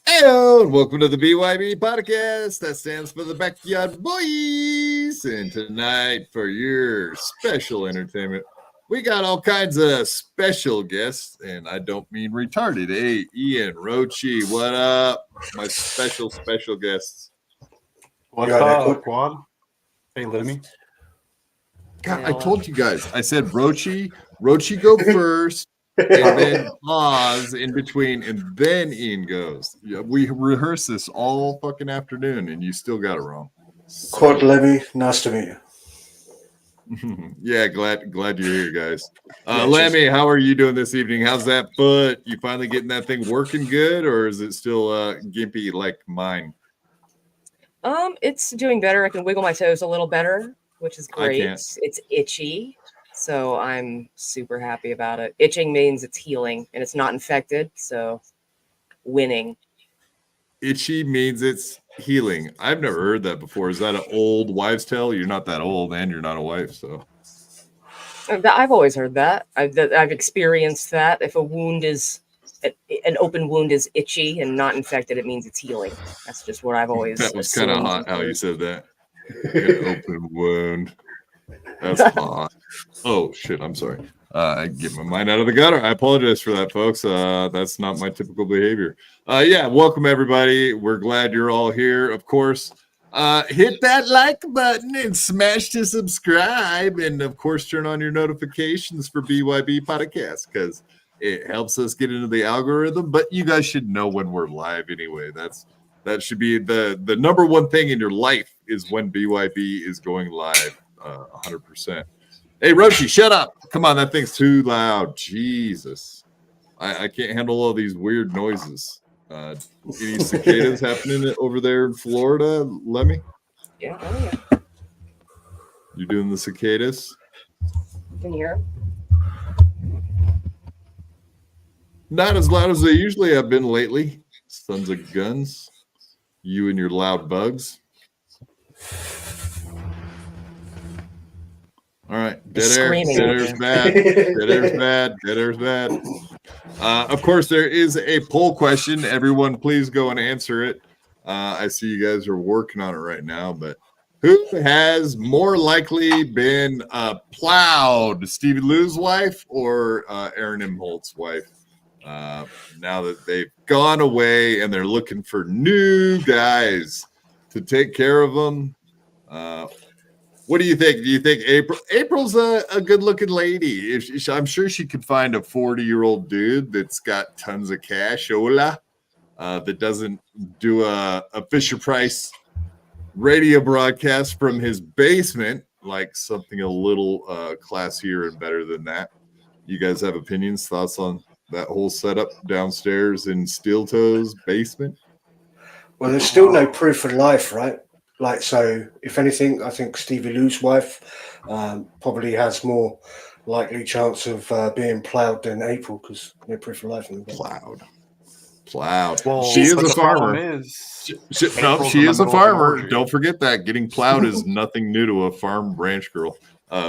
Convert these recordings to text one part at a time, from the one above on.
Hello, and welcome to the BYB Podcast. That stands for the Backyard Boys. And tonight, for your special entertainment, we got all kinds of special guests, and I don't mean retarded. Hey, Ian, Roachy, what up? My special guests. What's up, Juan? Hey, Lemmy. God, I told you guys. I said Roachy go first. And then pause in between, and then Ian goes. Yeah, we rehearsed this all fucking afternoon, and you still got it wrong. Quad Lemmy, nice to meet you. Yeah, glad you're here, guys. Lemmy, how are you doing this evening? How's that foot? You finally getting that thing working good, or is it still gimpy like mine? It's doing better. I can wiggle my toes a little better, which is great. It's itchy. So I'm super happy about it. Itching means it's healing and it's not infected. So winning. Itchy means it's healing. I've never heard that before. Is that an old wives' tale? You're not that old and you're not a wife. So I've always heard that. I've experienced that. If a wound is an open wound is itchy and not infected, it means it's healing. That's just what I've always That was kind of hot how you said that. An open wound. That's hot. Oh shit! I'm sorry. I get my mind out of the gutter. I apologize for that, folks. That's not my typical behavior. Yeah, welcome everybody. We're glad you're all here. Of course, hit that like button and smash to subscribe, and of course, turn on your notifications for BYB Podcast because it helps us get into the algorithm. But you guys should know when we're live anyway. That should be the number one thing in your life is when BYB is going live. 100%. Hey, Roachy, shut up. Come on, that thing's too loud. Jesus. I can't handle all these weird noises. Any cicadas happening over there in Florida, Lemmy? Yeah, oh yeah. You doing the cicadas? Can you hear? Not as loud as they usually have been lately. Sons of guns. You and your loud bugs. All right, dead air's bad. Dead air's bad. Of course, there is a poll question. Everyone, please go and answer it. I see you guys are working on it right now, but who has more likely been plowed, Stevie Lou's wife or Aaron Imholtz's wife? Now that they've gone away and they're looking for new guys to take care of them. What do you think? Do you think April's a good-looking lady? I'm sure she could find a 40-year-old dude that's got tons of cash, that doesn't do a Fisher-Price radio broadcast from his basement, like something a little classier and better than that. You guys have opinions, thoughts on that whole setup downstairs in Steel Toe's basement? Well, there's still no proof of life, right? Like, so if anything, I think Stevie Lou's wife probably has more likely chance of being plowed than April because no proof of life. Plowed. plowed. Well, she is but a the problem farmer. is, She April's is in the a middle of an farmer. orgy. Don't forget that. Getting plowed is nothing new to a farm ranch girl.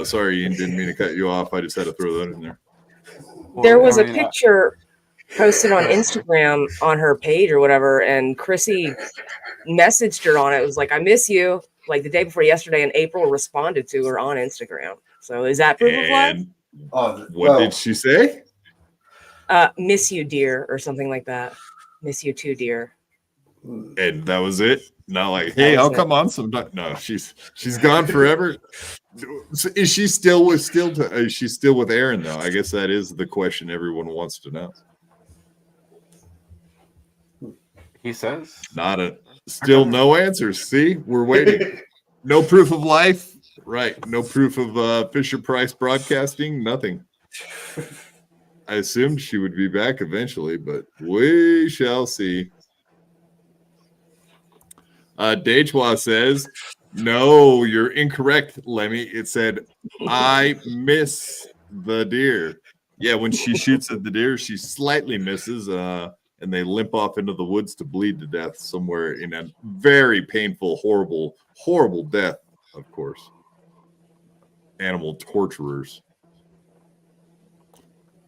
Sorry, Ian, didn't mean to cut you off. I just had to throw that in there. There was a picture posted on Instagram on her page or whatever, and Chrissy messaged her on it. It was like, I miss you, like the day before yesterday, and April responded to her on Instagram. So is that proof of love? What did she say? Miss you, dear, or something like that. Miss you too, dear. And that was it. Not like, hey, I'll come on sometime. No, she's gone forever. Is she still with is she still with Aaron though? I guess that is the question everyone wants to know. He says still no answers. See, we're waiting. No proof of life. Right. No proof of Fisher Price Broadcasting. Nothing. I assumed she would be back eventually, but we shall see. Dejwa says, no, you're incorrect, Lemmy. It said, I miss the deer. Yeah, when she shoots at the deer, she slightly misses, and they limp off into the woods to bleed to death somewhere in a very painful, horrible, horrible death, of course. Animal torturers.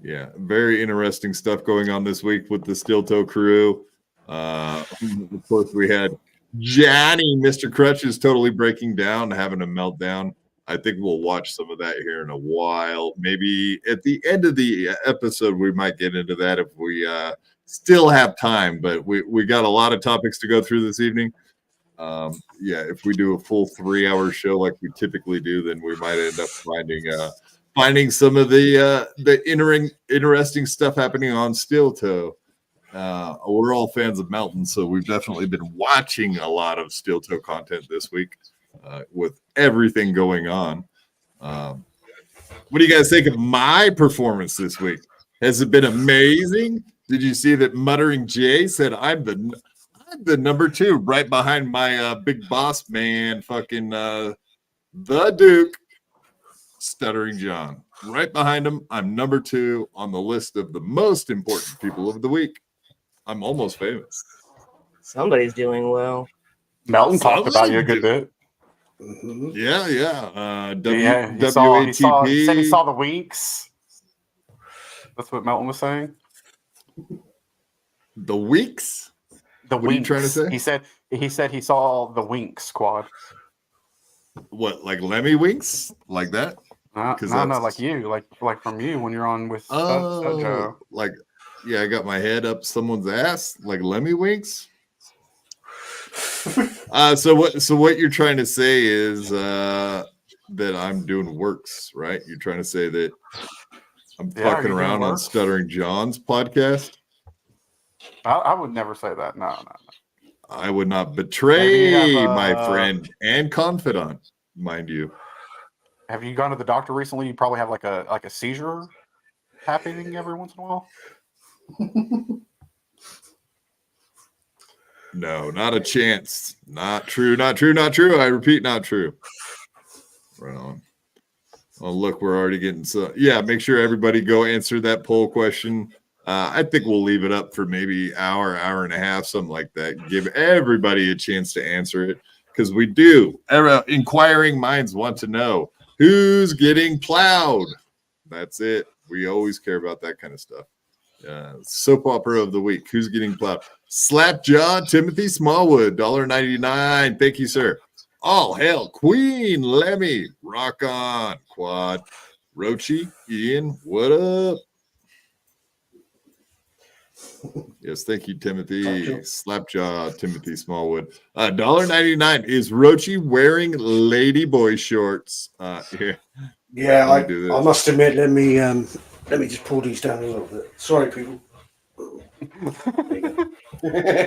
Yeah, very interesting stuff going on this week with the Steel Toe crew. Of course, we had Johnny, Mr. Crutch is totally breaking down, having a meltdown. I think we'll watch some of that here in a while. Maybe at the end of the episode, we might get into that if we still have time. But we got a lot of topics to go through this evening. Yeah, if we do a full 3-hour show like we typically do, then we might end up finding some of the interesting stuff happening on Steel Toe. We're all fans of Mountain, so we've definitely been watching a lot of Steel Toe content this week with everything going on. What do you guys think of my performance this week? Has it been amazing? Did you see that Muttering Jay said I'm the number 2 right behind my big boss man, fucking the Duke, Stuttering John. Right behind him, I'm number 2 on the list of the most important people of the week. I'm almost famous. Somebody's doing well. Melton talked about you a good bit. Mm-hmm. Yeah. He said he saw the winks. That's what Melton was saying. The weeks? The what winks. Are you trying to say? He said he saw the wink squad. What, like Lemmy winks? Like that? No, like you, like from you when you're on with Joe. Like, yeah, I got my head up someone's ass, like Lemmy winks. So what you're trying to say is that I'm doing works, right? You're trying to say that I'm fucking around on Stuttering John's podcast? I would never say that. No. I would not betray my friend and confidant, mind you. Have you gone to the doctor recently? You probably have like a seizure happening every once in a while. No, not a chance. Not true. I repeat, not true. Right on. Oh, look, we're already getting so. Yeah, make sure everybody go answer that poll question. I think we'll leave it up for maybe hour and a half, something like that. Give everybody a chance to answer it because we do. Inquiring minds want to know who's getting plowed. That's it. We always care about that kind of stuff. Soap opera of the week. Who's getting plowed? Slapjaw Timothy Smallwood, $1.99. Thank you, sir. All hail Queen Lemmy. Rock on. Quad. Roachy, Ian, what up? Yes, thank you, Timothy. Slapjaw Timothy Smallwood. $1.99. Is Roachy wearing ladyboy shorts? Yeah, I must admit, let me just pull these down a little bit. Sorry, people.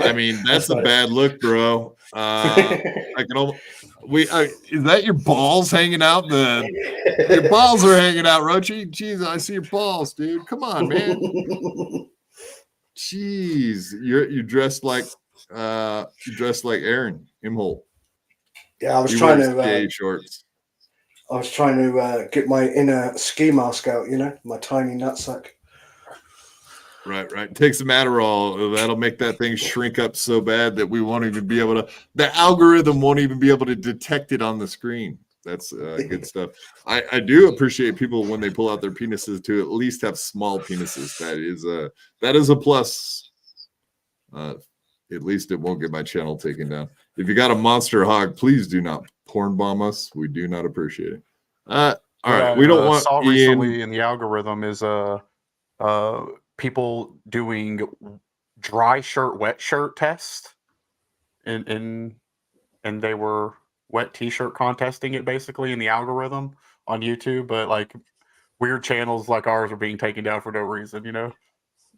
I mean, that's a bad look, bro. I can almost. Is that your balls hanging out? Your balls are hanging out, Roachy. Jeez, I see your balls, dude. Come on, man. Jeez, you're dressed like Aaron Imholt. Yeah, I was trying to gay shorts. I was trying to get my inner ski mask out, my tiny nutsack. Right. Take some Adderall. That'll make that thing shrink up so bad that we won't even be able to. The algorithm won't even be able to detect it on the screen. That's good stuff. I do appreciate people when they pull out their penises to at least have small penises. That is a plus. At least it won't get my channel taken down. If you got a monster hog, please do not porn bomb us. We do not appreciate it. All right, we don't want saw Ian... recently in the algorithm is people doing dry shirt, wet shirt test, and they were wet t-shirt contesting it basically in the algorithm on YouTube, but like weird channels like ours are being taken down for no reason, you know.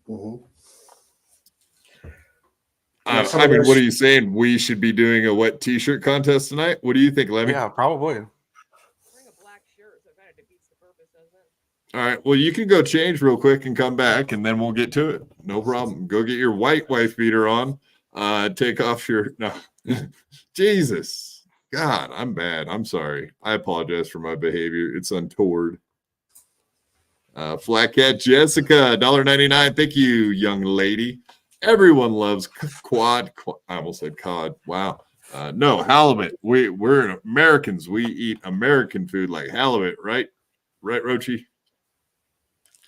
Mm-hmm. I mean, what are you saying? We should be doing a wet t-shirt contest tonight? What do you think, Lemmy? Yeah, probably. Wearing a black shirt, so it kind of defeats the purpose, doesn't it? All right. Well, you can go change real quick and come back, and then we'll get to it. No problem. Go get your white wife beater on. Take off your no. Jesus. God, I'm bad. I'm sorry. I apologize for my behavior. It's untoward. Flat Cat Jessica, $1.99. Thank you, young lady. Everyone loves quad. I almost said cod. Wow. No, halibut. We're Americans. We eat American food like halibut, right? Right, Roachy?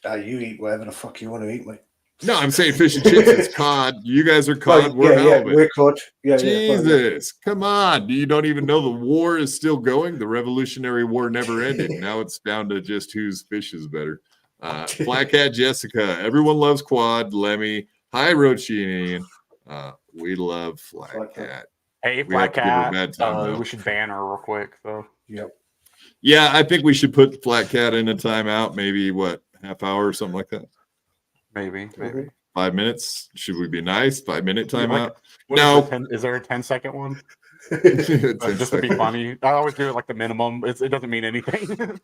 You eat whatever the fuck you want to eat, mate. No, I'm saying fish and chips. It's cod. You guys are cod. Oh, we're halibut. Yeah, we're cod. Yeah, Jesus, come on. You don't even know the war is still going? The Revolutionary War never ended. Now it's down to just whose fish is better. Flat Cat Jessica. Everyone loves quad. Lemmy. Hi, Roachy and Ian. We love Flat Cat. Hey, Flat Cat. We should ban her real quick, though. Yep. Yeah, I think we should put Flat Cat in a timeout. Maybe, half hour or something like that? Maybe. 5 minutes. Should we be nice? 5 minute timeout? No. Is there a 10-second one? Just to be funny. I always do it like the minimum. It doesn't mean anything.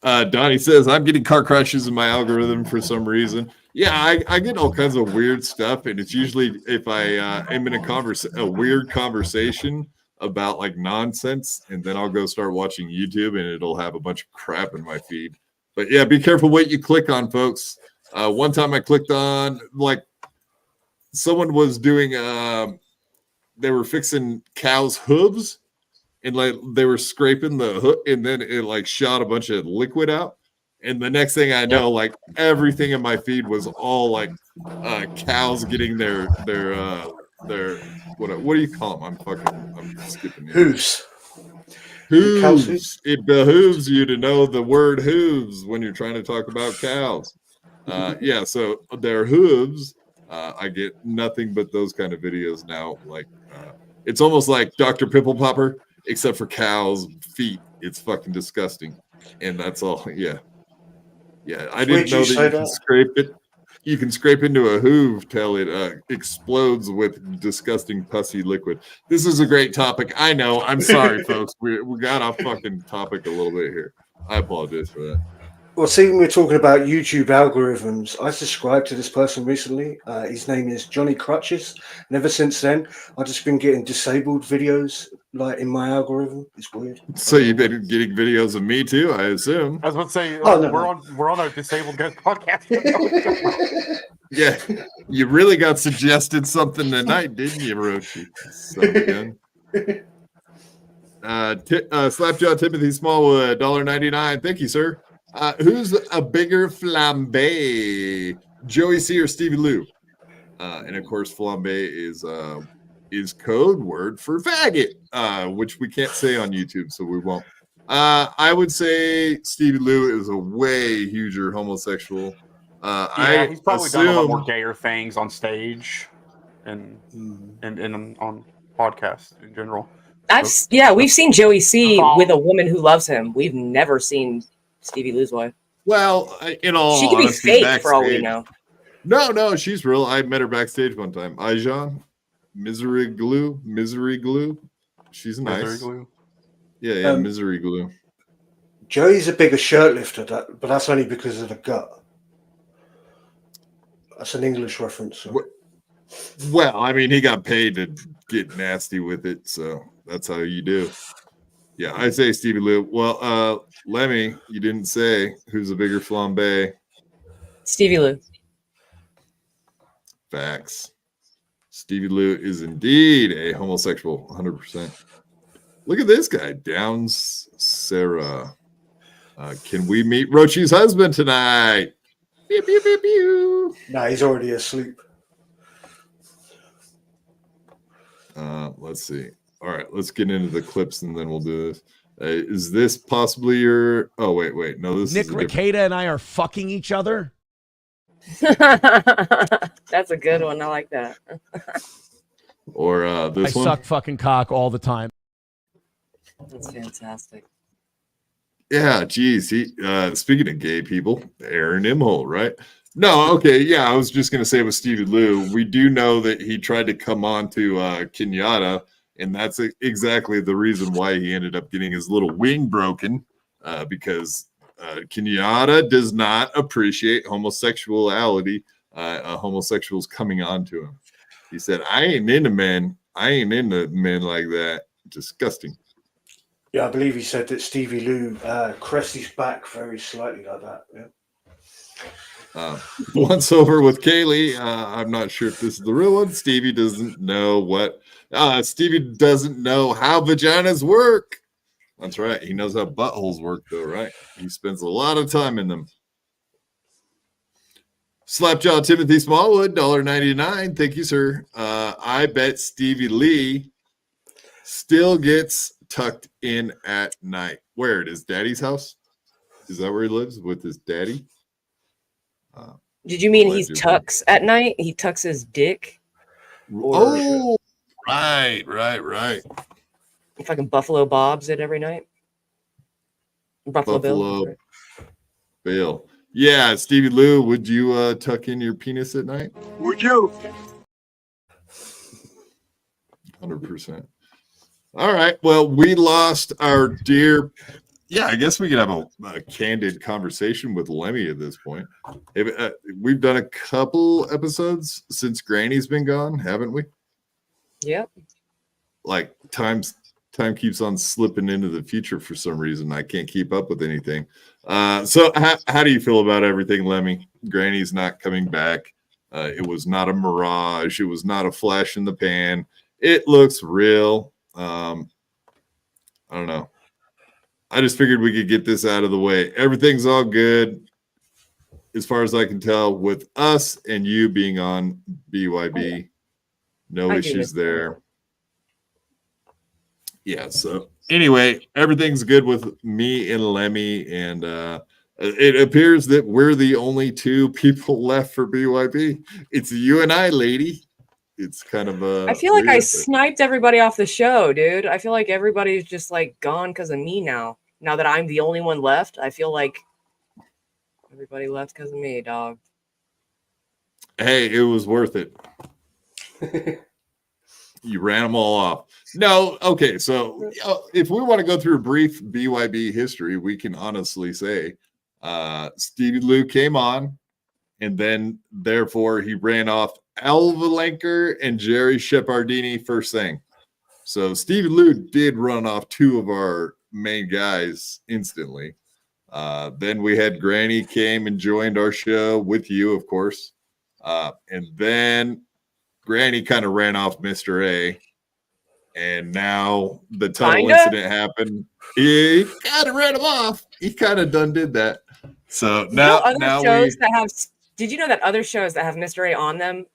Donnie says, I'm getting car crashes in my algorithm for some reason. Yeah, I get all kinds of weird stuff, and it's usually if I am in a weird conversation about like nonsense, and then I'll go start watching YouTube, and it'll have a bunch of crap in my feed. But yeah, be careful what you click on, folks. One time I clicked on, like, someone was doing, they were fixing cows' hooves, and like they were scraping the hook, and then it like shot a bunch of liquid out. And the next thing I know, like everything in my feed was all like cows getting their what do you call them? I'm skipping. Hooves. Hooves. It behooves you to know the word hooves when you're trying to talk about cows. Yeah, so their hooves. I get nothing but those kind of videos now. Like it's almost like Dr. Pimple Popper, except for cows' feet. It's fucking disgusting, and that's all. Yeah. I didn't know that you can scrape it. You can scrape into a hoove till it explodes with disgusting pussy liquid. This is a great topic. I know. I'm sorry, folks. We got off fucking topic a little bit here. I apologize for that. Well, see, we're talking about YouTube algorithms. I subscribed to this person recently. His name is Johnny Crutches. And ever since then, I've just been getting disabled videos like in my algorithm. It's weird. So you've been getting videos of me too, I assume. I was about to say, we're on a disabled guys podcast. Yeah, you really got suggested something tonight, didn't you, Roachy? Slapjaw Timothy Smallwood, $1.99. Thank you, sir. Who's a bigger flambe, Joey C or Stevie Lou? And of course, flambe is code word for faggot, which we can't say on YouTube, so we won't. I would say Stevie Lou is a way huger homosexual. He's probably done a lot more gayer things on stage and on podcasts in general. We've seen Joey C with a woman who loves him. We've never seen Stevie Lou's wife. Well, in all she could be fake backstage, for all we know. No, she's real. I met her backstage one time. Aijan, Misery Glue. She's nice. Misery Glue. Yeah, Misery Glue. Joey's a bigger shirt lifter, but that's only because of the gut. That's an English reference. So. Well, I mean, he got paid to get nasty with it, so that's how you do. Yeah, I say Stevie Lou. Well, Lemmy, you didn't say who's a bigger flambe. Stevie Lou. Facts. Stevie Lou is indeed a homosexual, 100%. Look at this guy, Downs Sarah. Can we meet Roachy's husband tonight? Pew, pew, pew, pew. Nah, he's already asleep. Let's see. All right, let's get into the clips and then we'll do this. Is this possibly your? Oh wait. No, this Nick is a different... Rekieta and I are fucking each other. That's a good one. I like that. Or this I one. suck fucking cock all the time. That's fantastic. Yeah, geez. He speaking of gay people, Aaron Imhol, right? No, okay, yeah. I was just gonna say with Stevie Lou, we do know that he tried to come on to Kenyatta, and that's exactly the reason why he ended up getting his little wing broken, because Kenyatta does not appreciate homosexuality, homosexuals coming on to him. He said, I ain't into men like that. Disgusting. Yeah, I believe he said that Stevie Lou crests his back very slightly like that. Yeah. Once over with Kaylee, I'm not sure if this is the real one. Stevie doesn't know Stevie doesn't know how vaginas work. That's right. He knows how buttholes work, though, right? He spends a lot of time in them. Slapjaw Timothy Smallwood, $1.99. Thank you, sir. I bet Stevie Lee still gets tucked in at night. Where? At his daddy's house? Is that where he lives with his daddy? Did you mean he tucks at night? He tucks his dick? Oh, right. Fucking Buffalo Bob's it every night? Buffalo Bill. Yeah, Stevie Lou, would you tuck in your penis at night? Would you? 100%. All right. Well, we lost our dear. Yeah, I guess we could have a candid conversation with Lemmy at this point. We've done a couple episodes since Granny's been gone, haven't we? Yep. Like time keeps on slipping into the future for some reason. I can't keep up with anything. So how do you feel about everything, Lemmy? Granny's not coming back. It was not a mirage. It was not a flash in the pan. It looks real. I don't know. I just figured we could get this out of the way. Everything's all good, as far as I can tell, with us and you being on BYB. No issues there. Yeah, so anyway, everything's good with me and Lemmy, and it appears that we're the only two people left for BYB. It's you and I, lady. It's kind of I feel like I sniped everybody off the show, dude. I feel like everybody's just like gone because of me now. Now that I'm the only one left, I feel like everybody left because of me, dog. Hey, it was worth it. You ran them all off. No, okay. So if we want to go through a brief BYB history, we can honestly say Stevie Lou came on, and then therefore he ran off Alva Lenker and Jerry Shepardini first thing. So Stevie Lou did run off two of our main guys instantly. Then we had Granny came and joined our show with you, of course. And then Granny kind of ran off Mr. A. And now the tunnel incident happened. He kind of ran him off. He kind of done did that. So now did you know that other shows that have Mr. A on them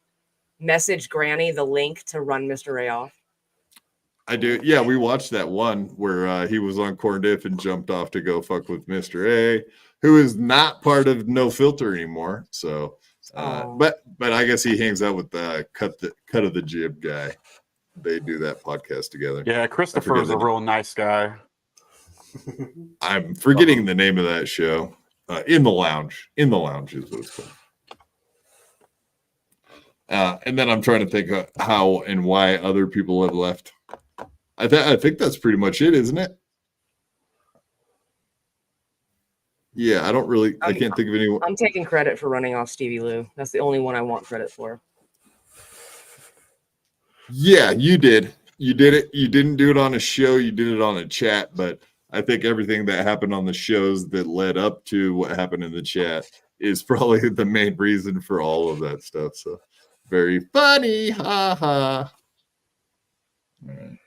message Granny the link to run Mr. A off? I do. Yeah, we watched that one where he was on Corn Dip and jumped off to go fuck with Mr. A, who is not part of No Filter anymore. So, but I guess he hangs out with the cut of the jib guy. They do that podcast together. Yeah, Christopher's a real nice guy. I'm forgetting the name of that show. In the Lounge. In the Lounge is what it's called. And then I'm trying to think of how and why other people have left. I think that's pretty much it, isn't it? Yeah, I can't think of anyone. I'm taking credit for running off Stevie Lou. That's the only one I want credit for. Yeah, you did. You did it. You didn't do it on a show. You did it on a chat. But I think everything that happened on the shows that led up to what happened in the chat is probably the main reason for all of that stuff. So very funny. Ha ha. All right.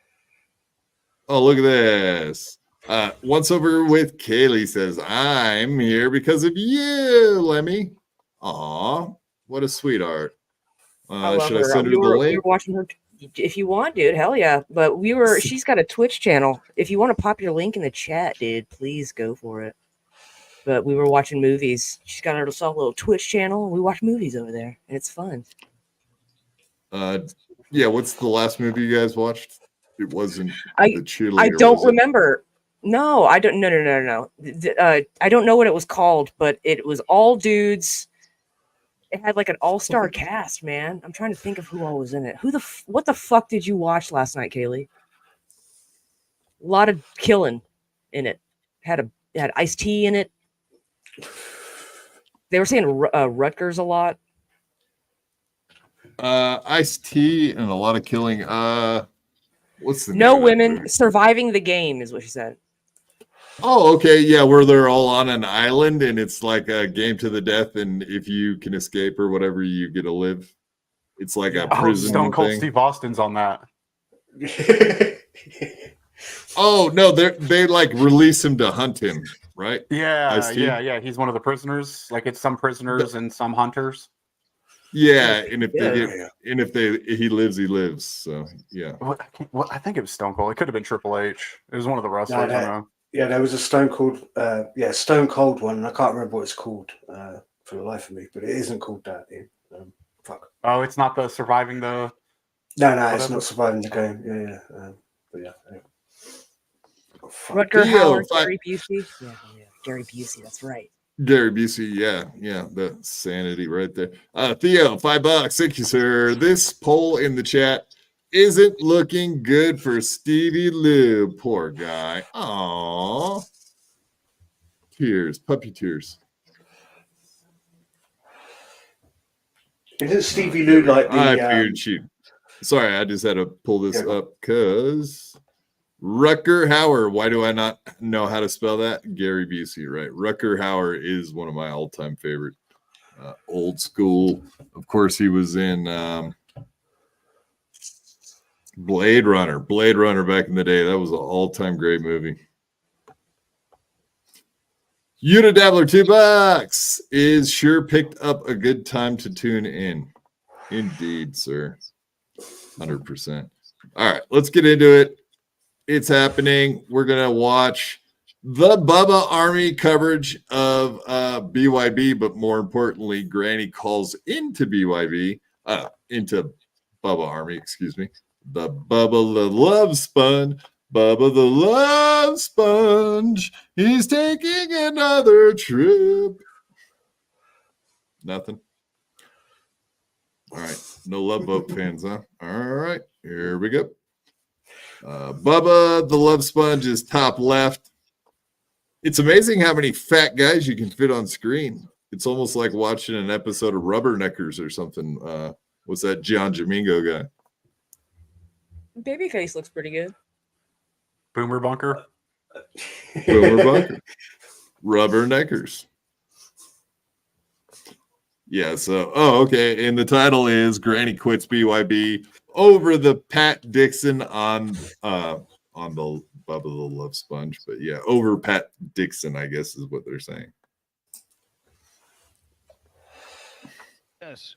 Oh, look at this. Once over with Kaylee says, I'm here because of you, Lemmy. Aw, what a sweetheart. Should I send her the link? We were watching her. If you want, dude, hell yeah. But she's got a Twitch channel. If you want to pop your link in the chat, dude, please go for it. But we were watching movies. She's got herself a little Twitch channel. We watch movies over there, and it's fun. Yeah, what's the last movie you guys watched? It wasn't the cheerleader. I don't remember. No, I don't. No. I don't know what it was called, but it was all dudes. It had like an all-star cast, man. I'm trying to think of who all was in it. What the fuck did you watch last night, Kaylee? A lot of killing in it. It had Ice-T in it. They were saying Rutgers a lot. Ice-T and a lot of killing. What's the name No of women that? surviving the game is what she said. Oh, okay. Yeah, where they're all on an island and it's like a game to the death, and if you can escape or whatever, you get to live. It's like a prison Stone Cold thing. Steve Austin's on that. Oh no, they like release him to hunt him, right? Yeah, Ice-T? yeah. He's one of the prisoners. Like it's some prisoners and some hunters. Yeah, and if he lives, he lives. So yeah. I think it was Stone Cold. It could have been Triple H. It was one of the wrestlers. I know. Yeah, there was a Stone Cold one, and I can't remember what it's called for the life of me, but it isn't called that. Fuck. Oh, it's not the surviving the. No, it's not surviving the game. Yeah. But yeah. Oh, Rutger Hauer, Gary Busey. Yeah, Gary Busey. That's right. Gary Busey, yeah, the sanity right there. Theo, $5. Thank you, sir. This poll in the chat isn't looking good for Stevie Lou. Poor guy. Aww. Tears, puppy tears. Isn't Stevie Lou like the... I figured she... Sorry, I just had to pull this up because... Rutger Hauer. Why do I not know how to spell that? Gary Busey, right? Rutger Hauer is one of my all-time favorite. Old school. Of course, he was in... Blade Runner back in the day. That was an all-time great movie. Yuta Dabbler, $2 is sure picked up a good time to tune in. Indeed, sir. 100%. All right, let's get into it. It's happening. We're going to watch the Bubba Army coverage of BYB, but more importantly, Granny calls into BYB, into Bubba Army, excuse me. The Bubba the Love Sponge. Bubba the Love Sponge. He's taking another trip. Nothing. All right. No Love Boat fans, huh? All right. Here we go. Bubba the Love Sponge is top left. It's amazing how many fat guys you can fit on screen. It's almost like watching an episode of Rubberneckers or something. What's that John Domingo guy? Babyface looks pretty good. Boomer Bunker. Boomer Bunker. Rubberneckers. Yeah, so, okay. And the title is Granny Quits BYB over the Pat Dixon on the Bubba the Love Sponge. But yeah, over Pat Dixon, I guess is what they're saying. Yes.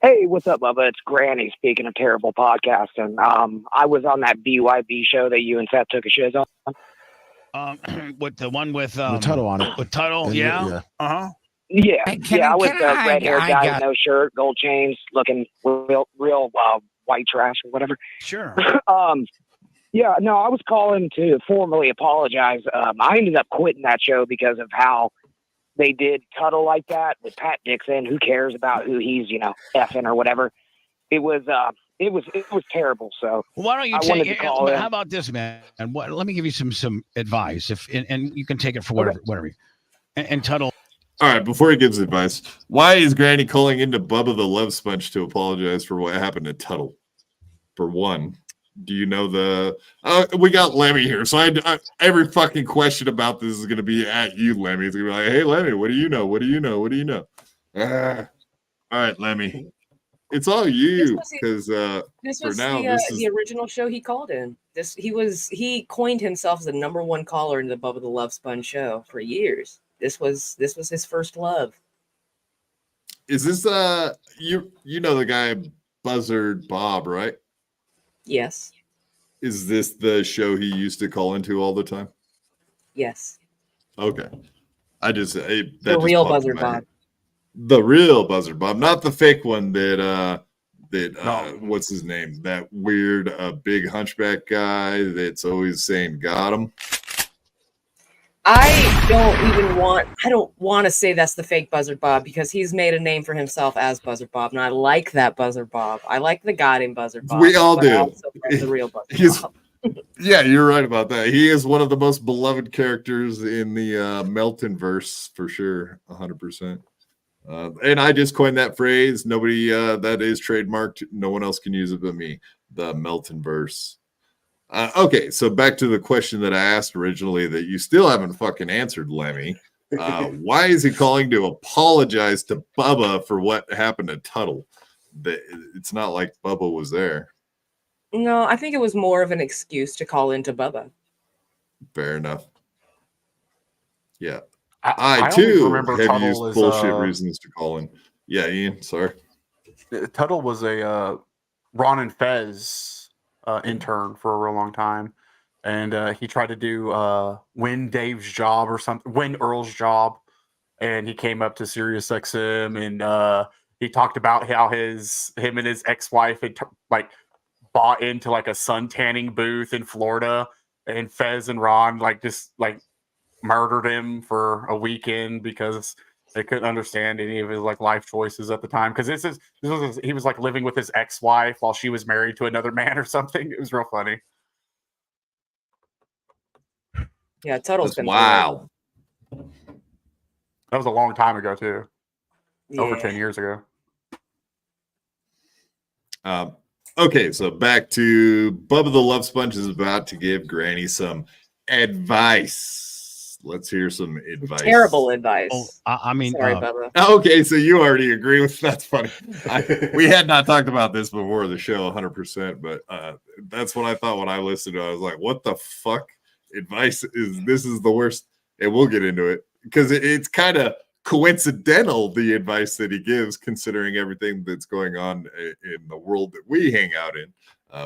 Hey, what's up, Bubba? It's Granny speaking of terrible podcasting. I was on that BYB show that you and Seth took a shiz on. With the one with Tuttle on it. With Tuttle, yeah. Yeah, Hey, I was the red-haired guy with no shirt, gold chains, looking real white trash or whatever. Sure. Yeah, no, I was calling to formally apologize. I ended up quitting that show because of how they did Tuttle like that with Pat Dixon. Who cares about who he's, effing or whatever? It was terrible. So why don't you I wanted to call how about this, man? And let me give you some advice, and you can take it for whatever. And Tuttle. All right, before he gives advice, why is Granny calling into Bubba the Love Sponge to apologize for what happened to Tuttle? For one, Do you know the? We got Lemmy here, so I every fucking question about this is gonna be at you, Lemmy. It's gonna be like, hey, Lemmy, what do you know? What do you know? What do you know? All right, Lemmy, it's all you because this for was now this is the original show he called in. He coined himself as the #1 caller in the Bubba the Love Sponge show for years. This was his first love. Is this you know the guy Buzzard Bob, right? Yes. Is this the show he used to call into all the time? Yes. Okay. The real Buzzard Bob. The real Buzzard Bob, not the fake one that what's his name? That weird big hunchback guy that's always saying got him. I don't want to say that's the fake Buzzard Bob because he's made a name for himself as Buzzard Bob, and I like that Buzzard Bob. I like the God in Buzzard Bob. We all do. Also the real Buzzard Bob. Yeah, you're right about that. He is one of the most beloved characters in the Melton verse for sure, 100%. And I just coined that phrase. Nobody that is trademarked. No one else can use it but me. The Melton verse. Okay, so back to the question that I asked originally that you still haven't fucking answered, Lemmy. Why is he calling to apologize to Bubba for what happened to Tuttle? It's not like Bubba was there. No, I think it was more of an excuse to call into Bubba. Fair enough. Yeah. I too remember have Tuttle used as, bullshit reasons to call in. Yeah, Ian, sorry. Tuttle was a Ron and Fez intern for a real long time, and he tried to do Win Dave's job or something, Win Earl's job, and he came up to SiriusXM and he talked about how him and his ex-wife had bought into like a sun tanning booth in Florida, and Fez and Ron just murdered him for a weekend because they couldn't understand any of his life choices at the time. Because he was living with his ex-wife while she was married to another man or something. It was real funny. Yeah, Tuttle's been wow. That was a long time ago too. Yeah. Over 10 years ago. Okay, so back to Bubba the Love Sponge is about to give Granny some advice. Let's hear some advice. Terrible advice. Oh, I mean, sorry, Bubba. Okay, so you already agree with that's funny. We had not talked about this before the show 100%, but that's what I thought when I listened to it. I was like, what the fuck advice is this? Is the worst. And we'll get into it because it's kind of coincidental, the advice that he gives, considering everything that's going on in the world that we hang out in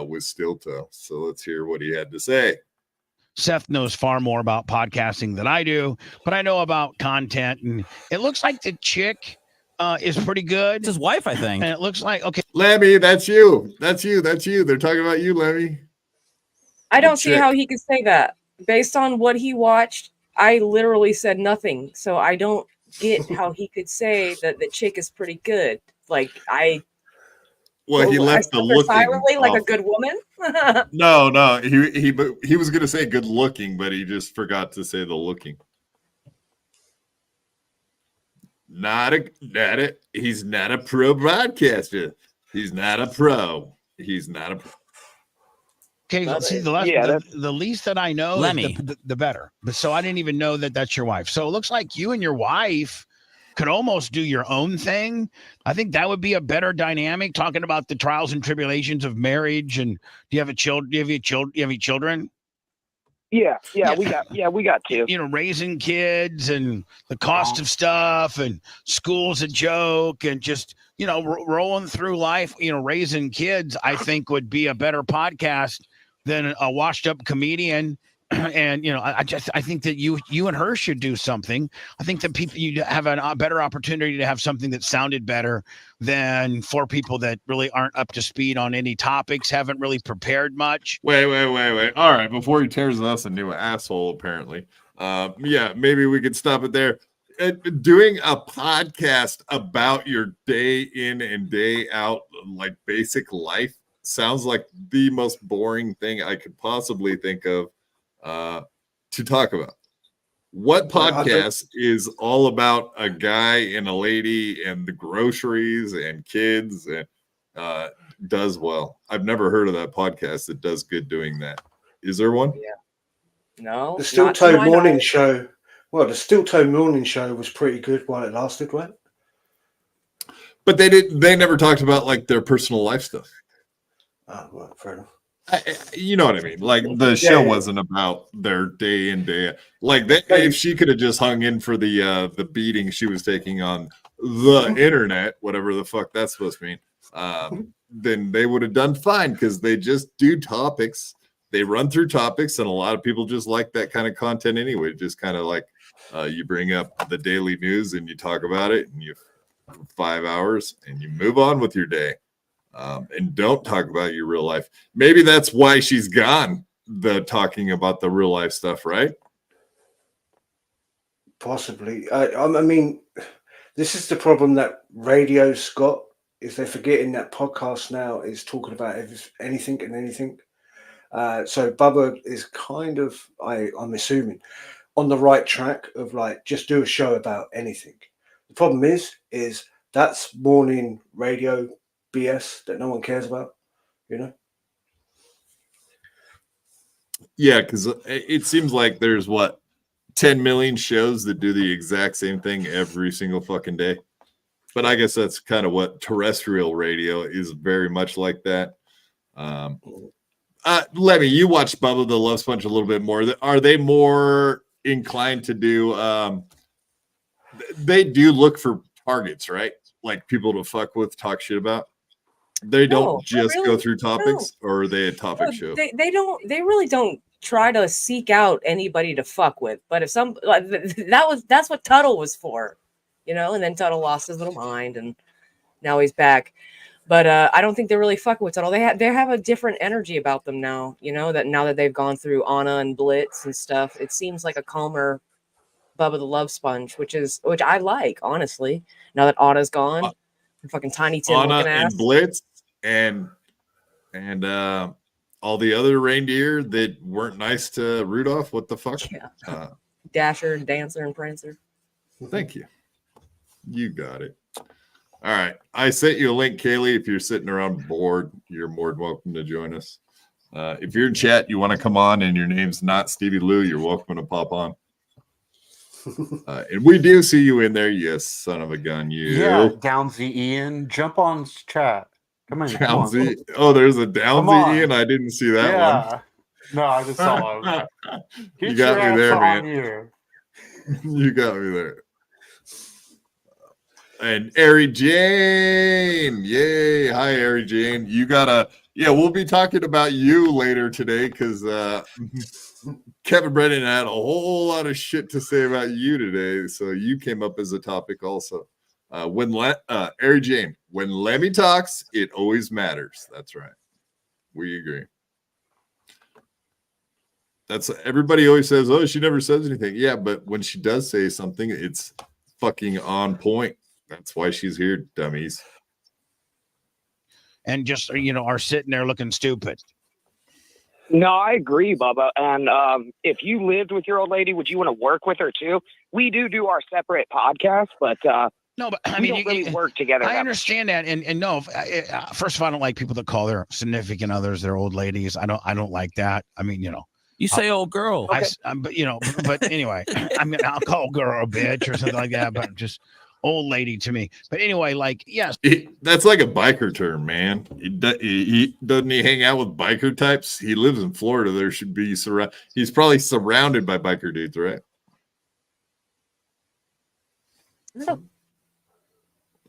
with Stilto. So let's hear what he had to say. Seth knows far more about podcasting than I do, but I know about content, and it looks like the chick is pretty good. It's his wife, I think. And it looks like, okay. Lemmy, that's you. That's you. That's you. They're talking about you, Lemmy. I don't see how he could say that. Based on what he watched, I literally said nothing. So I don't get how he could say that the chick is pretty good. Well, he left the looking silently like a good woman. No, he was gonna say good looking, but he just forgot to say the looking. He's not a pro broadcaster. He's not a pro. Okay, see, the least that I know, Lemmy, the better. But so I didn't even know that that's your wife. So it looks like you and your wife could almost do your own thing. I think that would be a better dynamic, talking about the trials and tribulations of marriage. And do you have any children? Yeah, we got two. Raising kids and the cost of stuff, and school's a joke, and just rolling through life. Raising kids, I think, would be a better podcast than a washed-up comedian. And I think that you and her should do something. I think that you have a better opportunity to have something that sounded better than four people that really aren't up to speed on any topics, haven't really prepared much. Wait. All right, before he tears us a new asshole, apparently. Yeah, maybe we could stop it there. Doing a podcast about your day in and day out, like basic life, sounds like the most boring thing I could possibly think of to talk about. What podcast is all about a guy and a lady and the groceries and kids and does well. I've never heard of that podcast that does good doing that. Is there one? Yeah. No. The Steel Toe Morning Show. Well, the Steel Toe Morning Show was pretty good while it lasted, right? But they never talked about like their personal life stuff. Oh, well, fair enough. You know what I mean? Like the show wasn't about their day in day out. Like if she could have just hung in for the beating she was taking on the internet, whatever the fuck that's supposed to mean, then they would have done fine because they just do topics. They run through topics, and a lot of people just like that kind of content anyway. Just kind of like you bring up the daily news and you talk about it, and you for 5 hours, and you move on with your day. And don't talk about your real life. Maybe that's why she's gone, the talking about the real life stuff, right? Possibly. I mean, this is the problem that radio's got, is they're forgetting that podcast now is talking about anything and anything. So Bubba is kind of, I'm assuming, on the right track of like, just do a show about anything. The problem is that's morning radio BS that no one cares about, you know? Yeah, because it seems like there's 10 million shows that do the exact same thing every single fucking day. But I guess that's kind of what terrestrial radio is, very much like that. Lemmy, you watch Bubba the Love Sponge a little bit more. Are they more inclined to do they do look for targets, right? Like people to fuck with, talk shit about? They don't just go through topics, or are they a topic show? They really don't try to seek out anybody to fuck with. But if that's what Tuttle was for, you know, and then Tuttle lost his little mind and now he's back. But I don't think they're really fucking with Tuttle. They have a different energy about them now, you know, that now that they've gone through Anna and Blitz and stuff, it seems like a calmer Bubba the Love Sponge, which I like, honestly. Now that Anna's gone, fucking Tiny Tim Anna looking ass. and Blitz and all the other reindeer that weren't nice to Rudolph. What the fuck? Yeah. Dasher, Dancer, and Prancer. Thank you. You got it. All right. I sent you a link, Kaylee. If you're sitting around bored, you're more than welcome to join us. If you're in chat, you want to come on and your name's not Stevie Lou, you're welcome to pop on. And we do see you in there, you son of a gun. You. Yeah, Downsy Ian. Jump on chat. Come on. Downsy. Oh, there's a Downsy Ian. I didn't see that one. No, I just saw him. You got me there, man. You got me there. And Ari Jane. Yay. Hi, Ari Jane. You gotta, we'll be talking about you later today because Kevin Brennan had a whole lot of shit to say about you today. So you came up as a topic also. Ari Jane, when Lemmy talks, it always matters. That's right. We agree. That's everybody always says, oh, she never says anything. Yeah, but when she does say something, it's fucking on point. That's why she's here, dummies. And just, are sitting there looking stupid. No, I agree, Bubba. And if you lived with your old lady, would you want to work with her too? We do our separate podcast, but no, but I we mean, don't really work together. I understand that, and no. First of all, I don't like people that call their significant others their old ladies. I don't like that. I mean, you say old girl, okay. But anyway, I mean, I'll call girl a bitch or something like that, but just old lady to me. But anyway, like, yes, that's like a biker term, man. He doesn't he hang out with biker types? He lives in Florida. There should be he's probably surrounded by biker dudes, right? No.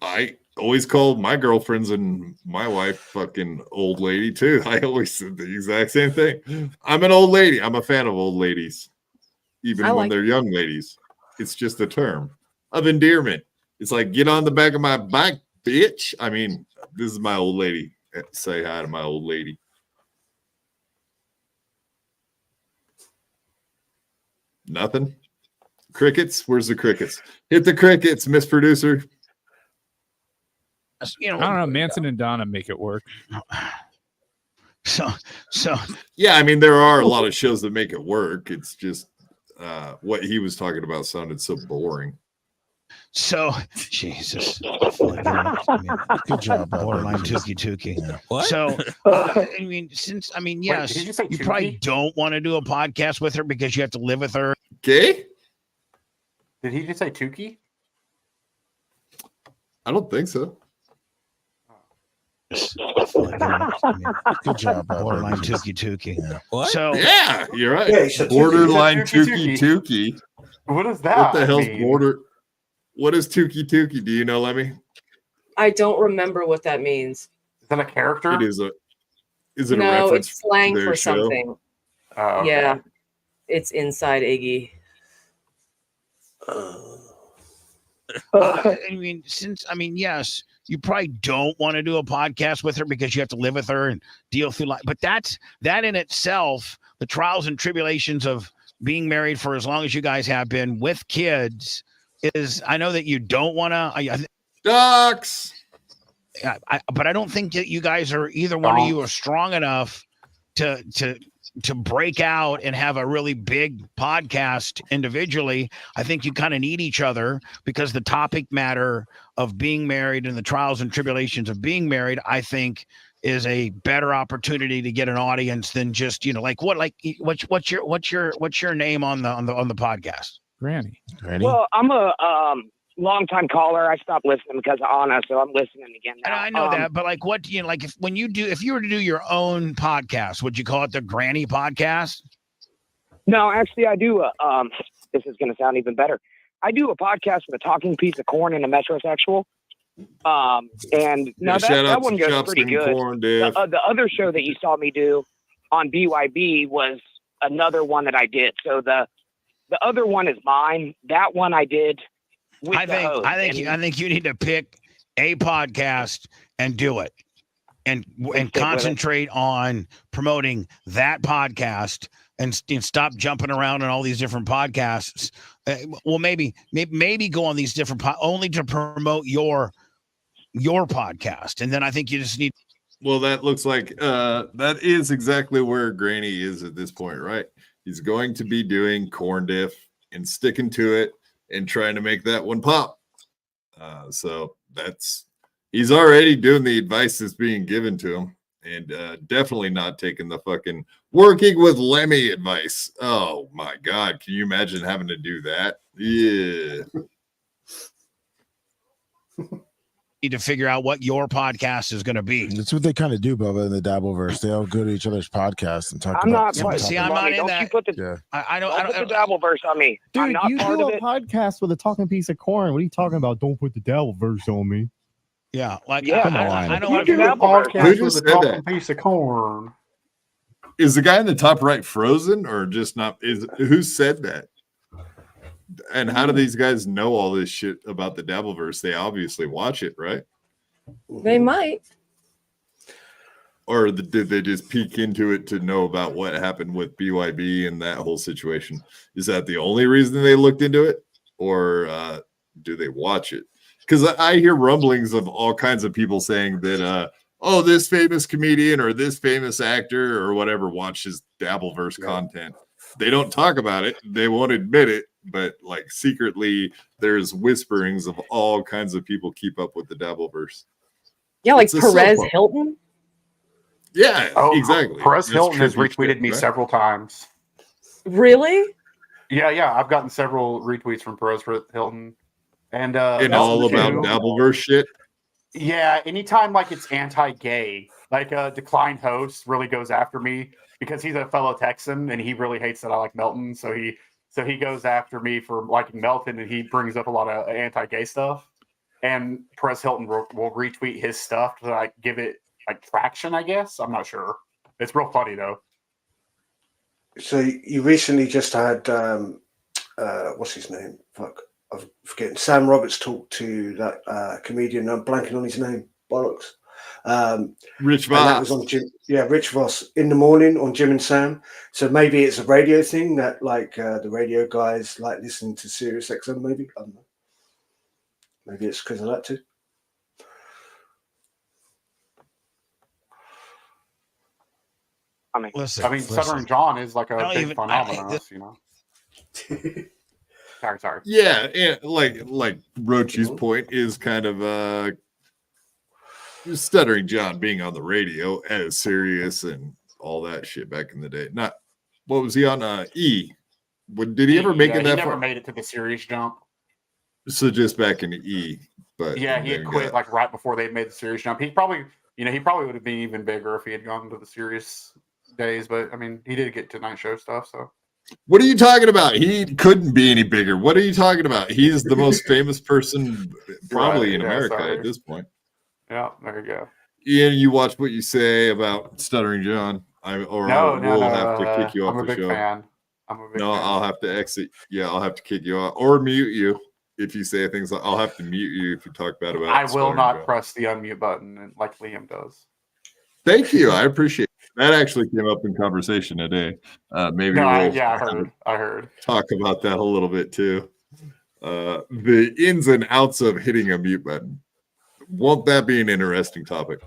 I always call my girlfriends and my wife fucking old lady too. I always said the exact same thing. I'm an old lady. I'm a fan of old ladies, even when they're young ladies. It's just a term of endearment. It's like, get on the back of my bike, bitch. I mean, this is my old lady. Say hi to my old lady. Nothing. Crickets? Where's the crickets? Hit the crickets, Miss Producer. I don't know. Manson and Donna make it work. So yeah, I mean, there are a lot of shows that make it work. It's just what he was talking about sounded so boring. So, Jesus. Good job, borderline tookie. Yeah. What? So, yes, did you say you probably Tookie? don't want to do a podcast with her because you have to live with her. Okay. Did he just say Tukey? I don't think so. Good job, borderline tookie. Yeah. What? So, Yeah, you're right. Yeah, he said Borderline Tukey. Tukey. What is that? What the hell's mean? border? What is Tukey? Do you know, Lemmy? I don't remember what that means. Is that a character? It is a. Is it a No, reference it's slang to their for show? something. Oh, okay. Yeah, it's inside Iggy. yes, you probably don't want to do a podcast with her because you have to live with her and deal through life. But that in itself, the trials and tribulations of being married for as long as you guys have been with kids is, I know that you don't want to. Ducks. But I don't think that you guys are, either one of you are strong enough to break out and have a really big podcast individually. I think you kind of need each other because the topic matter of being married and the trials and tribulations of being married, I think, is a better opportunity to get an audience than just, what's your name on the podcast? Granny. Well, I'm a long-time caller. I stopped listening because of Anna, so I'm listening again now. I know that, but what do you like if you were to do your own podcast, would you call it the Granny Podcast? No, actually, I do. This is going to sound even better. I do a podcast with a talking piece of corn and a metrosexual. And no, that one goes pretty good. The other show that you saw me do on BYB was another one that I did. So the other one is mine. That one I did. I think you need to pick a podcast and do it, and concentrate on promoting that podcast and stop jumping around on all these different podcasts. Maybe go on these different only to promote your podcast, and then I think you just need. Well, that looks like that is exactly where Granny is at this point, right? He's going to be doing corn diff and sticking to it and trying to make that one pop. So he's already doing the advice that's being given to him, and definitely not taking the fucking working with Lemmy advice. Oh my God. Can you imagine having to do that? Yeah. Need to figure out what your podcast is going to be. That's what they kind of do, Bubba, in the Dabbleverse. They all go to each other's podcasts and talk I'm about. not. See, I'm not in that. I don't put the Dabbleverse on me. Dude, I'm not you part do of a it. podcast with a talking piece of corn. What are you talking about? Don't put the Dabbleverse on me. Yeah, come on. I don't want to do a podcast with a talking piece of corn. Is the guy in the top right frozen or just not? Who said that? And how do these guys know all this shit about the Dabbleverse? They obviously watch it, right? They might. Or did they just peek into it to know about what happened with BYB and that whole situation? Is that the only reason they looked into it? Or do they watch it? Because I hear rumblings of all kinds of people saying that, this famous comedian or this famous actor or whatever watches Dabbleverse content. They don't talk about it. They won't admit it. But like secretly, there's whisperings of all kinds of people keep up with the Dabbleverse. Yeah, like Perez Hilton. Yeah, exactly. Perez Hilton has retweeted me several times. Really? Yeah. I've gotten several retweets from Perez Hilton, and all about Dabbleverse shit. Yeah, anytime like it's anti-gay, like a declined host really goes after me because he's a fellow Texan and he really hates that I like Melton, so he goes after me for liking Melton, and he brings up a lot of anti-gay stuff. And Perez Hilton will retweet his stuff to like give it like traction, I guess. I'm not sure. It's real funny though. So you recently just had what's his name? Fuck, I'm forgetting. Sam Roberts talked to that comedian. I'm blanking on his name. Bollocks. Rich Voss. That was on Jim. Yeah, Rich Voss in the morning on Jim and Sam. So maybe it's a radio thing that like the radio guys like listening to Sirius XM. Maybe I don't know. Maybe it's because of that too. I mean, Stuttering John is like a big phenomenon, you know. Sorry. Yeah, and like Roachy's point is kind of Stuttering John being on the radio as serious and all that shit back in the day. Not what was he on? E. Did he ever make it that he far? never made it to the serious jump. So just back in E. But yeah, he had quit like right before they made the serious jump. He probably would have been even bigger if he had gone to the serious days. But I mean, he did get to night show stuff. So what are you talking about? He couldn't be any bigger. What are you talking about? He's the most famous person probably in America at this point. Yeah, there you go. Ian, you watch what you say about Stuttering John. We'll have to kick you off the show. Fan. I'm a big fan. I'll have to exit. Yeah, I'll have to kick you off or mute you if you say things. I'll have to mute you if you talk bad about. I will not press the unmute button like Liam does. Thank you. I appreciate it. That actually came up in conversation today. Maybe I heard. Talk about that a little bit too. The ins and outs of hitting a mute button. Won't that be an interesting topic?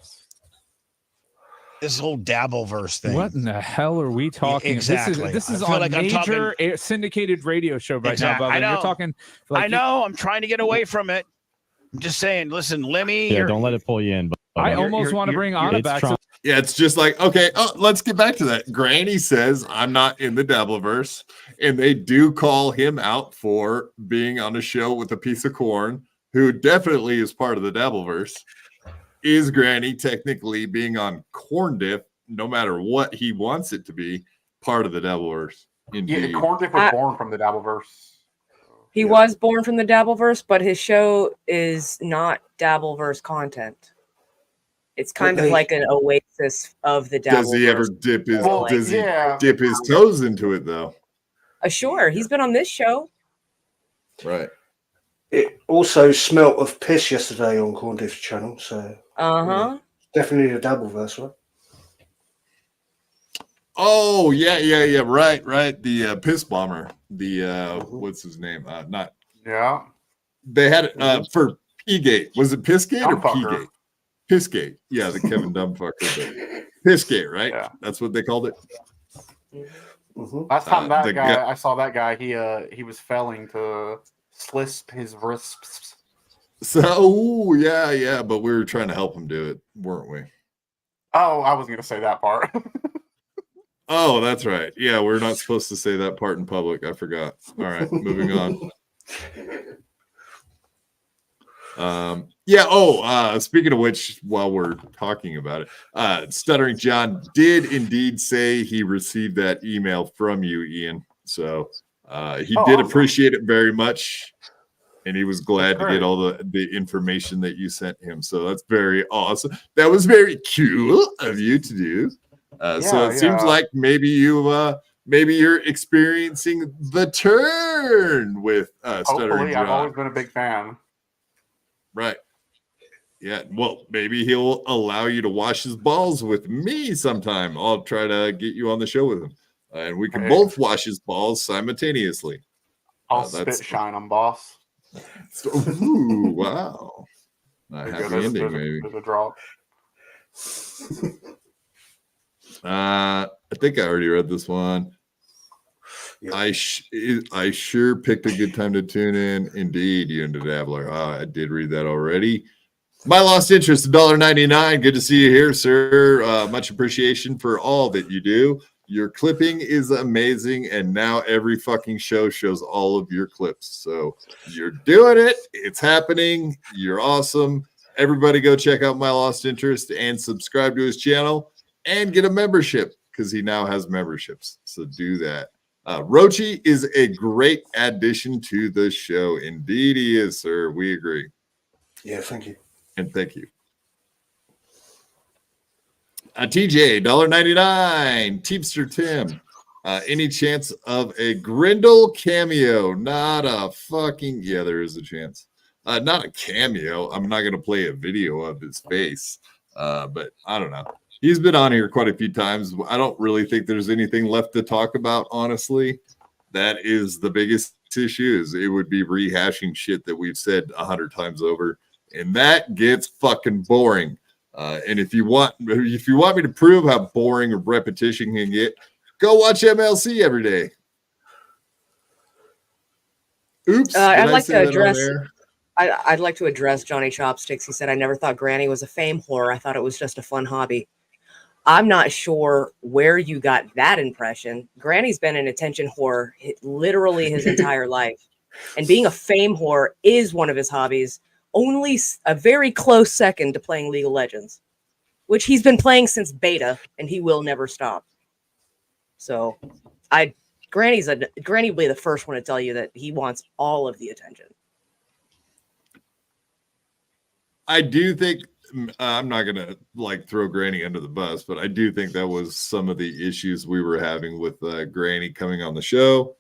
This whole Dabbleverse thing. What in the hell are we talking? Exactly. This is on major syndicated radio show right now, Bubba. I know. You're talking. I know. I'm trying to get away from it. I'm just saying. Listen, Lemmy. Yeah, don't let it pull you in. But I almost want to bring Anna back. Yeah, it's just like, okay, let's get back to that. Granny says I'm not in the Dabbleverse, and they do call him out for being on a show with a piece of corn who definitely is part of the Dabbleverse. Is Granny technically being on Corn Dip, no matter what he wants it to be, part of the Dabbleverse? Indeed. Yeah, Corn Dip was born from the Dabbleverse. He was born from the Dabbleverse, but his show is not Dabbleverse content. It's kind of like an oasis of the Dabbleverse. Does he ever dip his dip his toes into it though? Sure, he's been on this show. Right. It also smelt of piss yesterday on Corn Dip's channel, so definitely the Dabbleverse, right? Oh yeah, right. The piss bomber. The what's his name? They had it for P-Gate. Was it Pissgate or P-Gate? Pissgate. Yeah, the Kevin Dumbfucker. Pissgate, right? Yeah. That's what they called it. Last time I saw that guy, he was failing to slisp his wrists. So yeah, but we were trying to help him do it, weren't we? Oh, I was gonna say that part. Oh, that's right. Yeah, we're not supposed to say that part in public. I forgot. All right, moving on. Speaking of which, while we're talking about it, Stuttering John did indeed say he received that email from you, Ian. So he did appreciate it very much, and he was glad to get all the information that you sent him. So that's very awesome. That was very cool of you to do. So it seems like maybe you're experiencing the turn with Stuttering John. I've always been a big fan. Right. Yeah. Well, maybe he'll allow you to wash his balls with me sometime. I'll try to get you on the show with him, and we can both wash his balls simultaneously. I'll spit shine on boss. Ooh, wow. A happy ending, maybe. There's a drop. I think I already read this one. Yeah. I sure picked a good time to tune in. Indeed, you and the Dabbler. I did read that already. My lost interest, $1.99. Good to see you here, sir. Much appreciation for all that you do. Your clipping is amazing, and now every fucking show shows all of your clips. So you're doing it. It's happening. You're awesome. Everybody go check out My Lost Interest and subscribe to his channel and get a membership because he now has memberships. So do that. Roachy is a great addition to the show. Indeed he is, sir. We agree. Yeah, thank you. And thank you. TJ, $1.99. Teamster Tim. Any chance of a Grindle cameo? Not a fucking... Yeah, there is a chance. Not a cameo. I'm not going to play a video of his face. But I don't know. He's been on here quite a few times. I don't really think there's anything left to talk about, honestly. That is the biggest issue, is it would be rehashing shit that we've said 100 times over. And that gets fucking boring. And if you want me to prove how boring a repetition can get, go watch MLC every day. Oops. I'd like say to that on address. air? I'd like to address Johnny Chopsticks. He said, "I never thought Granny was a fame whore. I thought it was just a fun hobby." I'm not sure where you got that impression. Granny's been an attention whore literally his entire life. And being a fame whore is one of his hobbies, only a very close second to playing League of Legends, which he's been playing since beta, and he will never stop. So Granny will be the first one to tell you that he wants all of the attention. I do think I'm not gonna like throw Granny under the bus, but I do think that was some of the issues we were having with Granny coming on the show,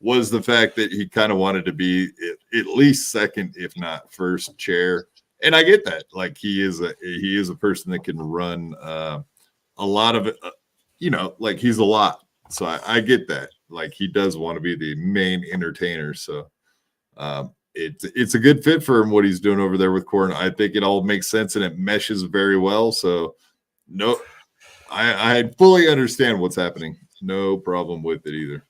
was the fact that he kind of wanted to be at least second, if not first chair. And I get that. Like he is a person that can run a lot of it, like he's a lot. So I get that. Like he does want to be the main entertainer. So it's a good fit for him, what he's doing over there with Corn. I think it all makes sense and it meshes very well. So no, I fully understand what's happening. No problem with it either.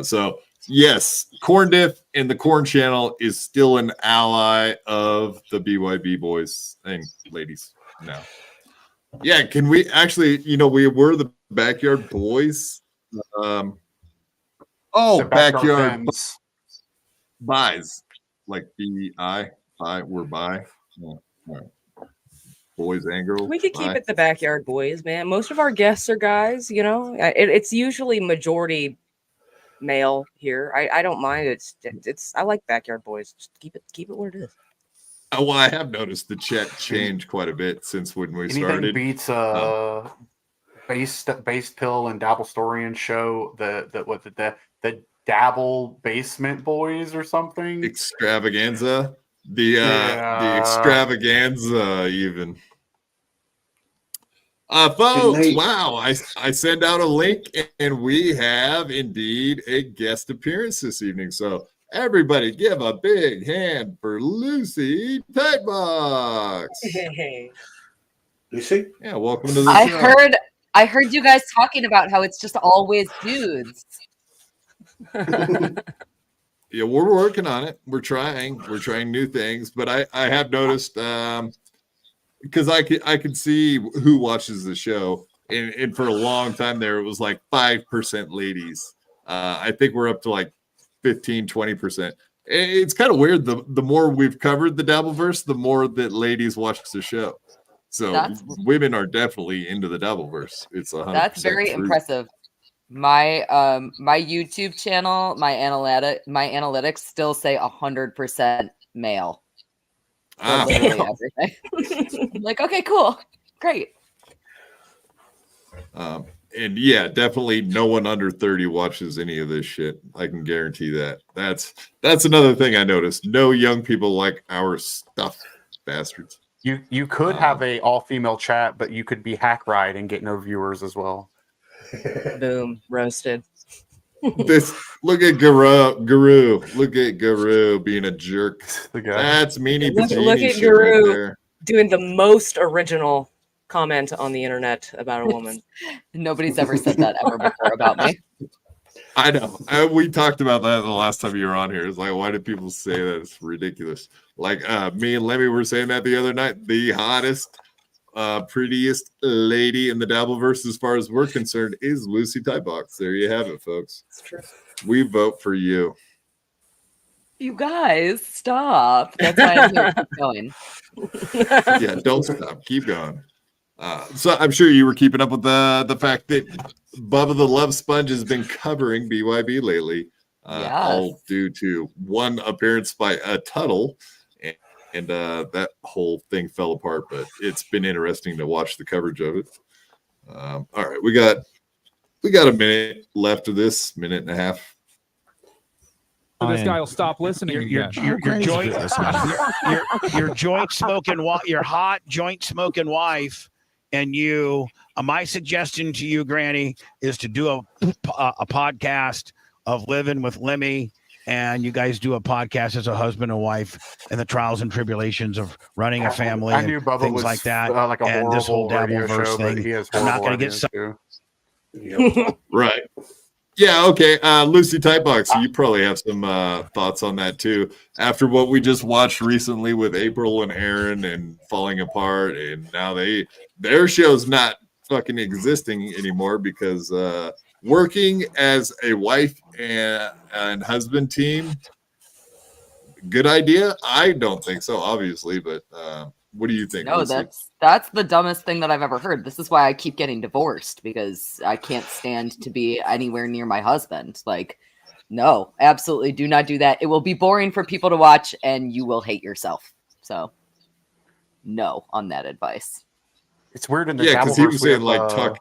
So yes, Corn Diff and the Corn Channel is still an ally of the BYB boys and ladies now. Yeah, can we actually, we were the Backyard Boys. Backyard Buys. Like B-I, we're bi. Yeah. Right. Boys and girls. We could keep it the Backyard Boys, man. Most of our guests are guys, It's usually majority male here. I don't mind. It's I like Backyard Boys. Just keep it where it is. Well, I have noticed the chat changed quite a bit since when we started. Beats base pill and dabble storian show the dabble basement boys or something. Extravaganza. The extravaganza even. Folks, wow, I send out a link and we have indeed a guest appearance this evening. So everybody give a big hand for Lucy Tightbox. Lucy? Yeah, welcome to the show. I heard you guys talking about how it's just always dudes. Yeah, we're working on it. We're trying new things, but I have noticed because I could see who watches the show, and for a long time there it was like 5% ladies. I think we're up to like 15-20%. It's kind of weird. The more we've covered the Dabbleverse, the more that ladies watch the show. So women are definitely into the Dabbleverse. It's 100%. That's very impressive. My my YouTube channel, my analytics still say 100% male. Literally everything. I'm like, okay, cool, great. And yeah, definitely no one under 30 watches any of this shit. I can guarantee that. That's another thing I noticed. No young people like our stuff, bastards. You could have a all-female chat, but you could be hack ride and get no viewers as well. Boom, roasted. Look at Guru. Look at Guru being a jerk. That's meanie. Look at Guru doing the most original comment on the internet about a woman. Nobody's ever said that ever before about me. I know. We talked about that the last time you were on here. It's like, why do people say that? It's ridiculous. Like me and Lemmy were saying that the other night. The hottest, prettiest lady in the Dabbleverse, as far as we're concerned, is Lucy Tightbox. There you have it, folks. It's true. We vote for you. You guys, stop. That's why I'm here. Keep going. Yeah, don't stop. Keep going. So I'm sure you were keeping up with the fact that Bubba the Love Sponge has been covering BYB lately, all due to one appearance by a Tuttle, and that whole thing fell apart. But it's been interesting to watch the coverage of it. All right, we got a minute left of this, minute and a half. This guy will stop listening. Your joint smoking, your hot joint smoking wife, and you. My suggestion to you, Granny, is to do a podcast of living with Lemmy, and you guys do a podcast as a husband and wife, and the trials and tribulations of running a family and things like that. Like and this whole Dabbleverse thing. He has I'm not going to get right. Yeah, okay. Lucy Tightbox, you probably have some thoughts on that too. After what we just watched recently with April and Aaron and falling apart, and now their show's not fucking existing anymore because working as a wife and husband team, good idea? I don't think so, obviously, but what do you think? No, Lucy? that's the dumbest thing that I've ever heard. This is why I keep getting divorced, because I can't stand to be anywhere near my husband. Like, no, absolutely do not do that. It will be boring for people to watch and you will hate yourself. So no on that advice. It's weird in the because he Dabbleverse, was we saying have, like tuck.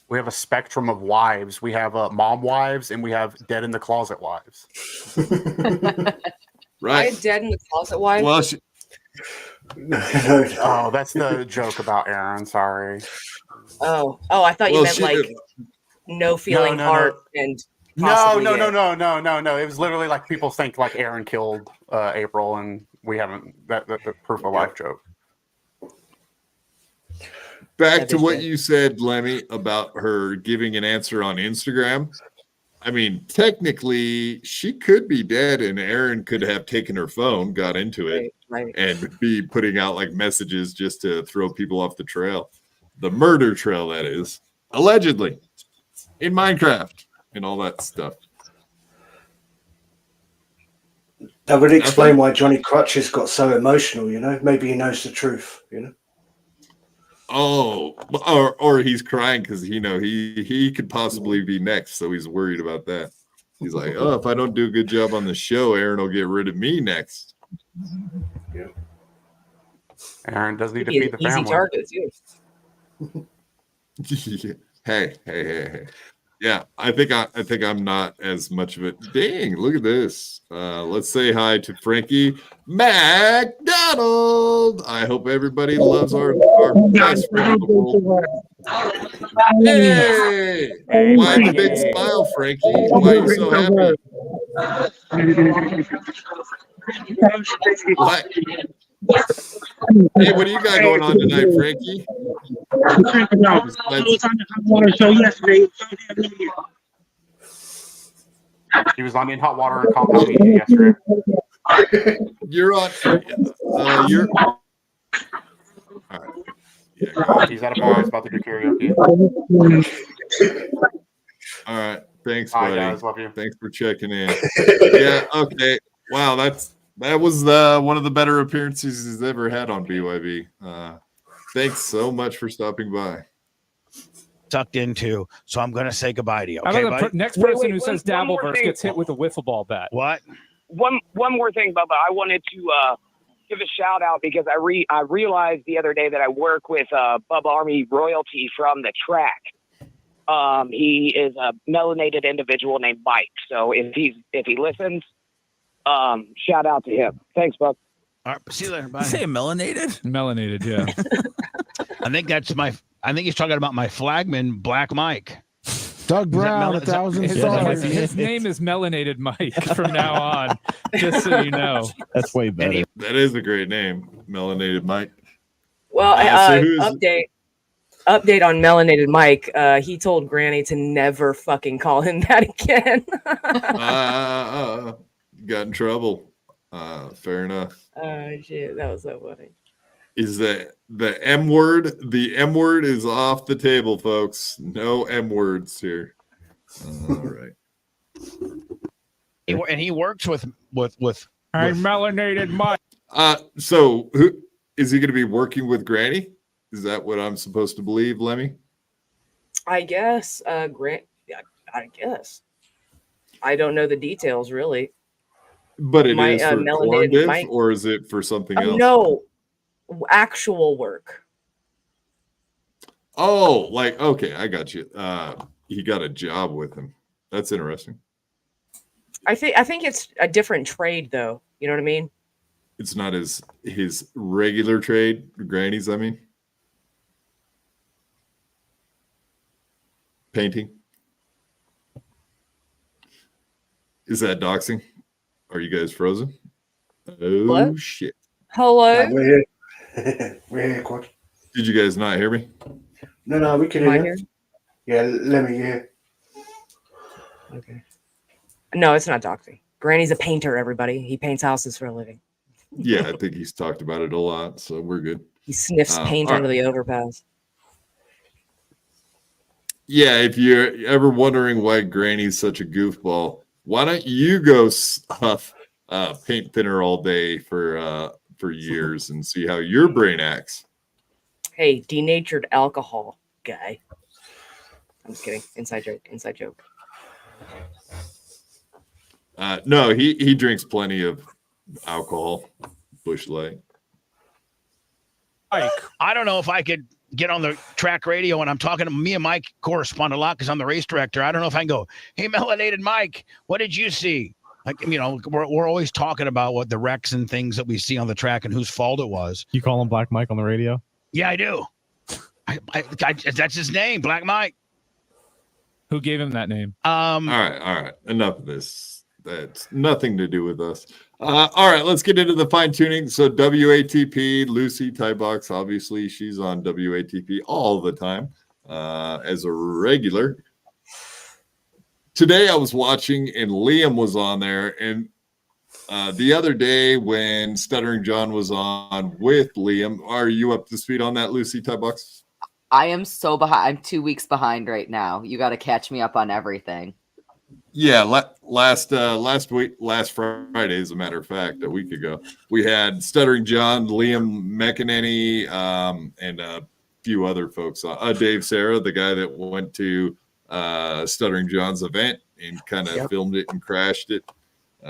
we have a spectrum of wives. We have mom wives and we have dead in the closet wives. I Right. had dead in the closet wife. Well, Oh, that's the joke about Aaron. Sorry. Oh, I thought you meant like no feeling heart and No. possibly No. It was literally like people think like Aaron killed April, and we haven't that the proof of life joke. Back to what you said, Lemmy, about her giving an answer on Instagram. I mean, technically, she could be dead, and Aaron could have taken her phone, got into it, Right. and be putting out like messages just to throw people off the trail. The murder trail, that is. Allegedly. In Minecraft and all that stuff. That would explain why Johnny Crutches got so emotional, you know? Maybe he knows the truth, you know? Oh, or he's crying because he could possibly be next, so he's worried about that. He's like, oh, if I don't do a good job on the show, Aaron will get rid of me next. Yeah. Aaron does need to feed the family. Easy target too. Hey. Yeah, I think I'm not as much of it. Dang, look at this. Let's say hi to Frankie McDonald. I hope everybody loves our best friend in the world. Hey, why the big smile, Frankie? Why are you so happy? What? Hey, what do you got going on tonight, Frankie? He was on in hot water and compound media yesterday. You're on. You're. All right. Yeah, he's at a bar. He's about to do karaoke. all right. Thanks, Bye, buddy. guys. Love you. Thanks for checking in. Yeah. Okay. Wow. That was one of the better appearances he's ever had on BYB. Thanks so much for stopping by. Tucked into, so I'm going to say goodbye to you. How Okay, about the buddy? next person who wait, says one more Dabbleverse thing. gets hit with a wiffle ball bat? What? One more thing, Bubba. I wanted to give a shout out because I realized the other day that I work with Bubba Army Royalty from the track. He is a melanated individual named Mike. So if he listens, shout out to him. Thanks, Bub. All right, see you later. Bye. You say melanated? Melanated, yeah. I think he's talking about my flagman, Black Mike. Doug Brown, 1,000 stars. His name is Melanated Mike from now on, just so you know. That's way better. That is a great name, Melanated Mike. Well, So who's- update on Melanated Mike. He told Granny to never fucking call him that again. Got in trouble. Fair enough. Oh shit, that was so funny. Is that the M word? The M word is off the table, folks. No M words here. All right. And he works with I'm Melanated Mike. So who is he going to be working with Granny? Is that what I'm supposed to believe, Lemmy? I guess. Grant. Yeah, I guess. I don't know the details really. But it is for Melanated corn diff, Mike. or is it for something else? No, actual work. Oh, like okay, I got you. He got a job with him. That's interesting. I think it's a different trade though. You know what I mean? It's not his regular trade, Granny's. I mean, painting. Is that doxing? Are you guys frozen? Oh What? shit! Hello. We're here. We're here, Quad. Did you guys not hear me? No, we can Am I hear here? you. Yeah, let me hear. Okay. No, it's not doxing. Granny's a painter, everybody. He paints houses for a living. Yeah, I think he's talked about it a lot, so we're good. He sniffs paint all under right. the overpass. Yeah, if you're ever wondering why Granny's such a goofball, why don't you go huff paint thinner all day for years and see how your brain acts? Hey, denatured alcohol guy. I'm just kidding. Inside joke. No, he drinks plenty of alcohol. Bush Light. I don't know if I could get on the track radio and I'm talking to me and Mike correspond a lot because I'm the race director. I don't know if I can go, hey, melanated Mike, what did you see? Like, you know, we're always talking about what the wrecks and things that we see on the track and whose fault it was. You call him Black Mike on the radio? Yeah, I do. That's his name, Black Mike. Who gave him that name? All right. Enough of this. That's nothing to do with us. All right, let's get into the fine tuning. So WATP, Lucy Tightbox, obviously she's on WATP all the time as a regular. Today I was watching and Liam was on there, and the other day when Stuttering John was on with Liam, are you up to speed on that, Lucy Tightbox? I am so behind. I'm 2 weeks behind right now. You got to catch me up on everything. Yeah, last Friday, as a matter of fact, a week ago, we had Stuttering John, Liam McEnany, and a few other folks. Dave Sarah, the guy that went to Stuttering John's event and kind of filmed it and crashed it.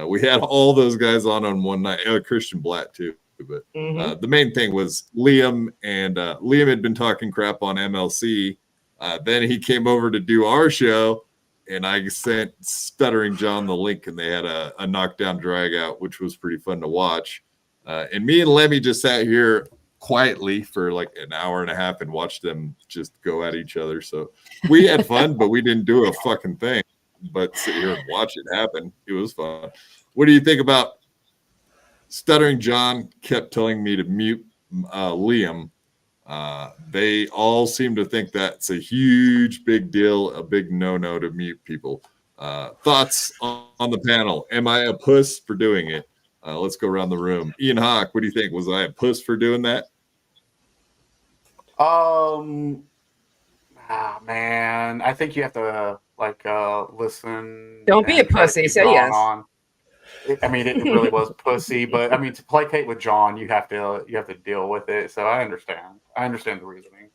We had all those guys on one night. Christian Blatt too, but the main thing was Liam, and Liam had been talking crap on MLC. Then he came over to do our show. And I sent Stuttering John the link, and they had a knockdown drag out, which was pretty fun to watch. And me and Lemmy just sat here quietly for like an hour and a half and watched them just go at each other. So we had fun, but we didn't do a fucking thing. But sit here and watch it happen. It was fun. What do you think about Stuttering John kept telling me to mute Liam? They all seem to think that's a huge, big deal, a big no-no to mute people. Thoughts on the panel? Am I a puss for doing it? Let's go around the room. Ian Hawk, what do you think? Was I a puss for doing that? Man, I think you have to listen. Don't be a pussy. Say yes. I mean, it really was pussy, but I mean, to placate with John, you have to deal with it. So I understand the reasoning,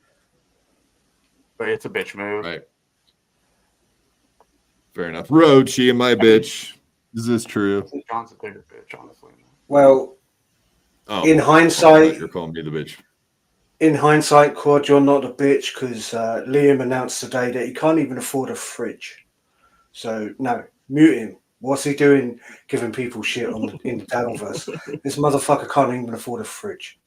but it's a bitch move. Right. Fair enough. Roachy, am I a bitch? Is this true? John's a bigger bitch, honestly. Well, in hindsight, you're calling me the bitch. In hindsight, Quad, you're not a bitch because Liam announced today that he can't even afford a fridge. So no, mute him. What's he doing giving people shit in the Dabbleverse? This motherfucker can't even afford a fridge.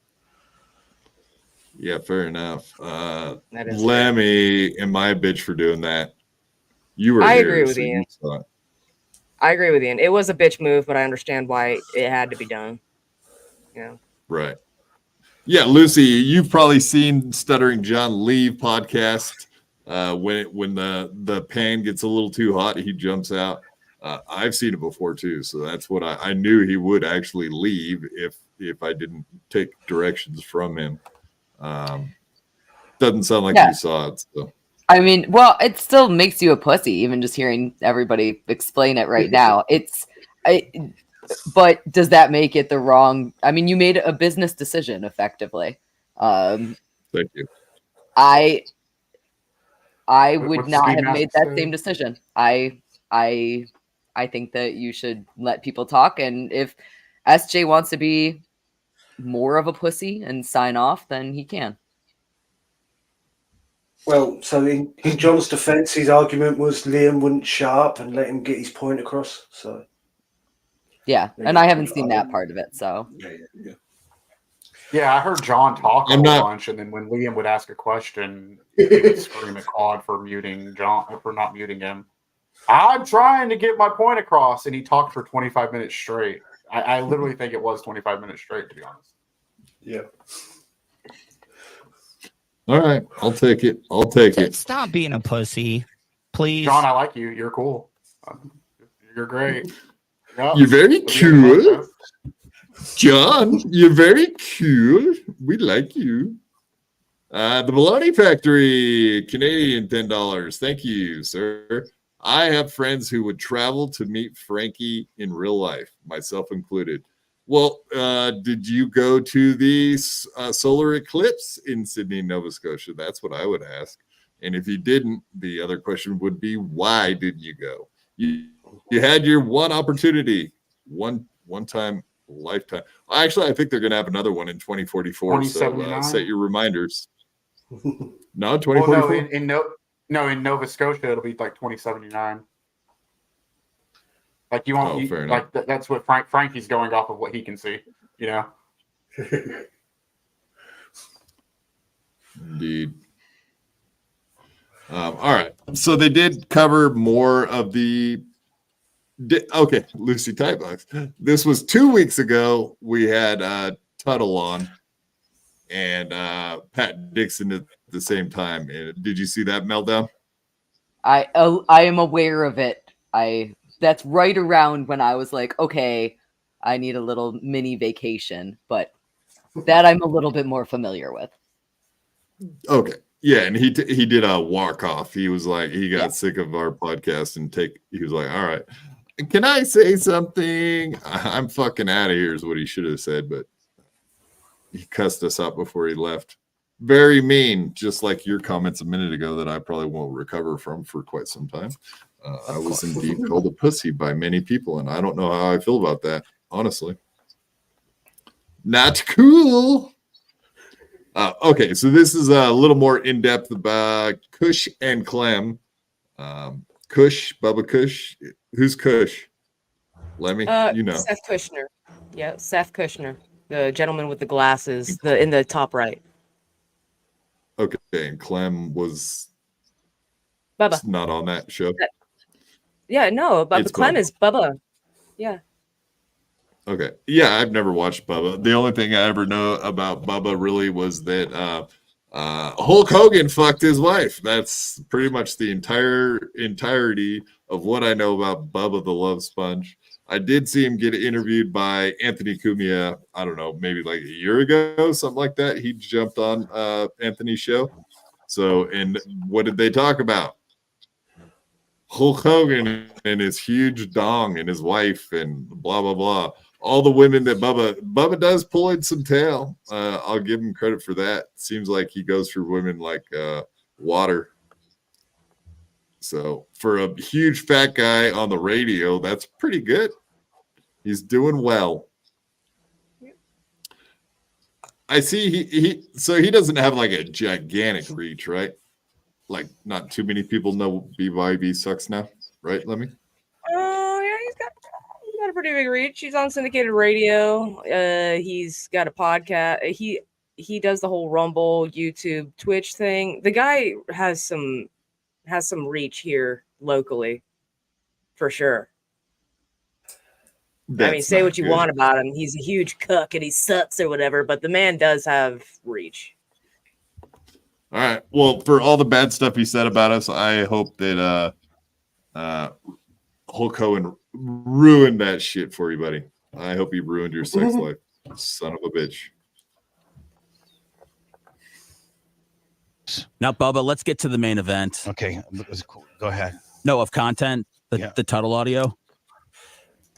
Yeah, fair enough. Lemmy, am I a bitch for doing that? You were I here, agree with so Ian. you saw it. I agree with Ian. It was a bitch move, but I understand why it had to be done. Yeah. Right. Yeah, Lucy, you've probably seen Stuttering John leave podcast. When the pan gets a little too hot, he jumps out. I've seen it before too, so that's what I knew he would actually leave if I didn't take directions from him. Doesn't sound like you saw it. So. I mean, well, it still makes you a pussy, even just hearing everybody explain it right now. But does that make it the wrong? I mean, you made a business decision effectively. Thank you. I would not have made that same decision. I think that you should let people talk, and if SJ wants to be more of a pussy and sign off, then he can. Well, so in John's defense, his argument was Liam wouldn't shut up and let him get his point across. So yeah, and I haven't seen that part of it. So yeah, I heard John talk a bunch, and then when Liam would ask a question, he would scream at Claude for muting John, for not muting him. I'm trying to get my point across, and he talked for 25 minutes straight. I literally think it was 25 minutes straight, to be honest. Yeah. All right, I'll take it. Stop being a pussy, please. John, I like you. You're cool. You're great. Yep. You're very cool. John, you're very cool. We like you. The Bologna Factory, Canadian $10. Thank you, sir. I have friends who would travel to meet Frankie in real life, myself included. Well, did you go to the solar eclipse in Sydney, Nova Scotia? That's what I would ask. And if you didn't, the other question would be, why didn't you go? You had your one opportunity, one time, lifetime. Actually, I think they're going to have another one in 2044. So set your reminders. No, 2044. Well, in Nova Scotia, it'll be like 2079. Like you won't, like that's what Frankie's going off of what he can see, you know. Indeed. All right, so they did cover more of the. Okay, Lucy Tightbox. This was 2 weeks ago. We had Tuttle on and Pat Dixon at the same time. Did you see that meltdown? I am aware of it. That's right around when I was like, okay, I need a little mini vacation, but that I'm a little bit more familiar with. Okay. Yeah, and he did a walk off. He was like, he got sick of our podcast and he was like, all right, can I say something? I'm fucking out of here is what he should have said, but he cussed us out before he left. Very mean, just like your comments a minute ago that I probably won't recover from for quite some time. I was indeed called a pussy by many people, and I don't know how I feel about that, honestly. Not cool. Okay, so this is a little more in-depth about Kush and Clem. Kush, Bubba Kush. Who's Kush? Lemmy, you know. Seth Kushner. Yeah, Seth Kushner, the gentleman with the glasses, in the top right. Okay, and Clem was Bubba. Not on that show. Yeah, no, but Clem is Bubba. Yeah. Okay. Yeah, I've never watched Bubba. The only thing I ever know about Bubba really was that Hulk Hogan fucked his wife. That's pretty much the entirety of what I know about Bubba the Love Sponge. I did see him get interviewed by Anthony Cumia, I don't know, maybe like a year ago, something like that. He jumped on Anthony's show. So, and what did they talk about? Hulk Hogan and his huge dong and his wife and blah, blah, blah. All the women that Bubba does pull in some tail. I'll give him credit for that. Seems like he goes through women like water. So for a huge fat guy on the radio, that's pretty good. He's doing well. I see he doesn't have like a gigantic reach, right? Like not too many people know BYB sucks now, right, Lemmy? Oh yeah, he's got a pretty big reach. He's on syndicated radio. He's got a podcast. He does the whole Rumble, YouTube, Twitch thing. The guy has some reach here locally, for sure. Say what you want about him. He's a huge cuck and he sucks or whatever, but the man does have reach. All right. Well, for all the bad stuff he said about us, I hope that Hulk Hogan ruined that shit for you, buddy. I hope he ruined your sex life. Son of a bitch. Now, Bubba, let's get to the main event. Okay. Go ahead. No, of content, the Tuttle audio.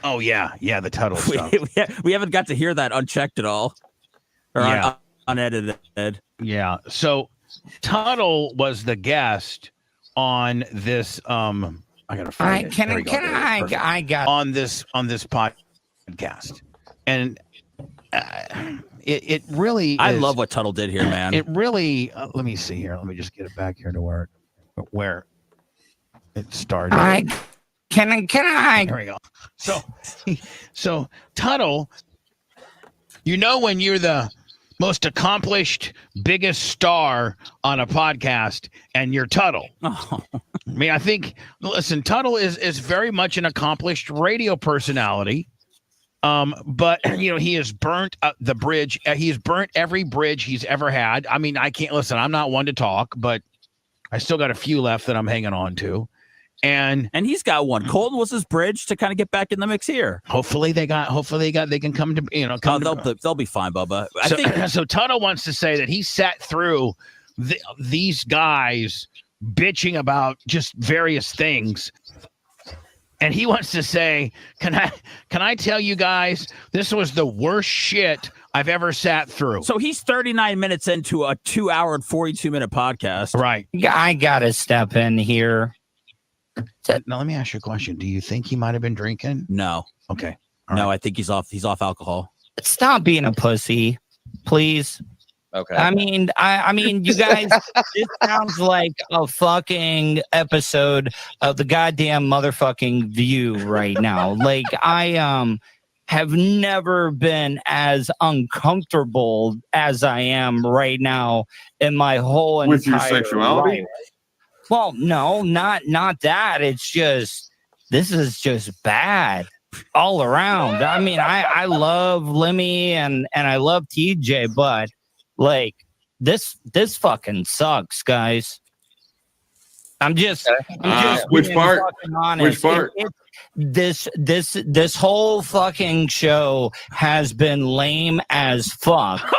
Oh, yeah. Yeah, the Tuttle stuff. We haven't got to hear that unchecked at all. Or unedited. Yeah. So Tuttle was the guest on this I gotta find I got on this podcast. And it really I love what Tuttle did here, man. It really let me see here. Let me just get it back here to where it started. Can I? There we go. So Tuttle, when you're the most accomplished, biggest star on a podcast, and you're Tuttle. Oh. I mean, I think. Listen, Tuttle is very much an accomplished radio personality. But he has burnt the bridge. He's burnt every bridge he's ever had. I mean, I can't listen. I'm not one to talk, but I still got a few left that I'm hanging on to. And he's got one. Colton was his bridge to kind of get back in the mix here. Hopefully they can come to, they'll be fine, Bubba. So Tuttle wants to say that he sat through these guys bitching about just various things. And he wants to say, can I tell you guys, this was the worst shit I've ever sat through. So he's 39 minutes into a 2 hour and 42 minute podcast. Right. I got to step in here. Now, let me ask you a question. Do you think he might have been drinking? No. Okay. No, I think he's off alcohol. Stop being a pussy, please. Okay. I mean, you guys, this sounds like a fucking episode of the goddamn motherfucking View right now. Like, I have never been as uncomfortable as I am right now in my whole entire with your sexuality life. Well, no, not that. It's just, this is just bad all around. I mean, I love Lemmy and I love TJ, but like this fucking sucks, guys. I'm just which part? Honest. Which part? This whole fucking show has been lame as fuck.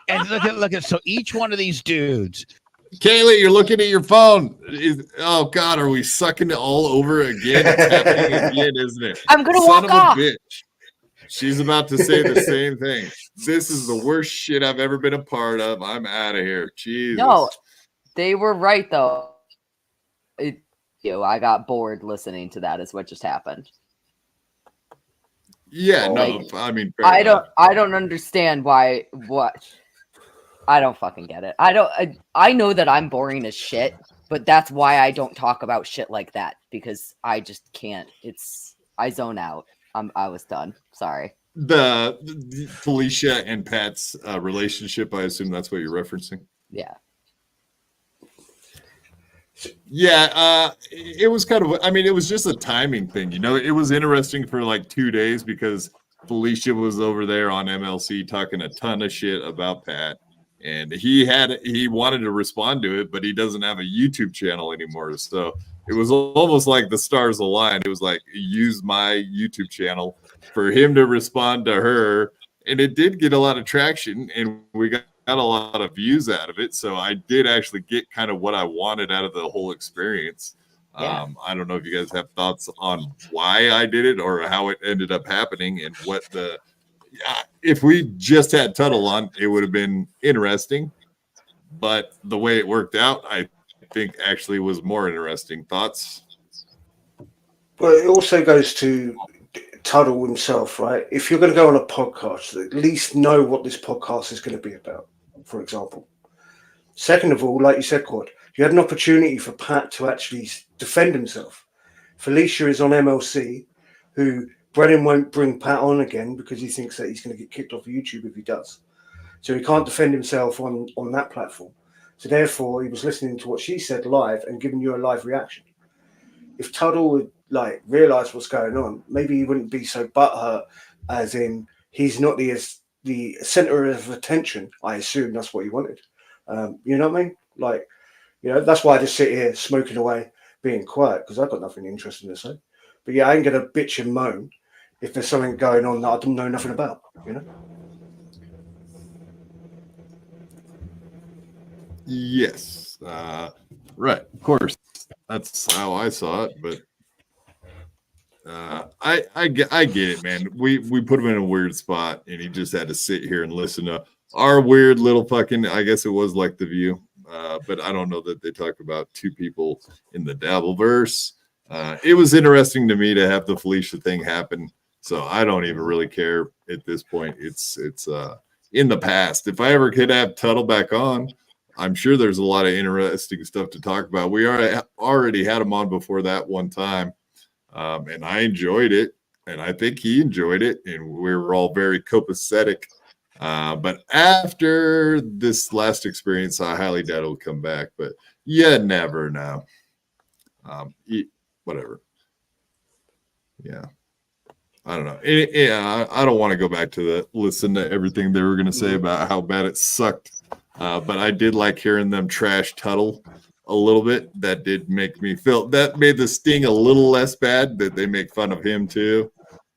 And look at so each one of these dudes. Kaylee, you're looking at your phone. Oh God, are we sucking it all over again? It's happening again, isn't it? I'm gonna Son walk of a off. Bitch. She's about to say the same thing. This is the worst shit I've ever been a part of. I'm out of here. Jesus. No, they were right though. I got bored listening to that. Is what just happened. Yeah, Like, no, I mean, I don't understand why. What? I don't fucking get it. I know that I'm boring as shit, but that's why I don't talk about shit like that, because I just can't. I zone out. I was done. Sorry. The Felicia and Pat's relationship, I assume that's what you're referencing. Yeah. Yeah, it was kind of, I mean, it was just a timing thing. It was interesting for like 2 days because Felicia was over there on MLC talking a ton of shit about Pat. And he wanted to respond to it, but he doesn't have a YouTube channel anymore. So it was almost like the stars aligned. It was like, use my YouTube channel for him to respond to her. And it did get a lot of traction, and we got a lot of views out of it. So I did actually get kind of what I wanted out of the whole experience. Yeah. I don't know if you guys have thoughts on why I did it or how it ended up happening and what if we just had Tuttle on, it would have been interesting, but the way it worked out, I think actually was more interesting. Thoughts? Well, it also goes to Tuttle himself, right? If you're going to go on a podcast, at least know what this podcast is going to be about, for example. Second of all, like you said, Quad, you had an opportunity for Pat to actually defend himself. Felicia is on MLC, who Brennan won't bring Pat on again because he thinks that he's going to get kicked off of YouTube if he does. So he can't defend himself on that platform. So therefore, he was listening to what she said live and giving you a live reaction. If Tuttle would realize what's going on, maybe he wouldn't be so butthurt, as in he's not the center of attention. I assume that's what he wanted. You know what I mean? That's why I just sit here smoking away, being quiet, because I've got nothing interesting to say. But yeah, I ain't gonna bitch and moan if there's something going on that I don't know nothing about, Yes. Right. Of course. That's how I saw it, but I get it, man. We put him in a weird spot, and he just had to sit here and listen to our weird little fucking, I guess it was like The View, but I don't know that they talk about two people in the Dabbleverse. It was interesting to me to have the Felicia thing happen, so I don't even really care at this point. It's in the past. If I ever could have Tuttle back on, I'm sure there's a lot of interesting stuff to talk about. We already had him on before that one time, and I enjoyed it, and I think he enjoyed it, and we were all very copacetic. But after this last experience, I highly doubt it'll come back. But you never know. Whatever. Yeah. I don't know. I don't want to go back to listen to everything they were going to say about how bad it sucked But I did like hearing them trash Tuttle a little bit. That did make me feel, that made the sting a little less bad that they make fun of him too.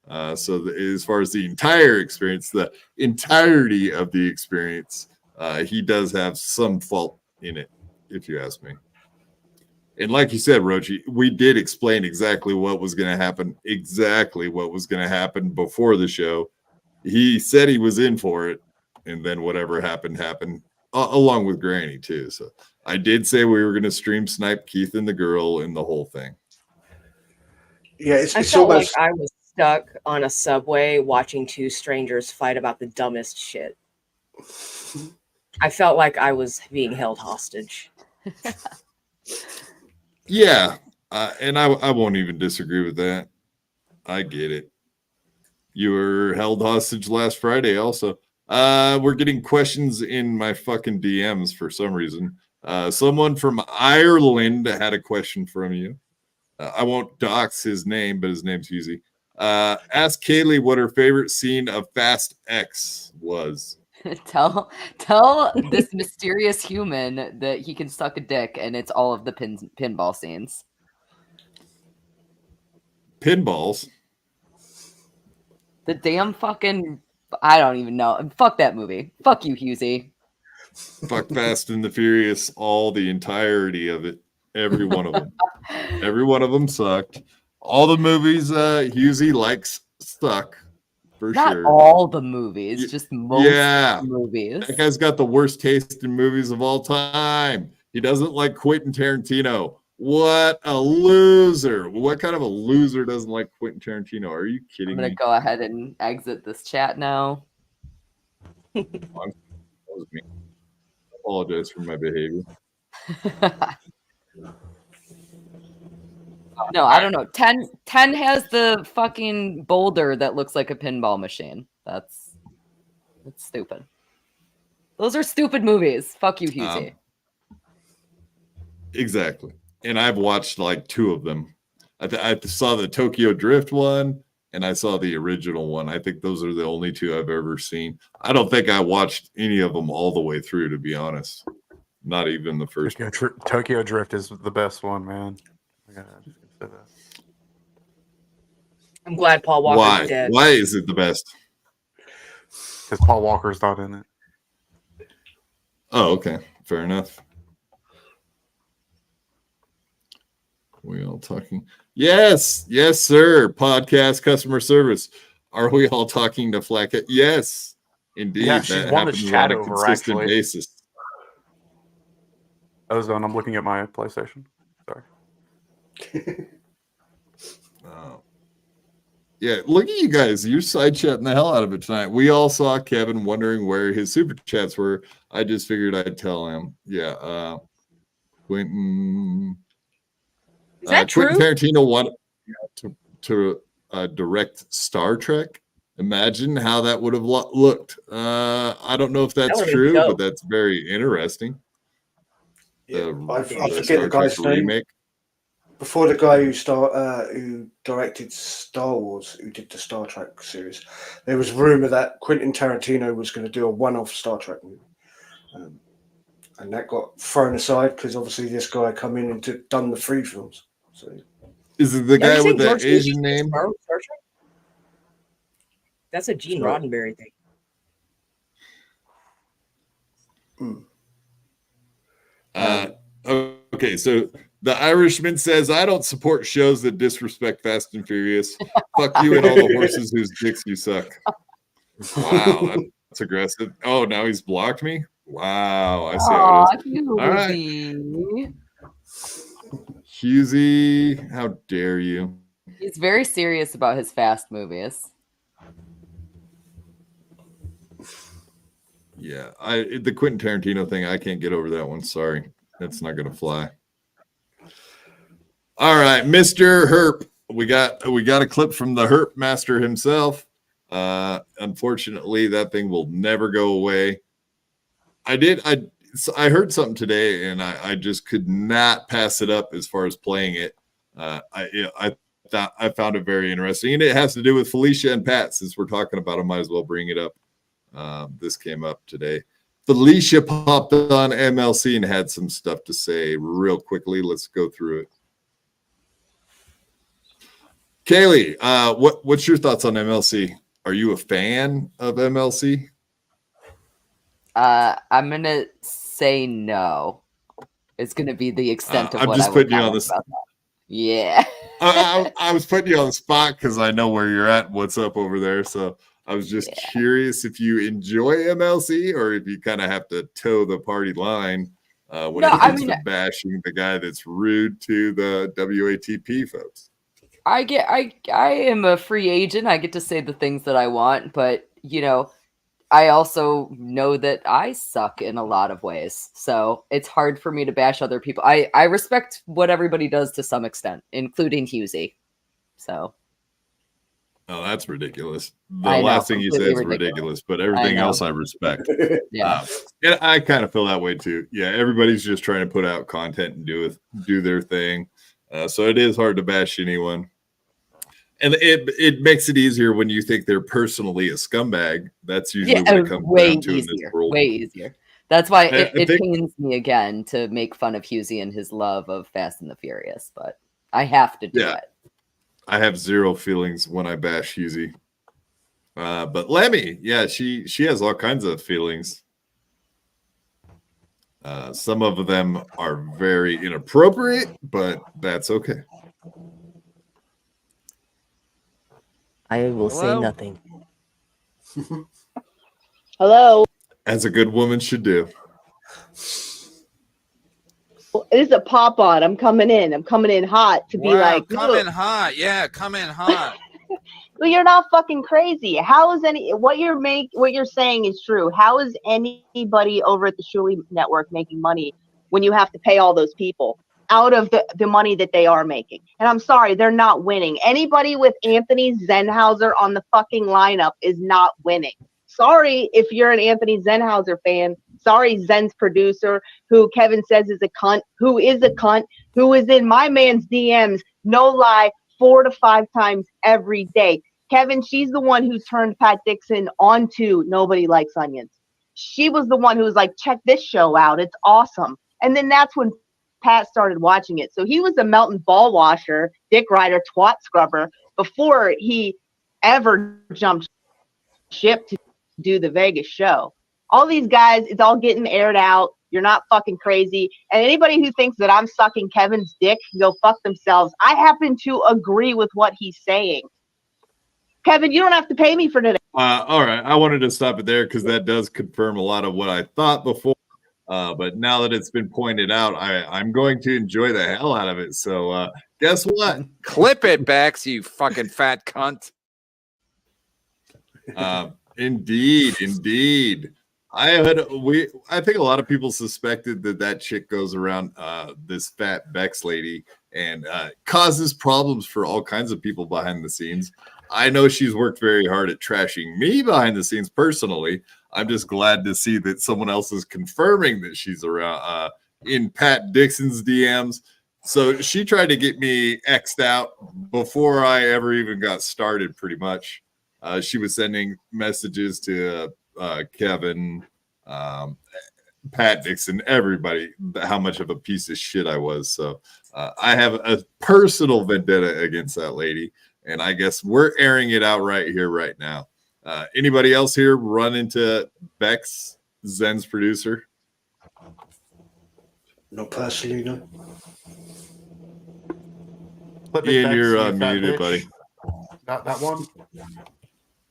As far as the entire experience, the entirety of the experience, he does have some fault in it, if you ask me. And like you said, Roachy, we did explain exactly what was going to happen before the show. He said he was in for it, and then whatever happened, along with Granny, too. So I did say we were going to stream snipe Keith and the girl and the whole thing. Yeah, I felt like I was stuck on a subway watching two strangers fight about the dumbest shit. I felt like I was being held hostage. Yeah, and I won't even disagree with that. I get it. You were held hostage last Friday also. We're getting questions in my fucking DMs for some reason. Someone from Ireland had a question from you. I won't dox his name, but his name's Husey. Ask Kaylee what her favorite scene of Fast X was. Tell this mysterious human that he can suck a dick, and it's all of the pinball scenes. Pinballs? The damn fucking, I don't even know. Fuck that movie. Fuck you, Husey. Fuck Fast and the Furious, the entirety of it. Every one of them. Every one of them sucked. All the movies Husey likes suck. For Not sure. all the movies, just most movies. That guy's got the worst taste in movies of all time. He doesn't like Quentin Tarantino. What a loser. What kind of a loser doesn't like Quentin Tarantino? Are you kidding I'm going to go ahead and exit this chat now. That was me. I apologize for my behavior. No, I don't know. 10 has the fucking boulder that looks like a pinball machine. That's stupid. Those are stupid movies. Fuck you, Husey. Exactly. And I've watched like two of them. I saw the Tokyo Drift one, and I saw the original one. I think those are the only two I've ever seen. I don't think I watched any of them all the way through, to be honest. Not even the first one. Tokyo Drift is the best one, man. I'm glad Paul Walker's dead. Why is it the best? Because Paul Walker's not in it. Oh, okay. Fair enough. We all talking? Yes, sir. Podcast customer service. Are we all talking to Flackett? Yes, indeed. Yeah, she's that won the happens chat on a over, consistent actually. basis. Ozone, I'm looking at my PlayStation. Sorry. Yeah, look at you guys. You're side chatting the hell out of it tonight. We all saw Kevin wondering where his super chats were. I just figured I'd tell him. Yeah. Quentin. Is that Quentin true? Tarantino wanted to direct Star Trek. Imagine how that would have looked. I don't know if that's would've been true, dope. but that's very interesting. I forget Star the guy's Trek name. remake. Before the guy who directed Star Wars, who did the Star Trek series, there was rumor that Quentin Tarantino was going to do a one-off Star Trek movie, and that got thrown aside because obviously this guy come in and done the 3 films. So, is it the guy with the George Asian Lucas name? Star Trek? That's a Gene Roddenberry thing. Okay, so the Irishman says, I don't support shows that disrespect Fast and Furious. Fuck you and all the horses whose dicks you suck. Wow, that's aggressive. Oh, now he's blocked me? Wow, I see how it is. All right. Husey, how dare you? He's very serious about his Fast movies. Yeah, the Quentin Tarantino thing, I can't get over that one. Sorry. That's not going to fly. All right, Mr. Herp. We got a clip from the Herp master himself. Unfortunately, that thing will never go away. I heard something today, and I just could not pass it up as far as playing it. I found it very interesting, and it has to do with Felicia and Pat. Since we're talking about it, I might as well bring it up. This came up today. Felicia popped on MLC and had some stuff to say real quickly. Let's go through it. Kaylee, what's your thoughts on MLC? Are you a fan of MLC? I'm gonna say no. It's gonna be the extent of I'm what just I putting would you on comment this. about that. Yeah. I was putting you on the spot because I know where you're at, what's up over there. So I was just curious if you enjoy MLC or if you kind of have to toe the party line when it comes to bashing the guy that's rude to the WATP folks. I am a free agent. I get to say the things that I want, but I also know that I suck in a lot of ways. So it's hard for me to bash other people. I respect what everybody does to some extent, including Husey. So. Oh, that's ridiculous. The last thing you said is ridiculous, but everything else I respect. Yeah. And I kind of feel that way too. Yeah, everybody's just trying to put out content and do their thing. So it is hard to bash anyone. And it makes it easier when you think they're personally a scumbag. That's usually what it comes down to in this world. Way easier. That's why it pains me again to make fun of Husey and his love of Fast and the Furious, but I have to do it. I have zero feelings when I bash Husey. But Lemmy, she has all kinds of feelings. Some of them are very inappropriate, but that's okay. I will say nothing. Hello. As a good woman should do. Well, it is a pop on. I'm coming in hot to be like, come in hot. Yeah, come in hot. Well, you're not fucking crazy. How is what you're saying is true? How is anybody over at the Shuli Network making money when you have to pay all those people out of the money that they are making? And I'm sorry, they're not winning. Anybody with Anthony Zenhauser on the fucking lineup is not winning. Sorry if you're an Anthony Zenhauser fan. Sorry, Zen's producer, who Kevin says is a cunt, who is in my man's DMs, no lie, 4 to 5 times every day. Kevin, she's the one who turned Pat Dixon onto Nobody Likes Onions. She was the one who was like, check this show out. It's awesome. And then that's when Pat started watching it. So he was a Melton ball washer, dick rider, twat scrubber before he ever jumped ship to do the Vegas show. All these guys, it's all getting aired out. You're not fucking crazy. And anybody who thinks that I'm sucking Kevin's dick can go fuck themselves. I happen to agree with what he's saying. Kevin, you don't have to pay me for today. All right. I wanted to stop it there because that does confirm a lot of what I thought before. But now that it's been pointed out, I'm going to enjoy the hell out of it. So guess what? Clip it, Bax, you fucking fat cunt. Indeed. I think a lot of people suspected that chick goes around this fat Bex lady and causes problems for all kinds of people behind the scenes. I know she's worked very hard at trashing me behind the scenes personally. I'm just glad to see that someone else is confirming that she's around in Pat Dixon's DMs. So she tried to get me X'd out before I ever even got started, pretty much. She was sending messages to Kevin, Pat Dixon, everybody, how much of a piece of shit I was. So I have a personal vendetta against that lady. And I guess we're airing it out right here, right now. Anybody else here run into Bex, Zen's producer? Not personally, no. Ian, you're muted, buddy. That one?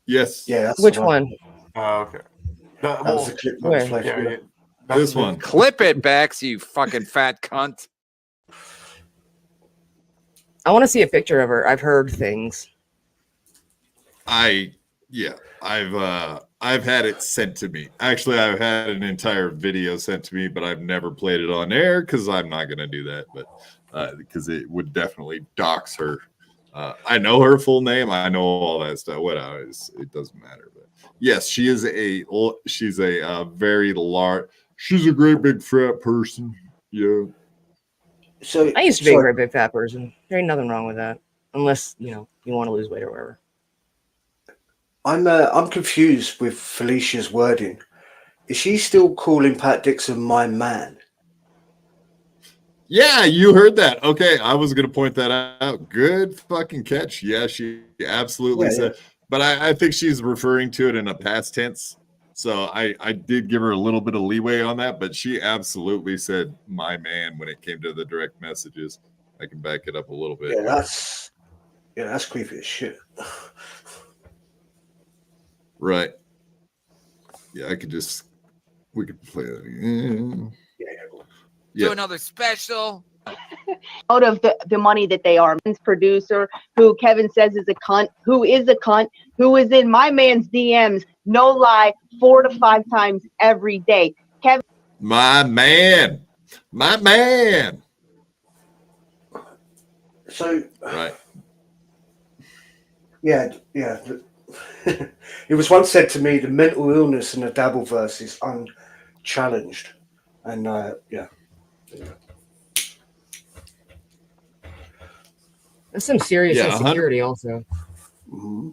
Yes. Yeah. That's Which one? Okay. This one. Clip it, Bax, you fucking fat cunt. I want to see a picture of her. I've heard things. I've had it sent to me. Actually, I've had an entire video sent to me, but I've never played it on air because I'm not going to do that. But because it would definitely dox her. I know her full name. I know all that stuff. It doesn't matter. But yes, she's a very large. She's a great big fat person. Yeah. So I used to be a great big fat person. There ain't nothing wrong with that, unless you want to lose weight or whatever. I'm confused with Felicia's wording. Is she still calling Pat Dixon my man? Yeah, you heard that. Okay, I was going to point that out. Good fucking catch. Yeah, she absolutely said. But I think she's referring to it in a past tense. So I did give her a little bit of leeway on that, but she absolutely said my man when it came to the direct messages. I can back it up a little bit. Yeah, that's creepy as shit. Right. Yeah, we could play that again. Do another special. Out of the money that they are. Man's producer, who Kevin says is a cunt, who is in my man's DMs, no lie, 4 to 5 times every day. Kevin. My man. So. Right. Yeah. It was once said to me, the mental illness in the Dabbleverse is unchallenged. And yeah. There's some serious insecurity also. Mm-hmm.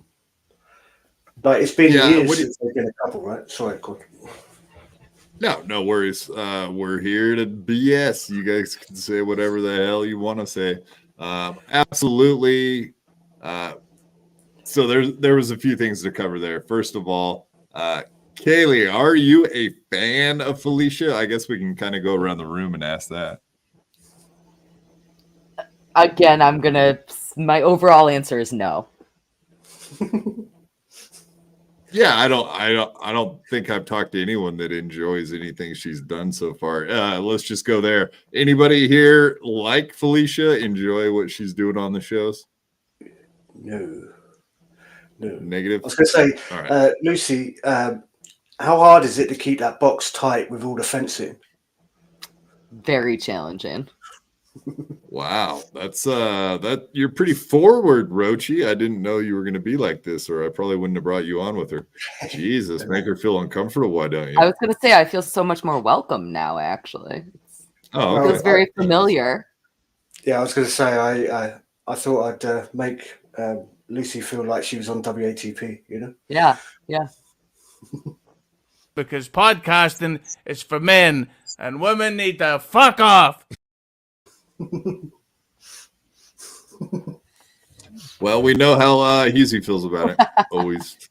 But it's been years since there's been a couple, right? Sorry, go on. No worries. We're here to BS. You guys can say whatever the hell you want to say. Absolutely. So there was a few things to cover there. First of all, Kaylee, are you a fan of Felicia? I guess we can kind of go around the room and ask that. Again, my overall answer is no. Yeah, I don't think I've talked to anyone that enjoys anything she's done so far. Let's just go there. Anybody here like Felicia? Enjoy what she's doing on the shows? No. Negative. I was going to say, right. Lucy, how hard is it to keep that box tight with all the fencing? Very challenging. Wow, that's that you're pretty forward, Roachy. I didn't know you were going to be like this, or I probably wouldn't have brought you on with her. Jesus, make her feel uncomfortable. Why don't you? I was going to say I feel so much more welcome now. Actually, okay. It feels very familiar. Yeah, I was going to say I thought I'd make Lucy feel like she was on WATP. You know? Yeah. Because podcasting is for men, and women need to fuck off. Well, we know how Husey feels about it. Always.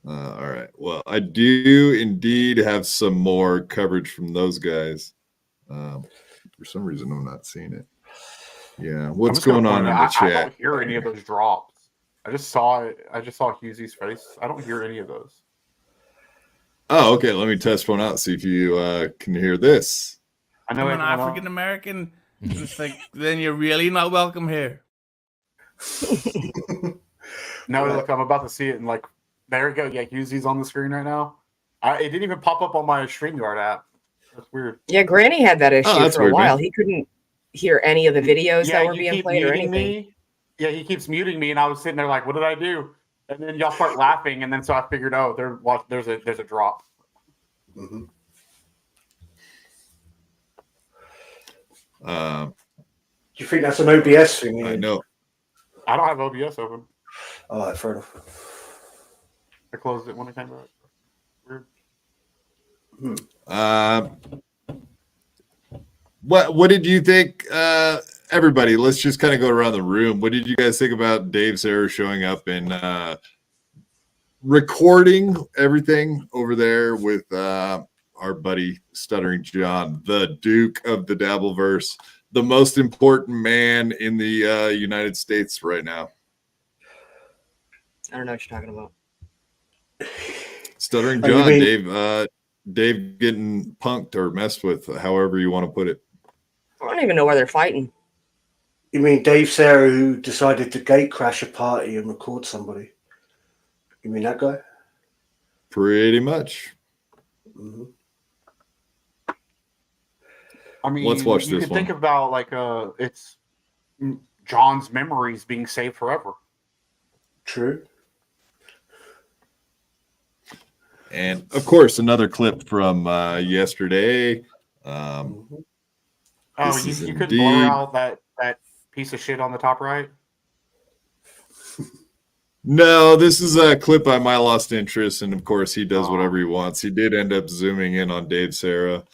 All right. Well, I do indeed have some more coverage from those guys. For some reason, I'm not seeing it. Yeah. What's going on in the chat? I don't hear any of those drops. I just saw it. I just saw Husey's face. I don't hear any of those. Oh, okay. Let me test one out. See if you can hear this. I'm an African American. Then you're really not welcome here. No, look, I'm about to see it, and like, there we go. Yeah, Husey's on the screen right now. It didn't even pop up on my StreamYard app. That's weird. Yeah, Granny had that issue for a while. Man. He couldn't hear any of the videos that were being played or anything. Yeah, he keeps muting me, and I was sitting there like, "What did I do?" And then y'all start laughing, and then so I figured, oh, there's a drop. Mm-hmm. Do you think that's an OBS thing? I know. I don't have OBS open. All right, fair enough. I closed it when it came back. Weird. What did you think? Everybody, let's just kind of go around the room. What did you guys think about Dave Sarah showing up and recording everything over there with our buddy Stuttering John, the Duke of the Dabbleverse, the most important man in the United States right now? I don't know what you're talking about. Stuttering John, Dave getting punked or messed with, however you want to put it. I don't even know where they're fighting. You mean Dave Sarah, who decided to gate crash a party and record somebody? You mean that guy? Pretty much. Mm-hmm. I mean, let's watch you this could one. think about like it's John's memories being saved forever. True. And of course, another clip from yesterday. Oh, you could blur out that piece of shit on the top right. No, this is a clip by My Lost Interest, and of course he does whatever he wants. He did end up zooming in on Dave Sarah.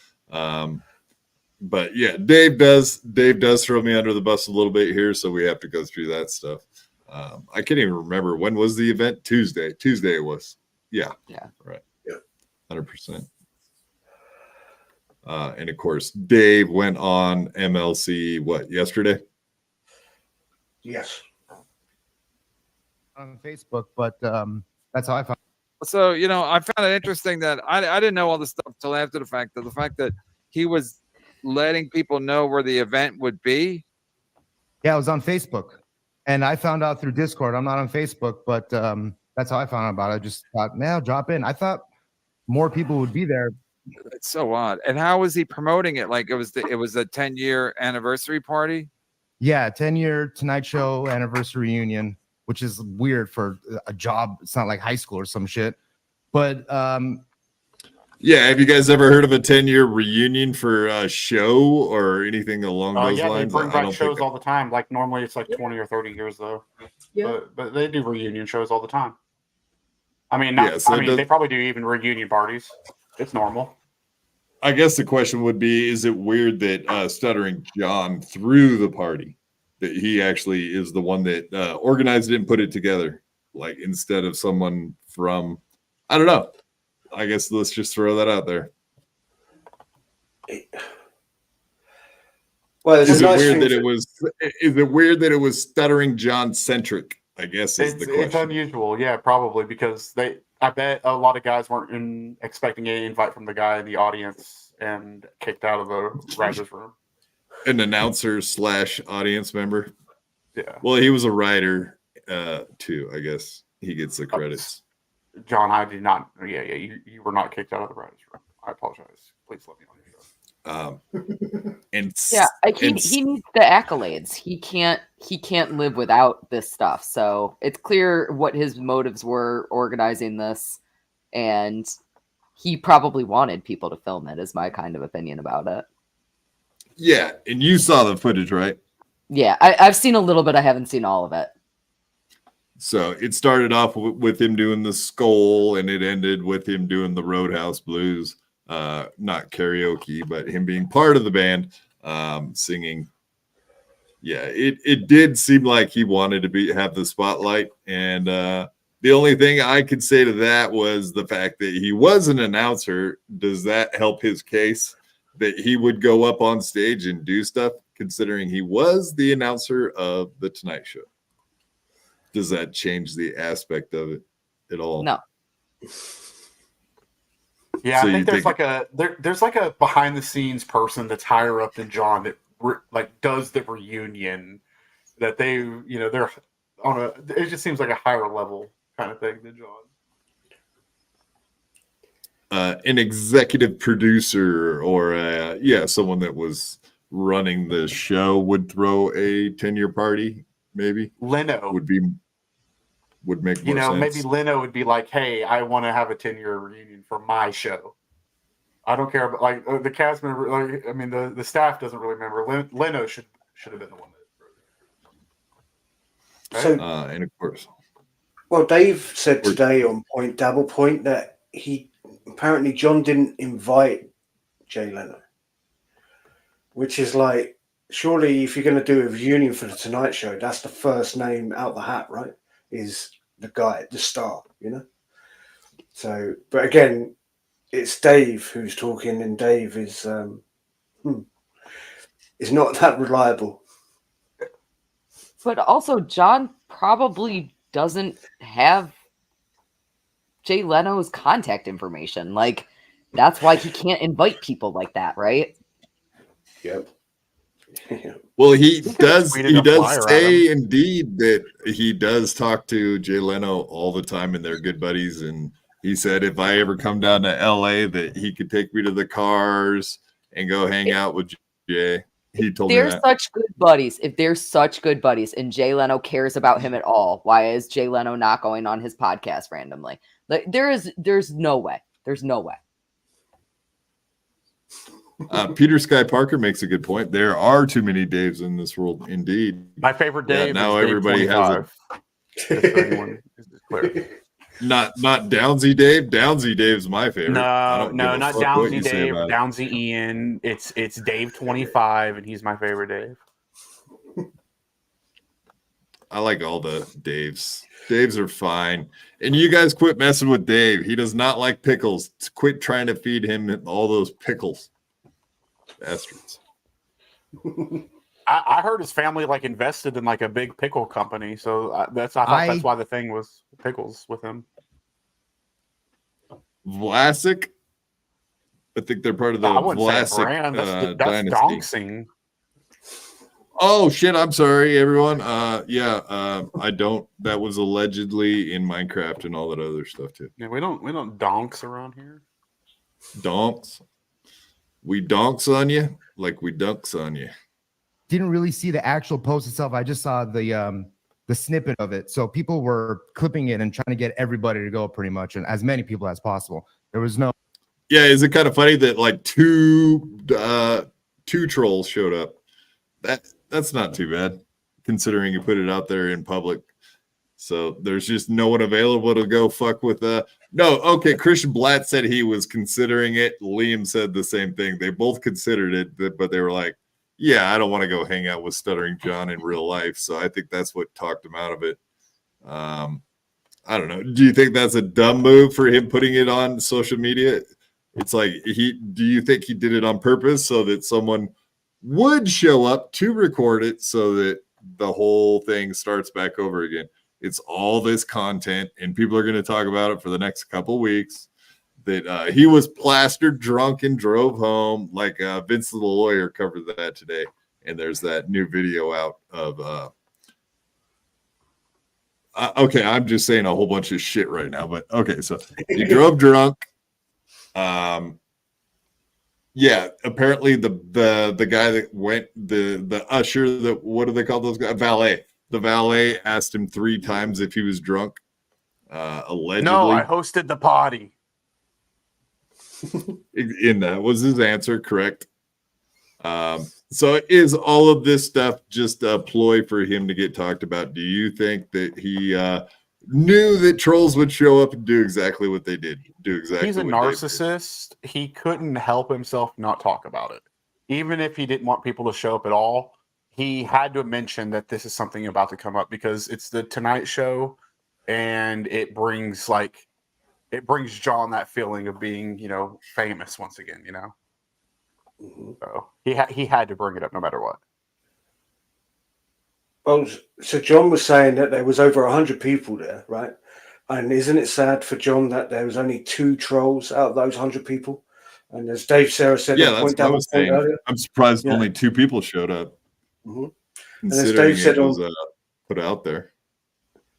But yeah, Dave does throw me under the bus a little bit here, so we have to go through that stuff. I can't even remember, when was the event? Tuesday it was. Yeah. Right. Yeah. 100%. And of course, Dave went on MLC yesterday? Yes. On Facebook, but that's how I found. So, I found it interesting that I didn't know all this stuff until after the fact. The fact that he was letting people know where the event would be. Yeah, it was on Facebook, and I found out through Discord. I'm not on Facebook, but that's how I found out about it. I just thought, man, I'll drop in. I thought more people would be there. It's so odd. And how was he promoting it? Like it was a 10-year anniversary party. Yeah, 10-year Tonight Show anniversary reunion, which is weird for a job. It's not like high school or some shit. But yeah, have you guys ever heard of a 10-year reunion for a show or anything along those lines? They bring back shows all the time. Like normally it's like 20 or 30 years though. Yeah. But they do reunion shows all the time. I mean, they probably do even reunion parties. It's normal. I guess the question would be, is it weird that Stuttering John threw the party? That he actually is the one that organized it and put it together, like instead of someone from, I don't know. I guess let's just throw that out there. Well, is it weird that it was Stuttering John centric? I guess is the question. It's unusual, yeah, probably because I bet a lot of guys weren't expecting any invite from the guy in the audience and kicked out of the writers' room. An announcer / audience member. Yeah. Well, he was a writer too. I guess he gets the credits. John, I did not. Yeah. You were not kicked out of the writers' room. I apologize. Please let me on your show. He needs the accolades. He can't live without this stuff. So it's clear what his motives were organizing this, and he probably wanted people to film it. Is my kind of opinion about it. Yeah, and you saw the footage, right? Yeah, I've seen a little bit. I haven't seen all of it. So it started off with him doing the skull, and it ended with him doing the Roadhouse Blues. Not karaoke, but him being part of the band, singing. Yeah, it did seem like he wanted to have the spotlight, and the only thing I could say to that was the fact that he was an announcer. Does that help his case that he would go up on stage and do stuff, considering he was the announcer of the Tonight Show? Does that change the aspect of it at all? No. Yeah, so I think there's like a behind the scenes person that's higher up than John that does the reunion, that they're on it just seems like a higher level kind of thing than John. An executive producer or someone that was running the show would throw a 10-year party. Maybe Leno would make more sense. Maybe Leno would be like, hey, I want to have a 10-year reunion for my show. I don't care about the cast member. The staff doesn't really remember. Leno should have been the one that. So, and of course, well, Dave said today on Dabble Point that apparently John didn't invite Jay Leno, which is like, surely if you're going to do a reunion for the Tonight Show, that's the first name out the hat, right? Is the guy, the star, So, but again, it's Dave who's talking, and Dave is not that reliable. But also, John probably doesn't have Jay Leno's contact information. Like, that's why he can't invite people like that, right? Yep. Well, he does say indeed that he does talk to Jay Leno all the time, and they're good buddies. And he said, if I ever come down to LA, that he could take me to the Cars and go hang out with Jay. He told me that. They're such good buddies. If they're such good buddies and Jay Leno cares about him at all, why is Jay Leno not going on his podcast randomly? Like, there's no way. There's no way. Peter Sky Parker makes a good point. There are too many Daves in this world, indeed. My favorite Dave. Now is everybody Dave has it. Just for anyone is clear. Not Downsy Dave. Downsy Dave's my favorite. No, not Downsy Dave. Dave. Downsy Ian. It's Dave 25, and he's my favorite Dave. I like all the Daves. Daves are fine. And you guys quit messing with Dave. He does not like pickles. Quit trying to feed him all those pickles. Bastards. I heard his family like invested in like a big pickle company, so I thought that's why the thing was pickles with him. Vlasic. I think they're part of the Vlasic that's dynasty. doxing. Oh shit! I'm sorry, everyone. I don't. That was allegedly in Minecraft and all that other stuff too. Yeah, we don't donks around here. Donks. We donks on you like we dunks on you. Didn't really see the actual post itself. I just saw the snippet of it. So people were clipping it and trying to get everybody to go pretty much, and as many people as possible. There was no. Yeah, is it kind of funny that like two trolls showed up? That's not too bad, considering you put it out there in public. So there's just no one available to go fuck with. No, okay. Christian Blatt said he was considering it. Liam said the same thing. They both considered it, but they were like, "Yeah, I don't want to go hang out with Stuttering John in real life." So I think that's what talked him out of it. I don't know. Do you think that's a dumb move for him putting it on social media? It's like do you think he did it on purpose so that someone would show up to record it so that the whole thing starts back over again? It's all this content and people are going to talk about it for the next couple weeks, that he was plastered drunk and drove home, like Vince the Lawyer covered that today. And there's that new video out of okay, I'm just saying a whole bunch of shit right now, but okay, so he drove drunk. Yeah, apparently the guy that went, the usher, what do they call those guys? Valet. The valet asked him 3 times if he was drunk. Allegedly. No, I hosted the party. And that was his answer, correct? So is all of this stuff just a ploy for him to get talked about? Do you think that he knew that trolls would show up and do exactly what they did? He's a narcissist. He couldn't help himself not talk about it. Even if he didn't want people to show up at all, he had to mention that this is something about to come up because it's the Tonight Show, and it brings John that feeling of being, famous once again, Mm-hmm. So he had to bring it up no matter what. Well, so John was saying that there was over 100 people there, right? And isn't it sad for John that there was only 2 trolls out of those 100 people? And as Dave Sarah said, yeah, that's what I was saying. Earlier, I'm surprised only 2 people showed up. Mm-hmm. And as Dave said, it was put out there.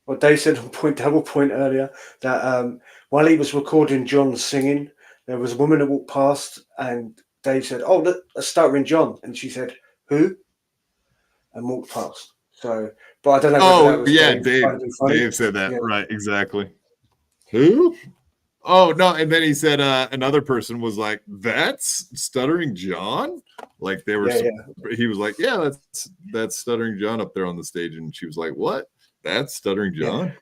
Well, Dave said on Double Point earlier that while he was recording John singing, there was a woman that walked past, and Dave said, "Oh, look, a Stuttering John," and she said, "Who?" and walked past. So, but I don't know. Oh, yeah, Dave said that. Yeah. Right, exactly. Who? Oh, no. And then he said another person was like, "That's Stuttering John?" Like they were, he was like, "Yeah, that's Stuttering John up there on the stage." And she was like, "What? That's Stuttering John?"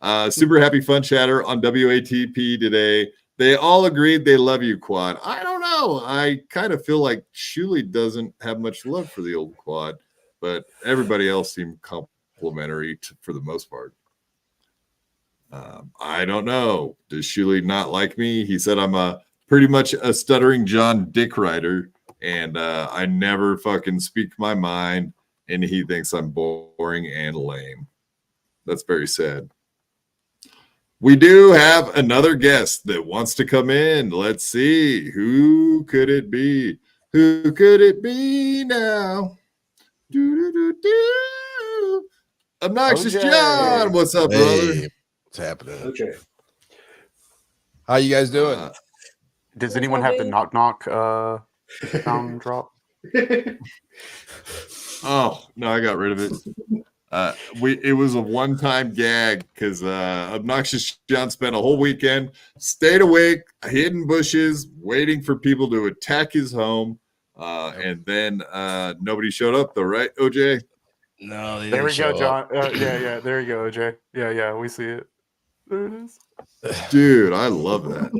Yeah. Super happy fun chatter on WATP today. They all agreed they love you, Quad. I don't know. I kind of feel like Shuli doesn't have much love for the old Quad, but everybody else seemed complimentary for the most part. I don't know. Does Shuli not like me? He said I'm pretty much a Stuttering John dick rider, and I never fucking speak my mind, and he thinks I'm boring and lame. That's very sad. We do have another guest that wants to come in. Let's see. Who could it be? Who could it be now? Obnoxious John. What's up, brother? What's happening? Okay. How you guys doing? Does anyone have the knock sound drop? Oh, no, I got rid of it. It was a one-time gag because Obnoxious John spent a whole weekend, stayed awake, hidden bushes, waiting for people to attack his home, and then nobody showed up, though, right, OJ? No, they There didn't we go, show John. up. Yeah. There you go, OJ. Yeah. We see it. There it is. Dude, I love that.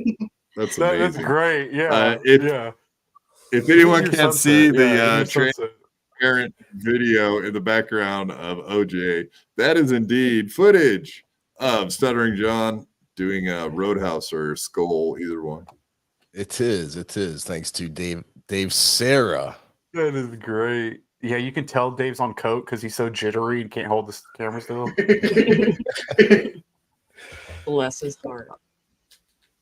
That's amazing. That's great. Yeah. If anyone Your can't sunset. see Yeah, the your sunset. transparent video in the background of OJ, that is indeed footage of Stuttering John doing a Roadhouse or Skull, either one. It is. Thanks to Dave Sarah. That is great. Yeah, you can tell Dave's on coke because he's so jittery and can't hold the camera still. Bless his heart.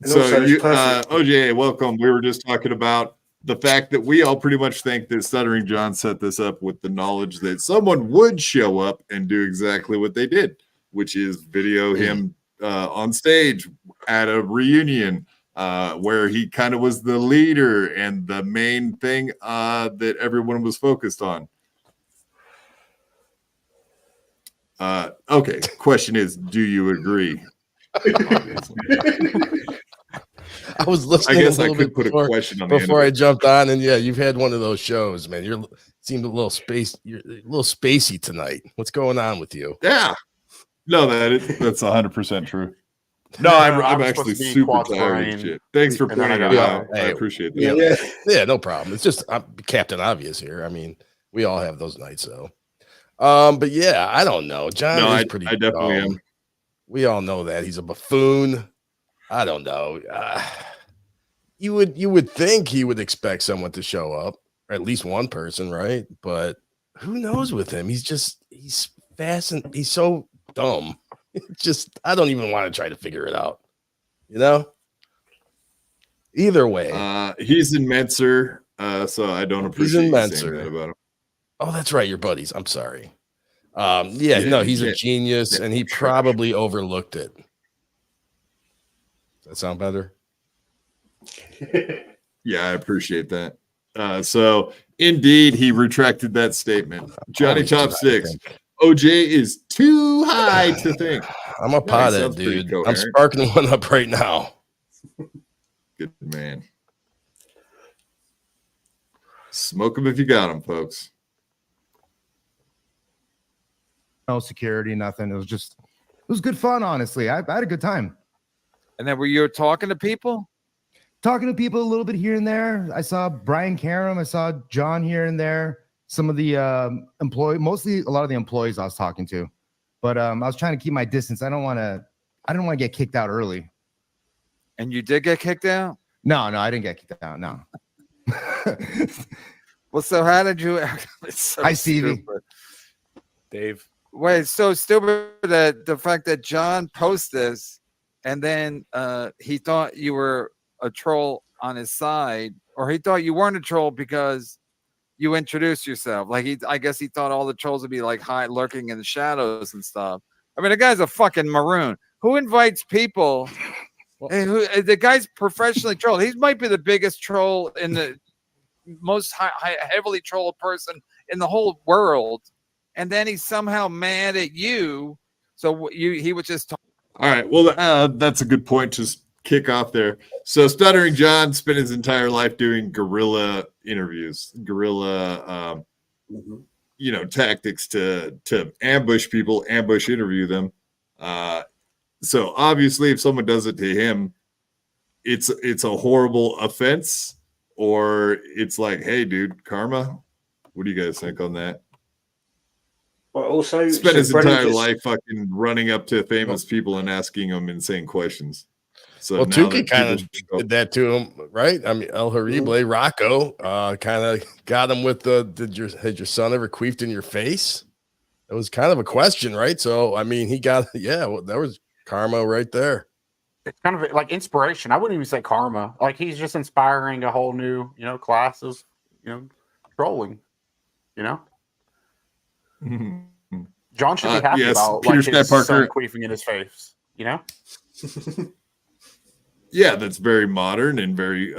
So, OJ, welcome. We were just talking about the fact that we all pretty much think that Stuttering John set this up with the knowledge that someone would show up and do exactly what they did, which is video him on stage at a reunion where he kind of was the leader and the main thing that everyone was focused on. Okay, question is, do you agree? I was listening. I guess a I little could bit put a question on the end before of I it. jumped on, and yeah, you've had one of those shows, man. You're seemed a little you're a little spacey tonight. What's going on with you? Yeah, no, that's 100% true. No, I'm actually super tired and shit. Thanks for pointing it out. I appreciate that. Yeah, no problem. It's just I'm Captain Obvious here. I mean, we all have those nights, though. But yeah, I don't know. John is pretty. I definitely dumb. am. We all know that he's a buffoon. I don't know. You would think he would expect someone to show up, or at least one person, right? But who knows with him? He's fast and he's so dumb. I don't even want to try to figure it out. You know. Either way, he's in Menser, so I don't appreciate you saying that about him. Oh, that's right, your buddies. I'm sorry. He's a genius, and he probably overlooked it. Does that sound better? Yeah, I appreciate that. So indeed, he retracted that statement. Johnny Chopsticks, OJ is too high to think. I'm a pothead, dude. I'm sparking one up right now. Good man. Smoke them if you got them, folks. No security, nothing. It was good fun, honestly. I had a good time. And then were you talking to people? Talking to people a little bit here and there. I saw Brian Karam. I saw John here and there. Some of the mostly a lot of the employees I was talking to. But I was trying to keep my distance. I didn't want to get kicked out early. And you did get kicked out? No, I didn't get kicked out. No. Well, so how did you? So I see you, Dave. Wait, it's so stupid that the fact that John posted this, and then he thought you were a troll on his side, or he thought you weren't a troll because you introduced yourself. Like I guess he thought all the trolls would be like lurking in the shadows and stuff. I mean, the guy's a fucking maroon. Who invites people? The guy's professionally trolled. He might be the biggest troll in the most heavily trolled person in the whole world. And then he's somehow mad at you. So he was just talking. All right. Well, that's a good point to kick off there. So Stuttering John spent his entire life doing guerrilla interviews, tactics to ambush people, interview them. So obviously, if someone does it to him, it's a horrible offense, or it's like, hey, dude, karma. What do you guys think on that? But also, spent his entire life fucking running up to famous people and asking them insane questions. So Tukey kind of did that to him, right? I mean, El Horrible, Rocco, kind of got him with had your son ever queefed in your face? It was kind of a question, right? So, I mean, he got, that was karma right there. It's kind of like inspiration. I wouldn't even say karma. Like he's just inspiring a whole new, class of, trolling, John should be happy about Peter like his Sky son Parker queefing in his face, Yeah, that's very modern and very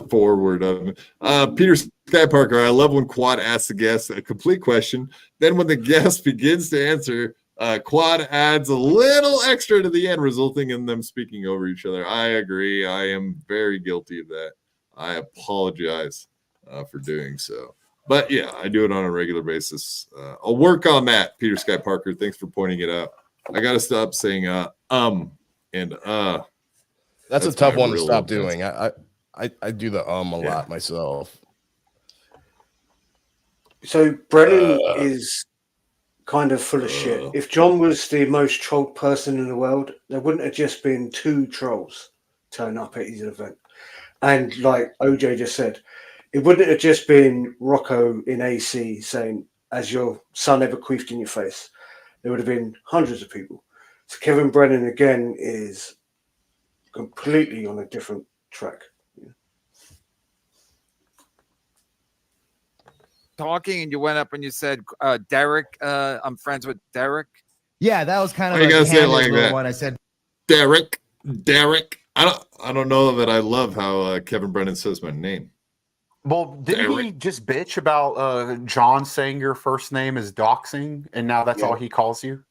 forward of him. Peter Sky Parker, I love when Quad asks the guest a complete question. Then when the guest begins to answer, Quad adds a little extra to the end, resulting in them speaking over each other. I agree. I am very guilty of that. I apologize for doing so. But yeah, I do it on a regular basis. I'll work on that. Peter Sky Parker, thanks for pointing it out. I gotta stop saying and That's a tough my one to real stop offense. doing. I do the a lot myself. So Brennan is kind of full of shit. If John was the most trolled person in the world, there wouldn't have just been 2 trolls turn up at his event. And like OJ just said, it wouldn't have just been Rocco in AC saying, "As your son ever queefed in your face." There would have been hundreds of people. So Kevin Brennan again is completely on a different track. Talking, and you went up and you said, Derek, I'm friends with Derek. Yeah, that was kind of Why you a gotta say it candid like little that? one. I said, Derek. I don't know that I love how Kevin Brennan says my name. Well, didn't he just bitch about John saying your first name is doxing, and now that's all he calls you?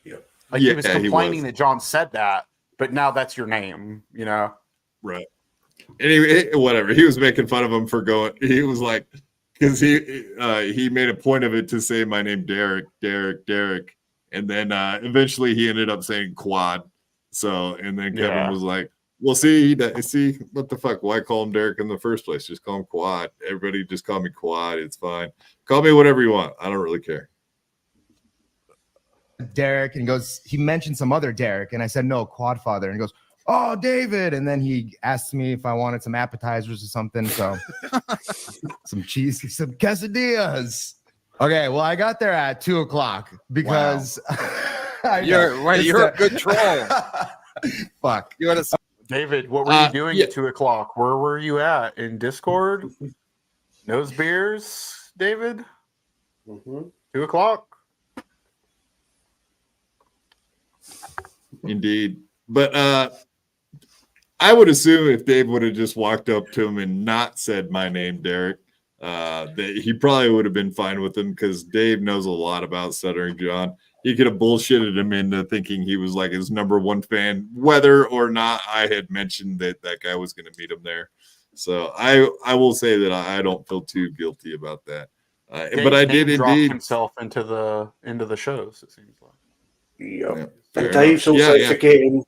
Yeah. Like he was complaining that John said that, but now that's your name, you know? Right. Anyway, whatever. He was making fun of him for going. He was like, because he made a point of it to say my name, Derek, and then eventually he ended up saying Quad. So, and then Kevin was like, "Well, see what the fuck? Why call him Derek in the first place? Just call him Quad. Everybody just call me Quad. It's fine. Call me whatever you want. I don't really care." Derek, and he goes, he mentioned some other Derek, and I said, "No, Quadfather," and he goes, "Oh, David," and then he asked me if I wanted some appetizers or something, so some cheese, some quesadillas. Okay, well, I got there at 2:00 because you're a good troll. Fuck. You had a David, what were you doing at 2:00? Where were you at? In Discord? Nose beers, David? 2:00? Indeed. But I would assume if Dave would have just walked up to him and not said my name, Derek, that he probably would have been fine with him because Dave knows a lot about Stuttering John. He could have bullshitted him into thinking he was like his #1 fan, whether or not I had mentioned that guy was going to meet him there. So I will say that I don't feel too guilty about that. But I did indeed himself into the shows. It seems like. Yep. And Dave's also forgetting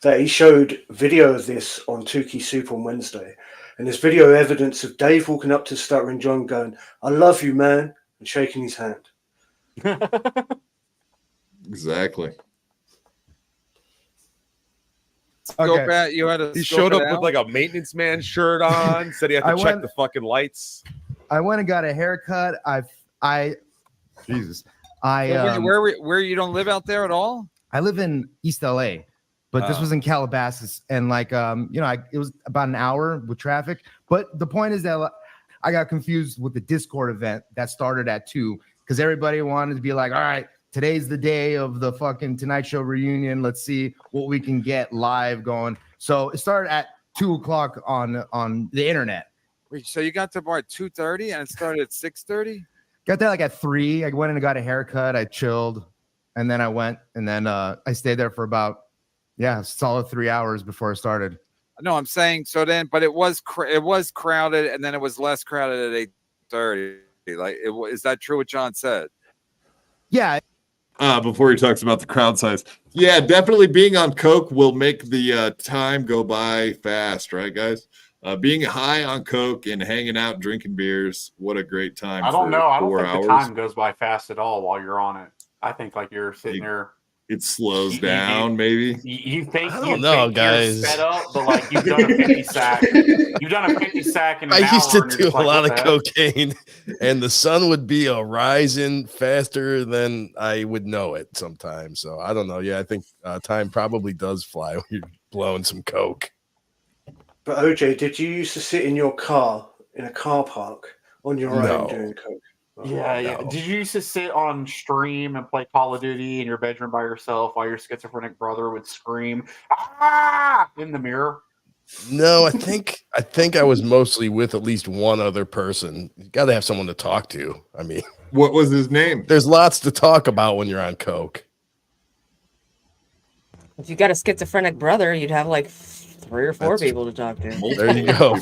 that he showed video of this on Tukey Soup on Wednesday. And there's video evidence of Dave walking up to Stuttering John going, "I love you, man," and shaking his hand. Exactly. He showed up with like a maintenance man shirt on, said he had to check the fucking lights. I went and got a haircut. Jesus. Where you don't live out there at all? I live in East LA, but this was in Calabasas, and like it was about an hour with traffic. But the point is that I got confused with the Discord event that started at 2 because everybody wanted to be like, "All right, today's the day of the fucking Tonight Show reunion. Let's see what we can get live going." So it started at 2:00 on the internet. So you got to bar at 2:30 and it started at 6:30? Got there like at 3. I went and got a haircut. I chilled, and then I went, and then I stayed there for about solid 3 hours before it started. No, I'm saying so then, but it was crowded, and then it was less crowded at 8:30. Like, is that true? What John said? Yeah. Before he talks about the crowd size, yeah, definitely being on coke will make the time go by fast, right, guys? Being high on coke and hanging out, drinking beers, what a great time! I don't know. I don't think the hours. time goes by fast at all while you're on it. I think like you're sitting there. It slows down, maybe. You think I don't know, guys. You're sped up, but like you've done a 50 sack. You've done a 50 sack in an hour. I used to and you're do just a like, lot what of the heck? cocaine, and the sun would be rising faster than I would know it sometimes. So I don't know. Yeah, I think time probably does fly when you're blowing some coke. But OJ, did you used to sit in your car in a car park on your own doing coke? Yeah. Did you used to sit on stream and play Call of Duty in your bedroom by yourself while your schizophrenic brother would scream in the mirror? No, I think I was mostly with at least one other person. You got to have someone to talk to. I mean, what was his name? There's lots to talk about when you're on coke. If you got a schizophrenic brother, you'd have like 3 or 4 people to talk to. There you go.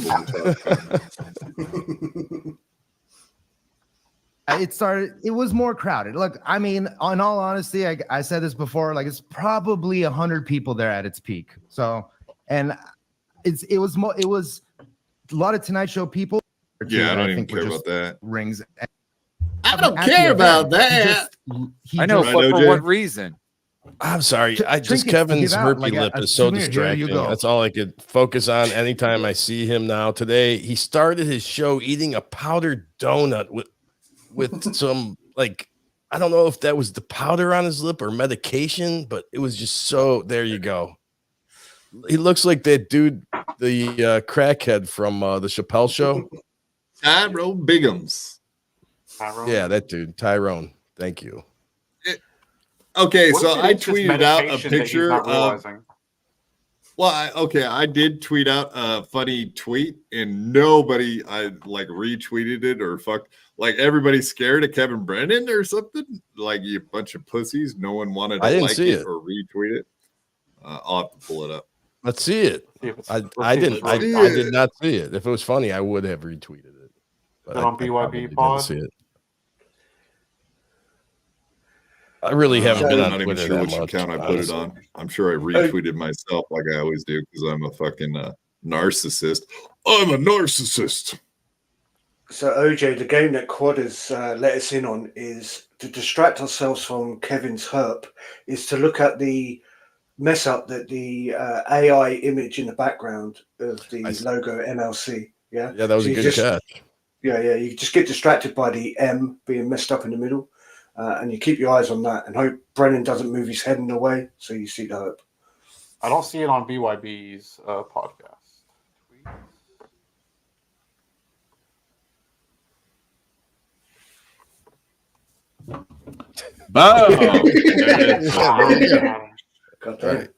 it was more crowded. Look, I mean, in all honesty, I said this before, like it's probably 100 people there at its peak. So, and it was a lot of Tonight Show people. Yeah, I don't even care about that. Rings. I don't care about that. I know, but for what reason? I'm sorry. Kevin's herpy lip is so distracting. That's all I could focus on anytime I see him now. Today, he started his show eating a powdered donut with some, like, I don't know if that was the powder on his lip or medication, but it was just so, there you go. He looks like that dude, the crackhead from the Chappelle Show. Tyrone Biggums. Yeah, that dude, Tyrone. Thank you. Okay, so I tweeted out a picture of. Well, I did tweet out a funny tweet, and nobody retweeted it or like everybody's scared of Kevin Brennan or something. Like you bunch of pussies. No one wanted to like it or retweet it. I'll have to pull it up. Let's see it. I did not see it. If it was funny, I would have retweeted it. But on BYB Pod? See it. I really haven't been on not Twitter even sure that which much, account I put honestly. it on. I'm sure I retweeted myself like I always do because I'm a fucking narcissist. I'm a narcissist. So OJ, the game that Quad has let us in on is to distract ourselves from Kevin's herp. Is to look at the mess up that the AI image in the background of the logo MLC. Yeah, that was a good catch. Yeah, you just get distracted by the M being messed up in the middle. And you keep your eyes on that and hope Brennan doesn't move his head in the way so you see the hope. I don't see it on BYB's podcast. Right.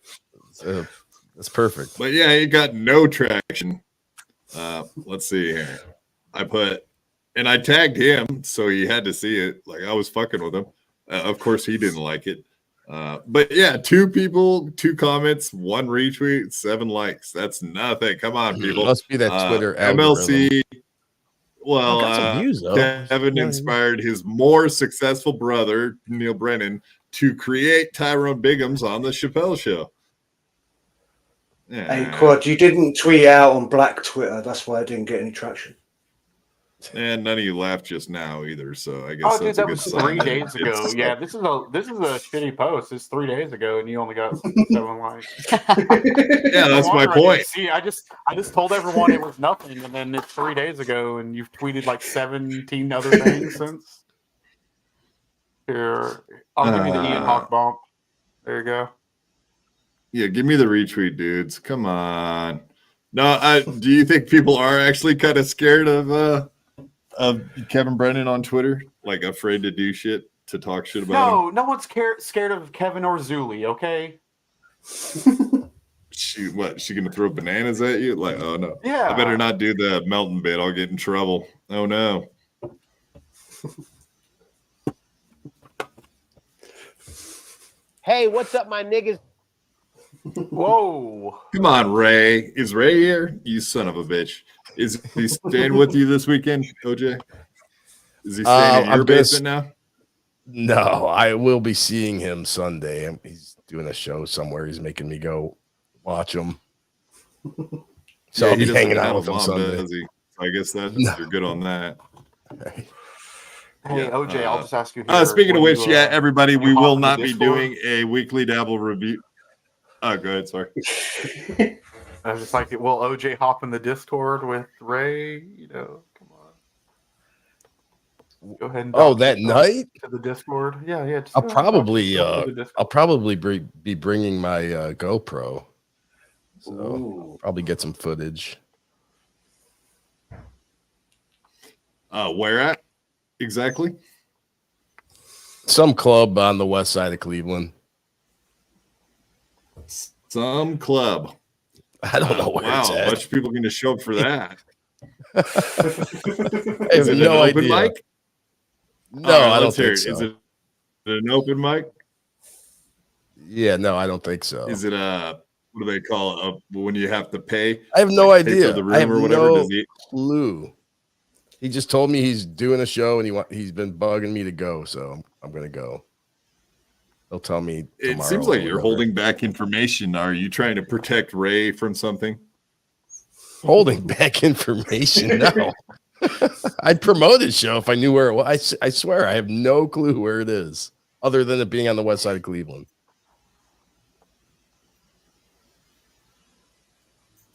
That's perfect. But yeah, it got no traction. Let's see here. And I tagged him, so he had to see it. Like I was fucking with him. Of course, he didn't like it. But yeah, 2 people, 2 comments, 1 retweet, 7 likes. That's nothing. Come on, people. Must be that Twitter MLC. Well, got some views, though. Kevin inspired his more successful brother, Neil Brennan, to create Tyrone Biggums on the Chappelle Show. Yeah. Hey, Quad, you didn't tweet out on Black Twitter. That's why I didn't get any traction. And none of you laughed just now either, so I guess Dude, that's a that good was sign. 3 days ago. Yeah, this is a shitty post. It's 3 days ago, and you only got 7 likes. Yeah, that's my point. See, I just told everyone it was nothing, and then it's 3 days ago, and you've tweeted like 17 other things since. Here, I'll give you the Ian Hawk bump. There you go. Yeah, give me the retweet, dudes. Come on. No, do you think people are actually kind of scared of Kevin Brennan on Twitter? Like afraid to do shit, to talk shit about him? No one's scared of Kevin or Zuli, okay? She gonna throw bananas at you? Like, oh no. Yeah. I better not do the melting bit. I'll get in trouble. Oh no. Hey, what's up, my niggas? Whoa. Come on, Ray. Is Ray here? You son of a bitch. Is he staying with you this weekend, OJ? Is he staying in your basement now? No, I will be seeing him Sunday. He's doing a show somewhere. He's making me go watch him. So Yeah, I'll he be doesn't hanging have out a with him mom, Sunday. does he? I guess you're good on that. Hey, OJ, I'll just ask you here. Speaking of which, everybody, we hop will in the not be Discord? doing a weekly dabble review. Oh, go ahead. Sorry. I was just like, will OJ hop in the Discord with Ray? You know, come on. Go ahead and that night to the Discord. Yeah. I'll probably be bringing my GoPro. So probably get some footage. Where at exactly? Some club on the west side of Cleveland. Some club. I don't know where it's at. A bunch of people going to show up for that. I have no open idea. Mic? No, All right, I don't let's hear think it. so. Is it an open mic? Yeah, no, I don't think so. Is it what do they call it? When you have to pay? I have no like, pay idea. for the room I have or whatever. no clue. He just told me he's doing a show and he's been bugging me to go, so I'm gonna go. He'll tell me. It seems like you're holding back information. Are you trying to protect Ray from something? Holding back information? No. I'd promote his show if I knew where it was. I swear I have no clue where it is, other than it being on the west side of Cleveland.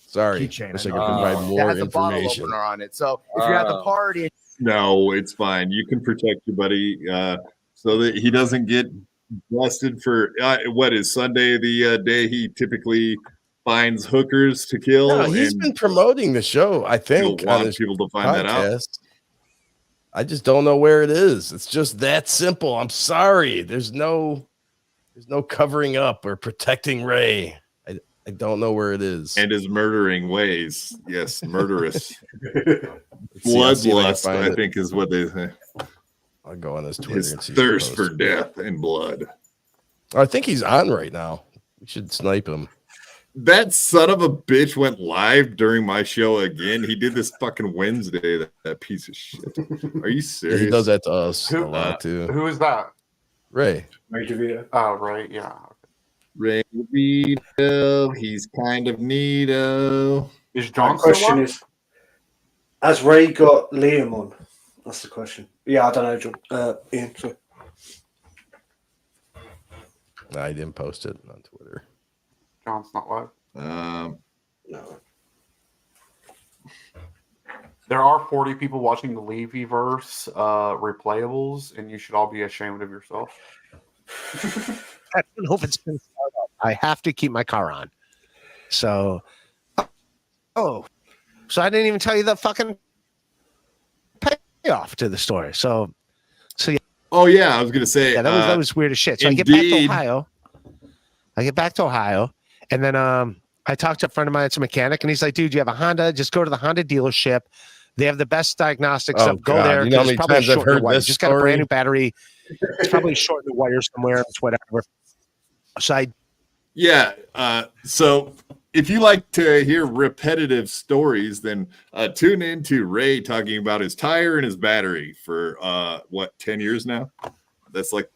Sorry, wish I could provide more has a bottle information. opener on it. So if you're at the party, No, it's fine. You can protect your buddy so that he doesn't get busted for what is Sunday, the day he typically finds hookers to kill. No, he's been promoting the show, I think. He'll want people to find that out. I just don't know where it is. It's just that simple. I'm sorry. There's no covering up or protecting Ray. I don't know where it is. And his murdering ways. Yes, murderous. Let's see if I can Bloodlust, find I it. think is what they say. I'll go on his Twitter His and see. thirst for death and blood. I think he's on right now. We should snipe him. That son of a bitch went live during my show again. He did this fucking Wednesday. That piece of shit. Are you Yeah, serious? he does that to us a Who- lot too. Who is that? Ray. Ray DeVito. Oh, right. Yeah. Ray DeVito. He's kind of neato. Is My John question still on? is, has Ray got Liam on? That's the question. Yeah, I don't know, John. Ian. Sorry. No, I didn't post it on Twitter. John's not live. No. There are 40 people watching the Levyverse replayables, and you should all be ashamed of yourself. I don't know if it's been started up. I have to keep my car on. So, so I didn't even tell you the fucking payoff to the story. So yeah. Oh yeah, I was gonna say. Yeah, that was weird as shit. So I get back to Ohio, and then I talked to a friend of mine that's a mechanic, and he's like, "Dude, you have a Honda? Just go to the Honda dealership. They have the best diagnostic Oh, stuff. Go God. there. You know how 'cause many it's probably times I've short in the heard wire. this Just got a brand story? new battery. It's probably short in the wire somewhere. It's whatever." So so if you like to hear repetitive stories, then tune in to Ray talking about his tire and his battery for 10 years now. That's like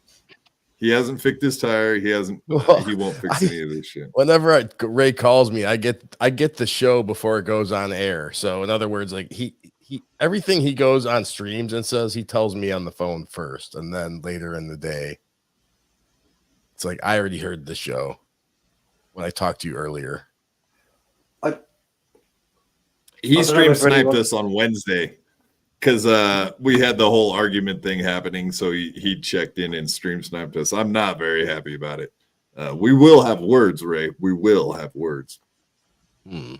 he hasn't fixed his tire. He won't fix any of this shit. Whenever Ray calls me, I get the show before it goes on air. So in other words, like he everything he goes on streams and says, he tells me on the phone first, and then later in the day, it's like I already heard the show when I talked to you earlier. He stream sniped us on Wednesday because we had the whole argument thing happening. So he checked in and stream sniped us. I'm not very happy about it. We will have words, Ray. We will have words. Well,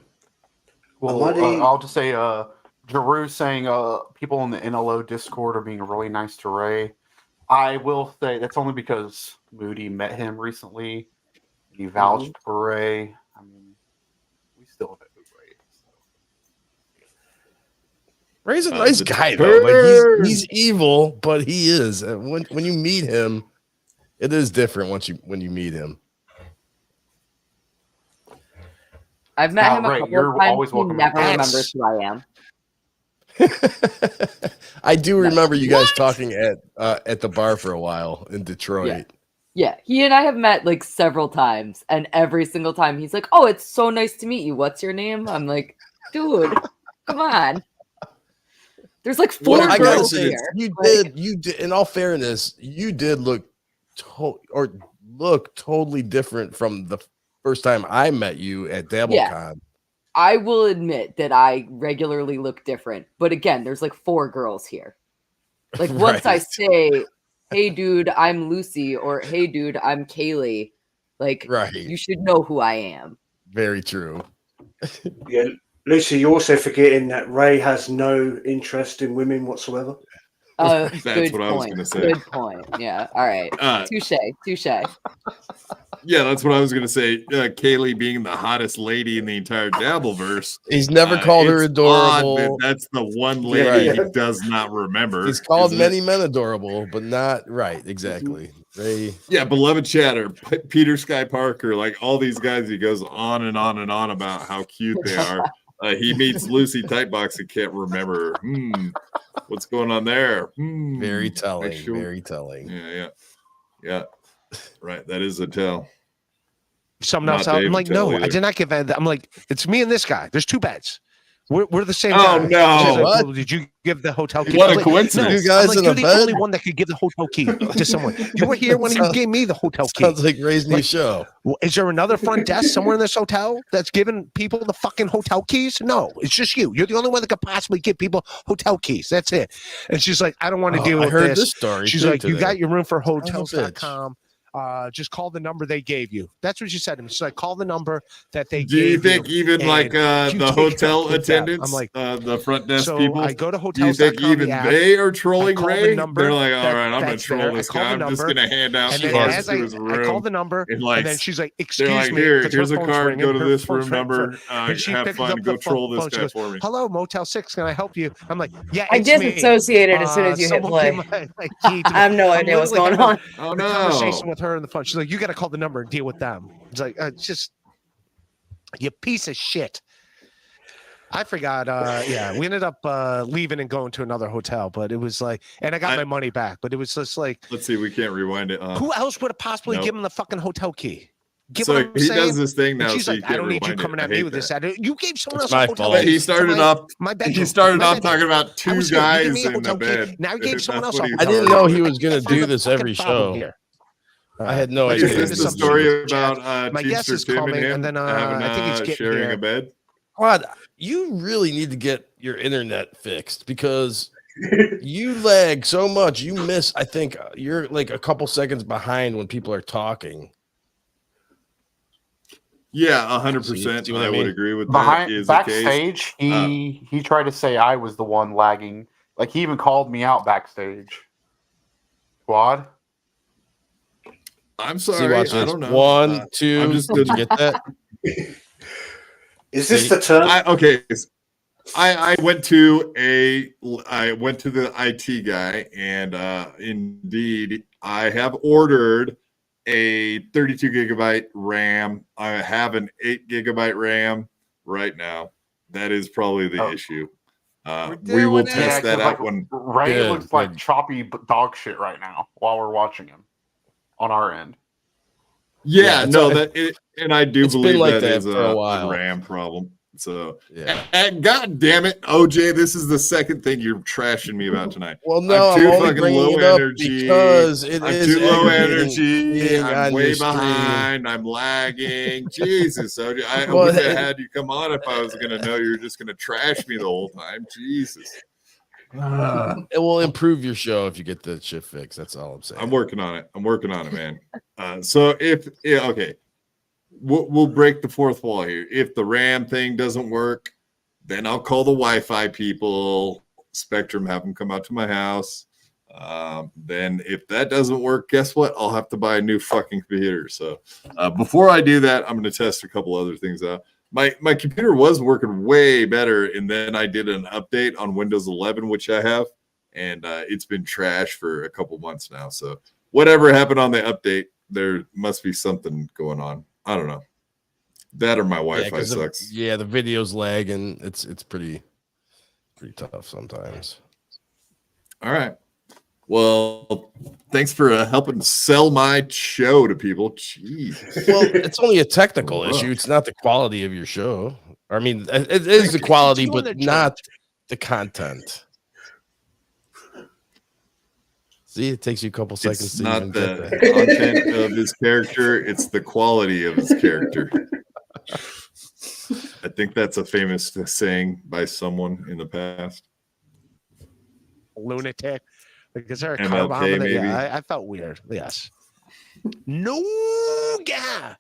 I'll just say, Jeru saying people in the NLO Discord are being really nice to Ray. I will say that's only because Moody met him recently. He vouched for Ray. I mean, we still know who Ray is. Ray's a nice guy though. Like he's evil, but he is. When you meet him, it is different when you meet him. I've met him a Ray, couple you're of times. always He welcome. never remembers who I am. I do remember you guys talking at the bar for a while in Detroit. Yeah, he and I have met like several times, and every single time he's like, "Oh, it's so nice to meet you. What's your name?" I'm like, "Dude, come on." There's like four I gotta girls say, here. you did. In all fairness, you did look totally different from the first time I met you at DabbleCon. Yeah. I will admit that I regularly look different, but again, there's like four girls here. Like once I say, "Hey, dude, I'm Lucy," or "Hey, dude, I'm Kaylee," like you should know who I am. Very true. Yeah, Lucy, you're also forgetting that Ray has no interest in women whatsoever. That's Good what I was point. going to say. Good point. Yeah. All right. Touche. Yeah, that's what I was going to say. Kaylee being the hottest lady in the entire Dabbleverse. He's never called her it's adorable. odd that that's the one lady Right. he does not remember. He's called isn't many it? men adorable, but not right. Exactly. Ray. Yeah, beloved chatter, Peter Sky Parker, like all these guys, he goes on and on and on about how cute they are. He meets Lucy Tightbox and can't remember. What's going on there? Very telling. Make sure- Very telling. Yeah. Right. That is a tell. Someone else Not out. I'm Dave like, Attell no, I either. did not give that. I'm like, it's me and this guy. There's two beds. We're the same Oh, guy. no. She's like, What? well, did you give the hotel key? What I a was like, coincidence. No. You guys I'm like, in you're a the bed? only one that could give the hotel key to someone. You were here when you gave me the hotel key. Sounds like Ray's new show. Well, is there another front desk somewhere in this hotel that's giving people the fucking hotel keys? No, it's just you. You're the only one that could possibly give people hotel keys. That's it. And she's like, I don't want to deal I with heard this. this story She's too like, you today. got your room for Son of a hotels.com. Just call the number they gave you. That's what she said to me. She's like, call the number that they Do gave you think even and like you the take it hotel up with them. attendants, I'm like, the front desk so people? I go to Do you think hotels.com, even the app, they are I trolling call the Ray? number They're like, all that- right, I'm gonna that's troll there. I this call guy. the I'm just number, gonna hand out and then cards as to his I room. call the number, and, like, and then she's like, they're excuse like, me. here, 'cause here's her a phone's card. ringing, Go to her this phone's room ringing. number. And she Have picks fun. up Go the troll this phone. She guy goes, for me. hello, Motel 6. Can I help you? I'm like, yeah, I it's me. disassociated as soon as you hit someone play. gave my key to me. I have no I'm idea what's literally going having on. Oh, a conversation no. with her on the phone. She's like, you got to call the number and deal with them. It's like, just you piece of shit. I forgot. We ended up leaving and going to another hotel, but it was like, and I got my money back, but it was just like, Let's see. We can't rewind it. who else would have possibly Nope. given the fucking hotel key? Get So what I'm he saying? does this thing And now, she's so like, you I can't don't need you rewind it. coming I at me hate with this that. attitude. You gave someone It's else a my hotel fault. key. But he to started my- off. my bedroom. He started My off bedroom. talking about I two was here. You guys gave me a in the hotel key. bed. Now you gave someone That's else a what he hotel I didn't key. know he was going to Find do the this fucking every problem show. here. I had no Let's Is idea. get this into the some story shit. about My guest Teamster is Tim coming, and him and then having I think it's getting sharing here. a bed? Quad, you really need to get your internet fixed because you lag so much. You miss, I think you're like a couple seconds behind when people are talking. Yeah, See 100%. what I I mean? would agree with that. Is the case. Backstage, he tried to say I was the one lagging. Like he even called me out backstage. Quad. I'm See, sorry. watch I this. don't know. 1, 2. I'm just Did you get that? Is this the term? Okay. I went to the IT guy, and indeed, I have ordered a 32 gigabyte RAM. I have an 8 gigabyte RAM right now. That is probably the issue. We will test that out when Ray looks like choppy dog shit right now while we're watching him on our end. Yeah, it's no, all- and I do it's been believe like that that is for a a while. RAM problem. So, Yeah. and God damn it, OJ, this is the second thing you're trashing me about tonight. Well, no, I'm too I'm only fucking bringing low it up energy because it I'm is too low aggravating energy. being I'm on way your stream. behind. I'm lagging. Jesus, OJ, I Well, wouldn't have had you come on if I was going to know you were just going to trash me the whole time. Jesus. It will improve your show if you get the shit fixed. That's all I'm saying. I'm working on it. Man. So okay, we'll break the fourth wall here. If the RAM thing doesn't work, then I'll call the Wi-Fi people, Spectrum, have them come out to my house. Then if that doesn't work, guess what? I'll have to buy a new fucking computer. So before I do that, I'm going to test a couple other things out. My computer was working way better, and then I did an update on Windows 11, which I have, and it's been trash for a couple months now. So whatever happened on the update, there must be something going on. I don't know. That or my Wi-Fi sucks. The video's lag and it's pretty tough sometimes. All right. Well, thanks for helping sell my show to people. Jeez. Well, it's only a technical issue. It's not the quality of your show. I mean, it is the quality, but not the content. See, it takes you a couple seconds It's to not even the get that. content of his character, it's the quality of his character. I think that's a famous saying by someone in the past. Lunatic. Like, is there a MLK car bomb in there? maybe? Yeah, I felt weird. Yes. No, yeah.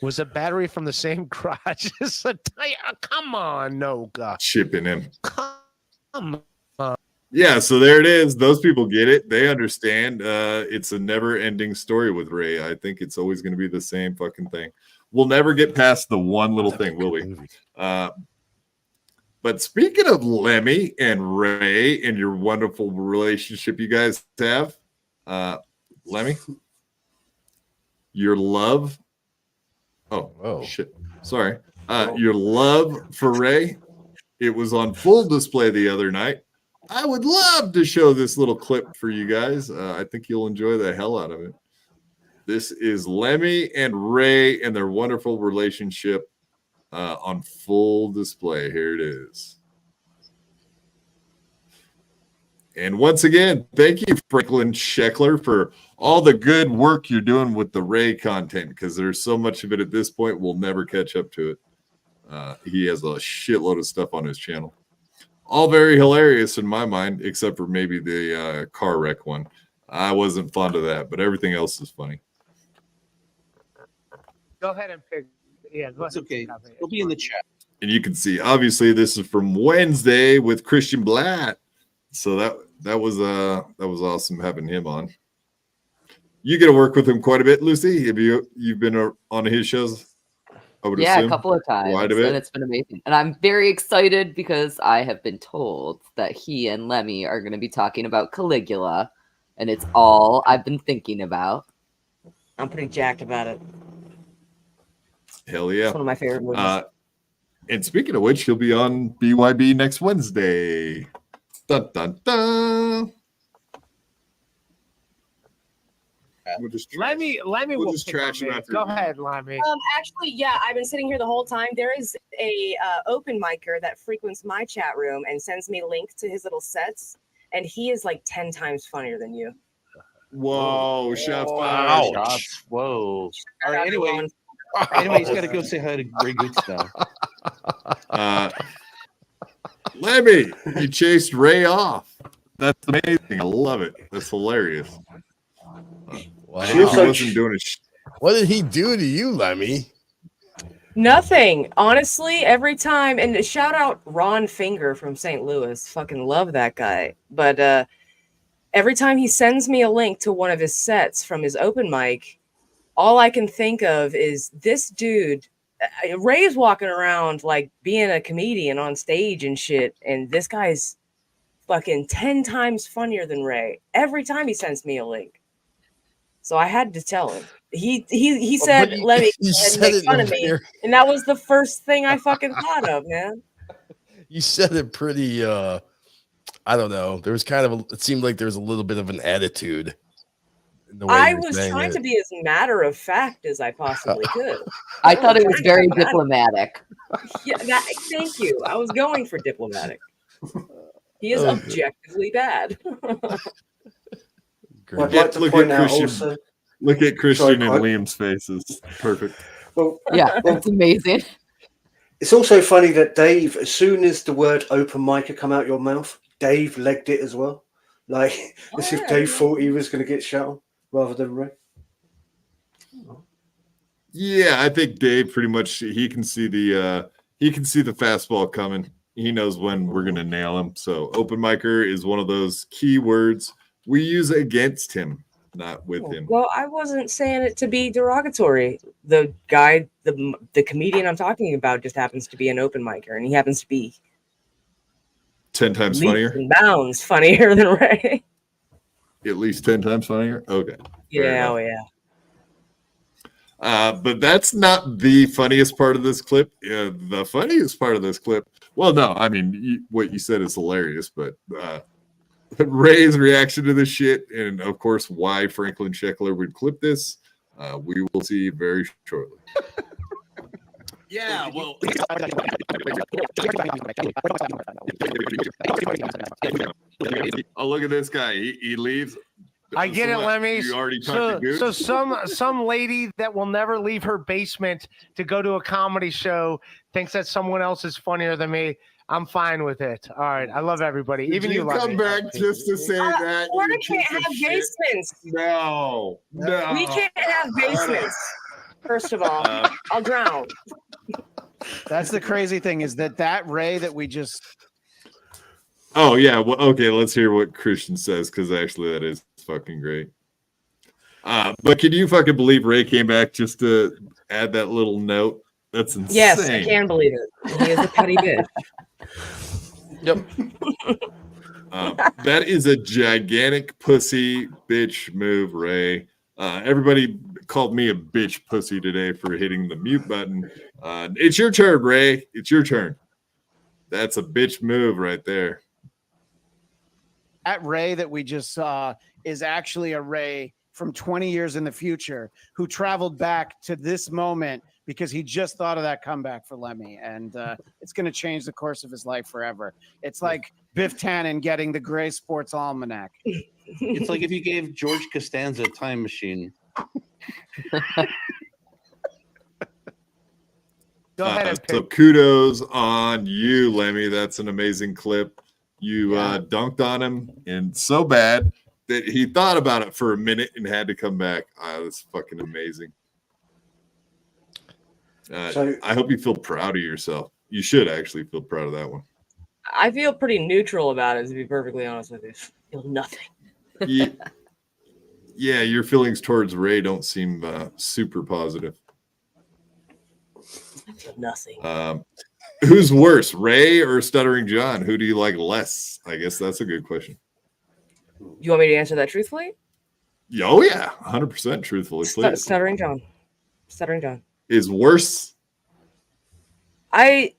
Was a battery from the same garage as a tire? Come on, no, God. Chipping him. Come on. Yeah, so there it is. Those people get it. They understand. It's a never-ending story with Ray. I think it's always going to be the same fucking thing. We'll never get past the one little thing, will we? But speaking of Lemmy and Ray and your wonderful relationship you guys have, Lemmy, your love. Oh, shit. Sorry. Your love for Ray, it was on full display the other night. I would love to show this little clip for you guys. I think you'll enjoy the hell out of it. This is Lemmy and Ray and their wonderful relationship on full display. Here it is. And once again, thank you, Franklin Sheckler, for all the good work you're doing with the Ray content, because there's so much of it at this point, we'll never catch up to it. He has a shitload of stuff on his channel. All very hilarious in my mind, except for maybe the car wreck one. I wasn't fond of that, but everything else is funny. Go ahead and pick. Yeah, go It's ahead. okay. It'll be in the chat. And you can see, obviously, this is from Wednesday with Christian Blatt. So that was awesome having him on. You get to work with him quite a bit, Lucy. Have you've been on his shows? I would assume. A couple of times, Quite a bit. and it's been amazing. And I'm very excited because I have been told that he and Lemmy are going to be talking about Caligula, and it's all I've been thinking about. I'm pretty jacked about it. Hell yeah. It's one of my favorite movies. And speaking of which, he'll be on BYB next Wednesday. Dun, dun, dun. Lemmy will just pick trash on him me. after Go you. ahead, Lemmy. Actually, yeah, I've been sitting here the whole time. There is a open micer that frequents my chat room and sends me links to his little sets, and he is like 10 times funnier than you. Whoa, shots fired. Shots. Whoa. Shout All right, out to anyway, Ron. he's got to go say hi to Ray Goots now. Lemmy, you chased Ray off. That's amazing. I love it. That's hilarious. Wow. I think he wasn't doing it. What did he do to you, Lemmy? Nothing. Honestly, every time, and shout out Ron Finger from St. Louis. Fucking love that guy. But every time he sends me a link to one of his sets from his open mic, all I can think of is this dude. Ray's walking around like being a comedian on stage and shit, and this guy's fucking 10 times funnier than Ray every time he sends me a link. So I had to tell him. He said, "Let me make fun of me," and that was the first thing I fucking thought of, man. You said it pretty. I don't know. There was kind of. It seemed like there was a little bit of an attitude. In the way I you were was saying trying it. to be as matter of fact as I possibly could. I thought it was very diplomatic. Yeah, thank you. I was going for diplomatic. He is Oh, objectively bad. I'd like to point out also. Look at Christian and Sorry, Liam's faces. Perfect. Well, Yeah, it's amazing. It's also funny that Dave, as soon as the word open mic had come out your mouth, Dave legged it as well. Like as if Dave thought he was going to get shot on rather than Ray. Yeah, I think Dave pretty much he can see the fastball coming. He knows when we're gonna nail him. So open micer is one of those key words we use against him, not with him. Well, I wasn't saying it to be derogatory. The guy, the comedian I'm talking about, just happens to be an open micer, and he happens to be 10 times leaps funnier. and bounds funnier than Ray. At least 10 times funnier. Okay. Fair Yeah, enough. oh yeah. But that's not the funniest part of this clip. The funniest part of this clip, well, no, I mean, what you said is hilarious, but Ray's reaction to this shit, and of course, why Franklin Sheckler would clip this, we will see very shortly. Yeah, well. Oh, look at this guy. He leaves. I get it, Lemmy. You already talked to Goose? So some lady that will never leave her basement to go to a comedy show thinks that someone else is funnier than me. I'm fine with it. All right, I love everybody. Even you, come Lemmy. back just to say that? Florida you can't piece of have shit. basements. No. We can't have basements. First of all, I'll drown. That's the crazy thing is that Ray that we just. Oh yeah. Well, okay. Let's hear what Christian says because actually that is fucking great. But can you fucking believe Ray came back just to add that little note? That's insane. Yes, I can believe it. He is a petty bitch. Yep. That is a gigantic pussy bitch move, Ray. Everybody called me a bitch pussy today for hitting the mute button. It's your turn, Ray. It's your turn. That's a bitch move right there. That Ray that we just saw is actually a Ray from 20 years in the future who traveled back to this moment because he just thought of that comeback for Lemmy, and it's going to change the course of his life forever. It's like Biff Tannen getting the Gray Sports Almanac. It's like if you gave George Costanza a time machine. Go ahead and so kudos on you, Lemmy. That's an amazing clip. You dunked on him, and so bad that he thought about it for a minute and had to come back. That's fucking amazing. I hope you feel proud of yourself. You should actually feel proud of that one. I feel pretty neutral about it, to be perfectly honest with you. I feel nothing. Yeah, your feelings towards Ray don't seem super positive. I feel nothing. Who's worse, Ray or Stuttering John? Who do you like less? I guess that's a good question. You want me to answer that truthfully? Oh, yeah. 100% truthfully. Please. Stuttering John. Stuttering John. Is worse? If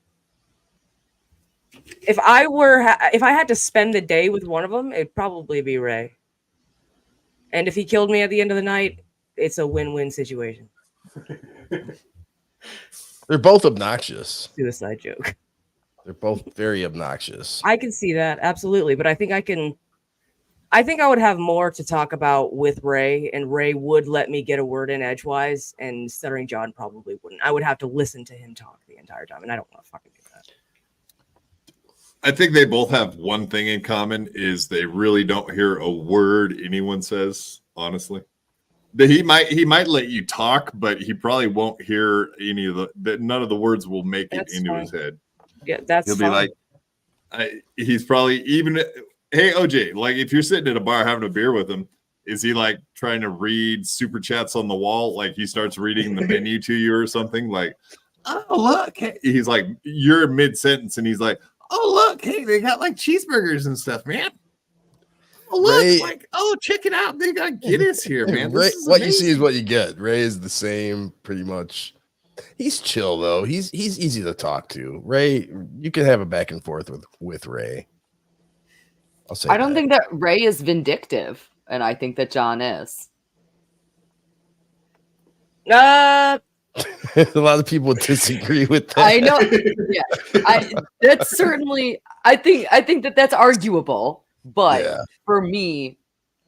I had to spend the day with one of them, it'd probably be Ray. And if he killed me at the end of the night, it's a win-win situation. They're both obnoxious. Suicide joke. They're both very obnoxious. I can see that, absolutely. But I think I would have more to talk about with Ray, and Ray would let me get a word in edgewise, and Stuttering John probably wouldn't. I would have to listen to him talk the entire time, and I don't want to fucking do that. I think they both have one thing in common, is they really don't hear a word anyone says, honestly. He might let you talk, but he probably won't hear any of none of the words will make it into his head. Yeah, that's He'll be like, he's probably even, hey, OJ, like if you're sitting at a bar having a beer with him, is he like trying to read super chats on the wall? Like he starts reading the menu to you or something like, oh, look. Hey. He's like, you're mid sentence and he's like, oh, look, hey, they got like cheeseburgers and stuff, man. Oh, look, Ray, check it out. They got Guinness here, man. Ray, what you see is what you get. Ray is the same, pretty much. He's chill though. He's easy to talk to. Ray, you can have a back and forth with Ray. I'll say. I don't think that Ray is vindictive, and I think that John is. A lot of people disagree with that. I know. Yeah, that's certainly. I think that that's arguable. But for me,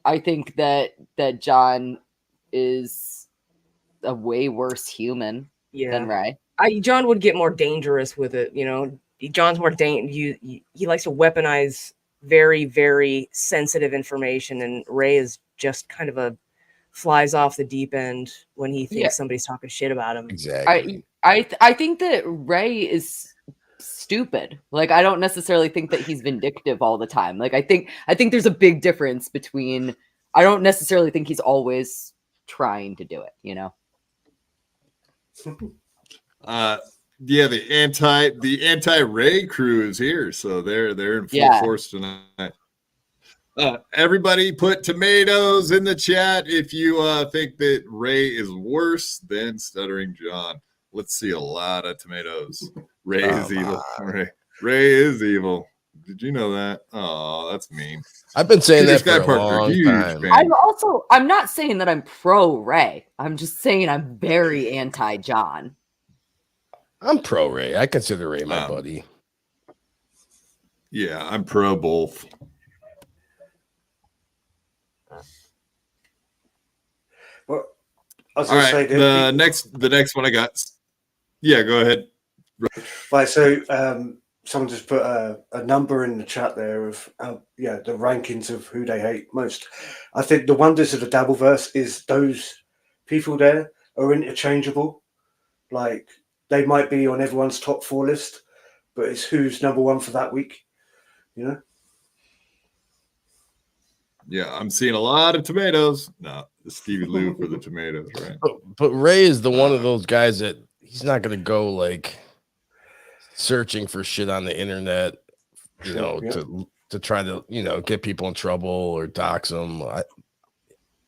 I think that John is a way worse human than Ray. John would get more dangerous with it. You know, John's more he likes to weaponize very, very sensitive information, and Ray is just kind of flies off the deep end when he thinks somebody's talking shit about him. Exactly. I think that Ray is stupid. Like I don't necessarily think that he's vindictive all the time. Like I think there's a big difference between. I don't necessarily think he's always trying to do it. You know. The anti-Ray crew is here, so they're in full force tonight. Everybody put tomatoes in the chat if you think that Ray is worse than Stuttering John. Let's see a lot of tomatoes. Ray is evil. Ray is evil. Did you know that? Oh, that's mean. I've been saying that for a long time. I'm not saying that I'm pro Ray. I'm just saying I'm very anti John. I'm pro Ray. I consider Ray my buddy. Yeah, I'm pro both. Well, I was all going right, to say the next one I got. Yeah, go ahead. Right, so someone just put a number in the chat there of the rankings of who they hate most. I think the wonders of the Dabbleverse is those people there are interchangeable. Like they might be on everyone's top 4 list, but it's who's number 1 for that week. You know. Yeah, I'm seeing a lot of tomatoes. No, Stevie Lou for the tomatoes, right? But Ray is the one of those guys that he's not going to go like searching for shit on the internet, you know, to try to, you know, get people in trouble or dox them.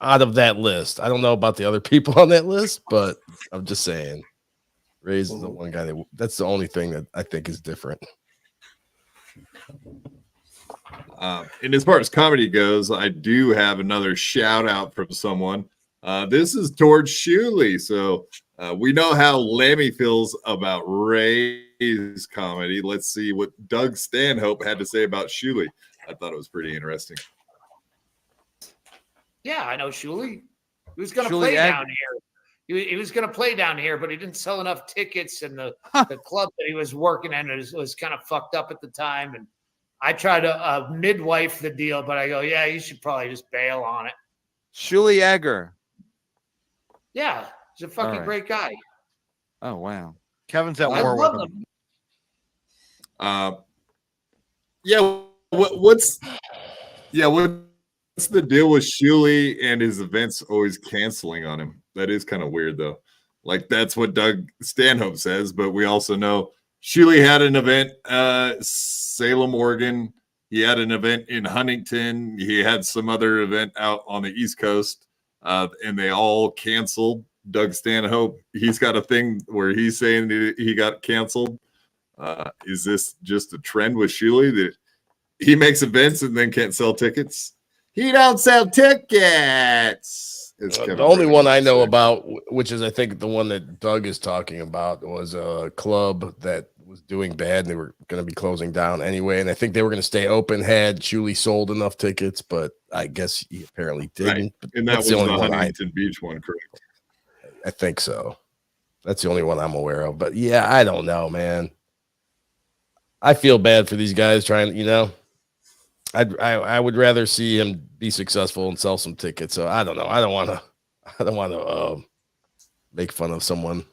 out of that list. I don't know about the other people on that list, but I'm just saying, Ray's is the one guy that's the only thing that I think is different. And as far as comedy goes, I do have another shout out from someone. This is towards Shuley. So we know how Lemmy feels about Ray's comedy. Let's see what Doug Stanhope had to say about Shuley. I thought it was pretty interesting. Yeah, I know Shuley. He was going to play down here. He was going to play down here, but he didn't sell enough tickets, and the club that he was working in was kind of fucked up at the time. And I tried to midwife the deal, but I go, yeah, you should probably just bail on it. Shuley Egger. Yeah, he's a fucking great guy. Oh, wow. Kevin's at I war love with him. What's the deal with Shuley and his events always canceling on him? That is kind of weird, though. Like, that's what Doug Stanhope says, but we also know Shuley had an event, Salem, Oregon. He had an event in Huntington. He had some other event out on the East Coast, and they all canceled. Doug Stanhope, he's got a thing where he's saying that he got canceled. Is this just a trend with Shuley that he makes events and then can't sell tickets? He don't sell tickets. The only one I know about, which is I think the one that Doug is talking about, was a club that was doing bad and they were going to be closing down anyway. And I think they were going to stay open had Shuley sold enough tickets, but I guess he apparently didn't. Right. And that was the Huntington Beach one, correct? I think so. That's the only one I'm aware of. But yeah, I don't know, man. I feel bad for these guys trying, I would rather see him be successful and sell some tickets. So I don't know. I don't want to make fun of someone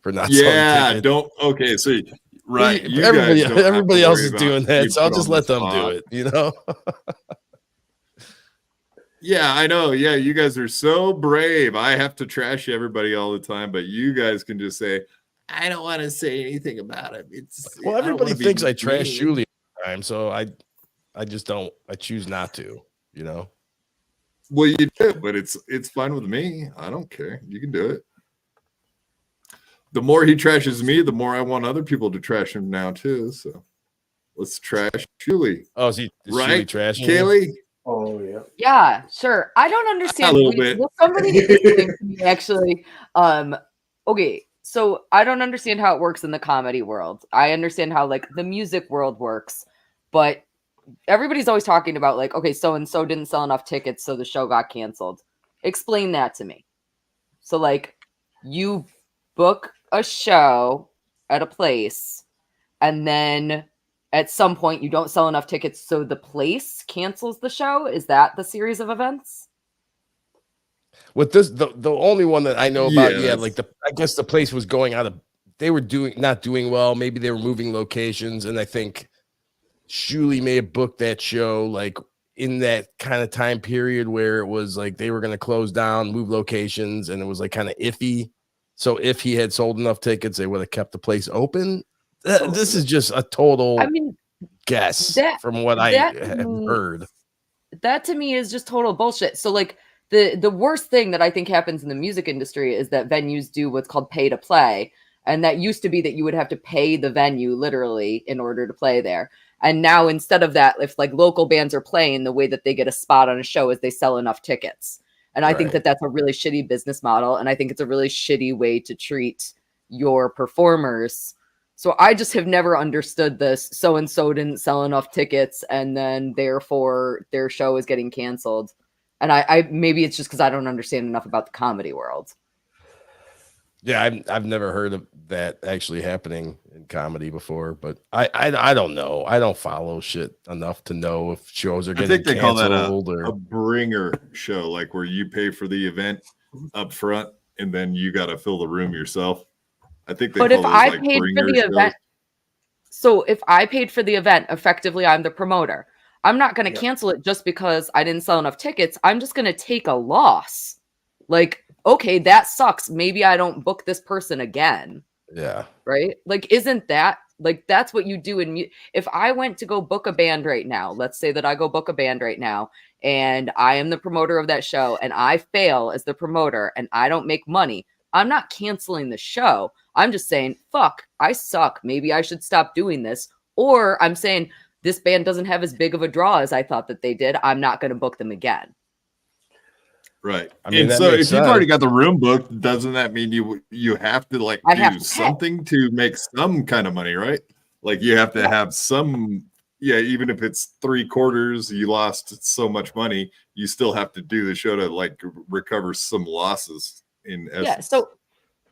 for not selling tickets. Don't. Okay, so right. Everybody else is doing that, so I'll just let them do it. Yeah, I know. Yeah, you guys are so brave. I have to trash everybody all the time, but you guys can just say, I don't want to say anything about it. Everybody thinks I trash Shuley all the time, so I just don't. I choose not to. Well, you do, but it's fine with me. I don't care. You can do it. The more he trashes me, the more I want other people to trash him now too. So let's trash Shuley. Oh, is Shuley trashing Kaylee? Oh yeah. Yeah, sure. I don't understand. A little bit. Will somebody explain to me actually? Okay, so I don't understand how it works in the comedy world. I understand how like the music world works, but everybody's always talking about like, okay, so and so didn't sell enough tickets, so the show got canceled. Explain that to me. So like, you book a show at a place, and then at some point you don't sell enough tickets, so the place cancels the show. Is that the series of events? With this, the only one that I know about, I guess the place was going out of, they were not doing well. Maybe they were moving locations, and I think Shuley may have booked that show like in that kind of time period where it was like they were going to close down, move locations, and it was like kind of iffy. So if he had sold enough tickets, they would have kept the place open. This is just a total guess from what I have heard. That to me is just total bullshit. So like the worst thing that I think happens in the music industry is that venues do what's called pay to play. And that used to be that you would have to pay the venue literally in order to play there. And now instead of that, if like local bands are playing, the way that they get a spot on a show is they sell enough tickets. And I think that that's a really shitty business model. And I think it's a really shitty way to treat your performers. So I just have never understood this. So-and-so didn't sell enough tickets, and then therefore their show is getting canceled. And I maybe it's just because I don't understand enough about the comedy world. Yeah, I've never heard of that actually happening in comedy before, but I don't know. I don't follow shit enough to know if shows are getting canceled. I think they call that a bringer show, like where you pay for the event up front and then you got to fill the room yourself. I think they but call if those I like paid for the bringer event, so if I paid for the event, effectively I'm the promoter. I'm not going to cancel it just because I didn't sell enough tickets. I'm just going to take a loss. Like, okay, that sucks. Maybe I don't book this person again. Yeah. Right? Like, isn't that Like that's what you do in if I went to go book a band right now, let's say that I go book a band right now and I am the promoter of that show and I fail as the promoter and I don't make money, I'm not canceling the show. I'm just saying, fuck, I suck. Maybe I should stop doing this. Or I'm saying this band doesn't have as big of a draw as I thought that they did. I'm not going to book them again. Right. I mean, and so if you've already got the room booked, doesn't that mean you have to like do something to make some kind of money, right? Like you have to have some, even if it's 3/4, you lost so much money, you still have to do the show to like recover some losses in essence. Yeah. So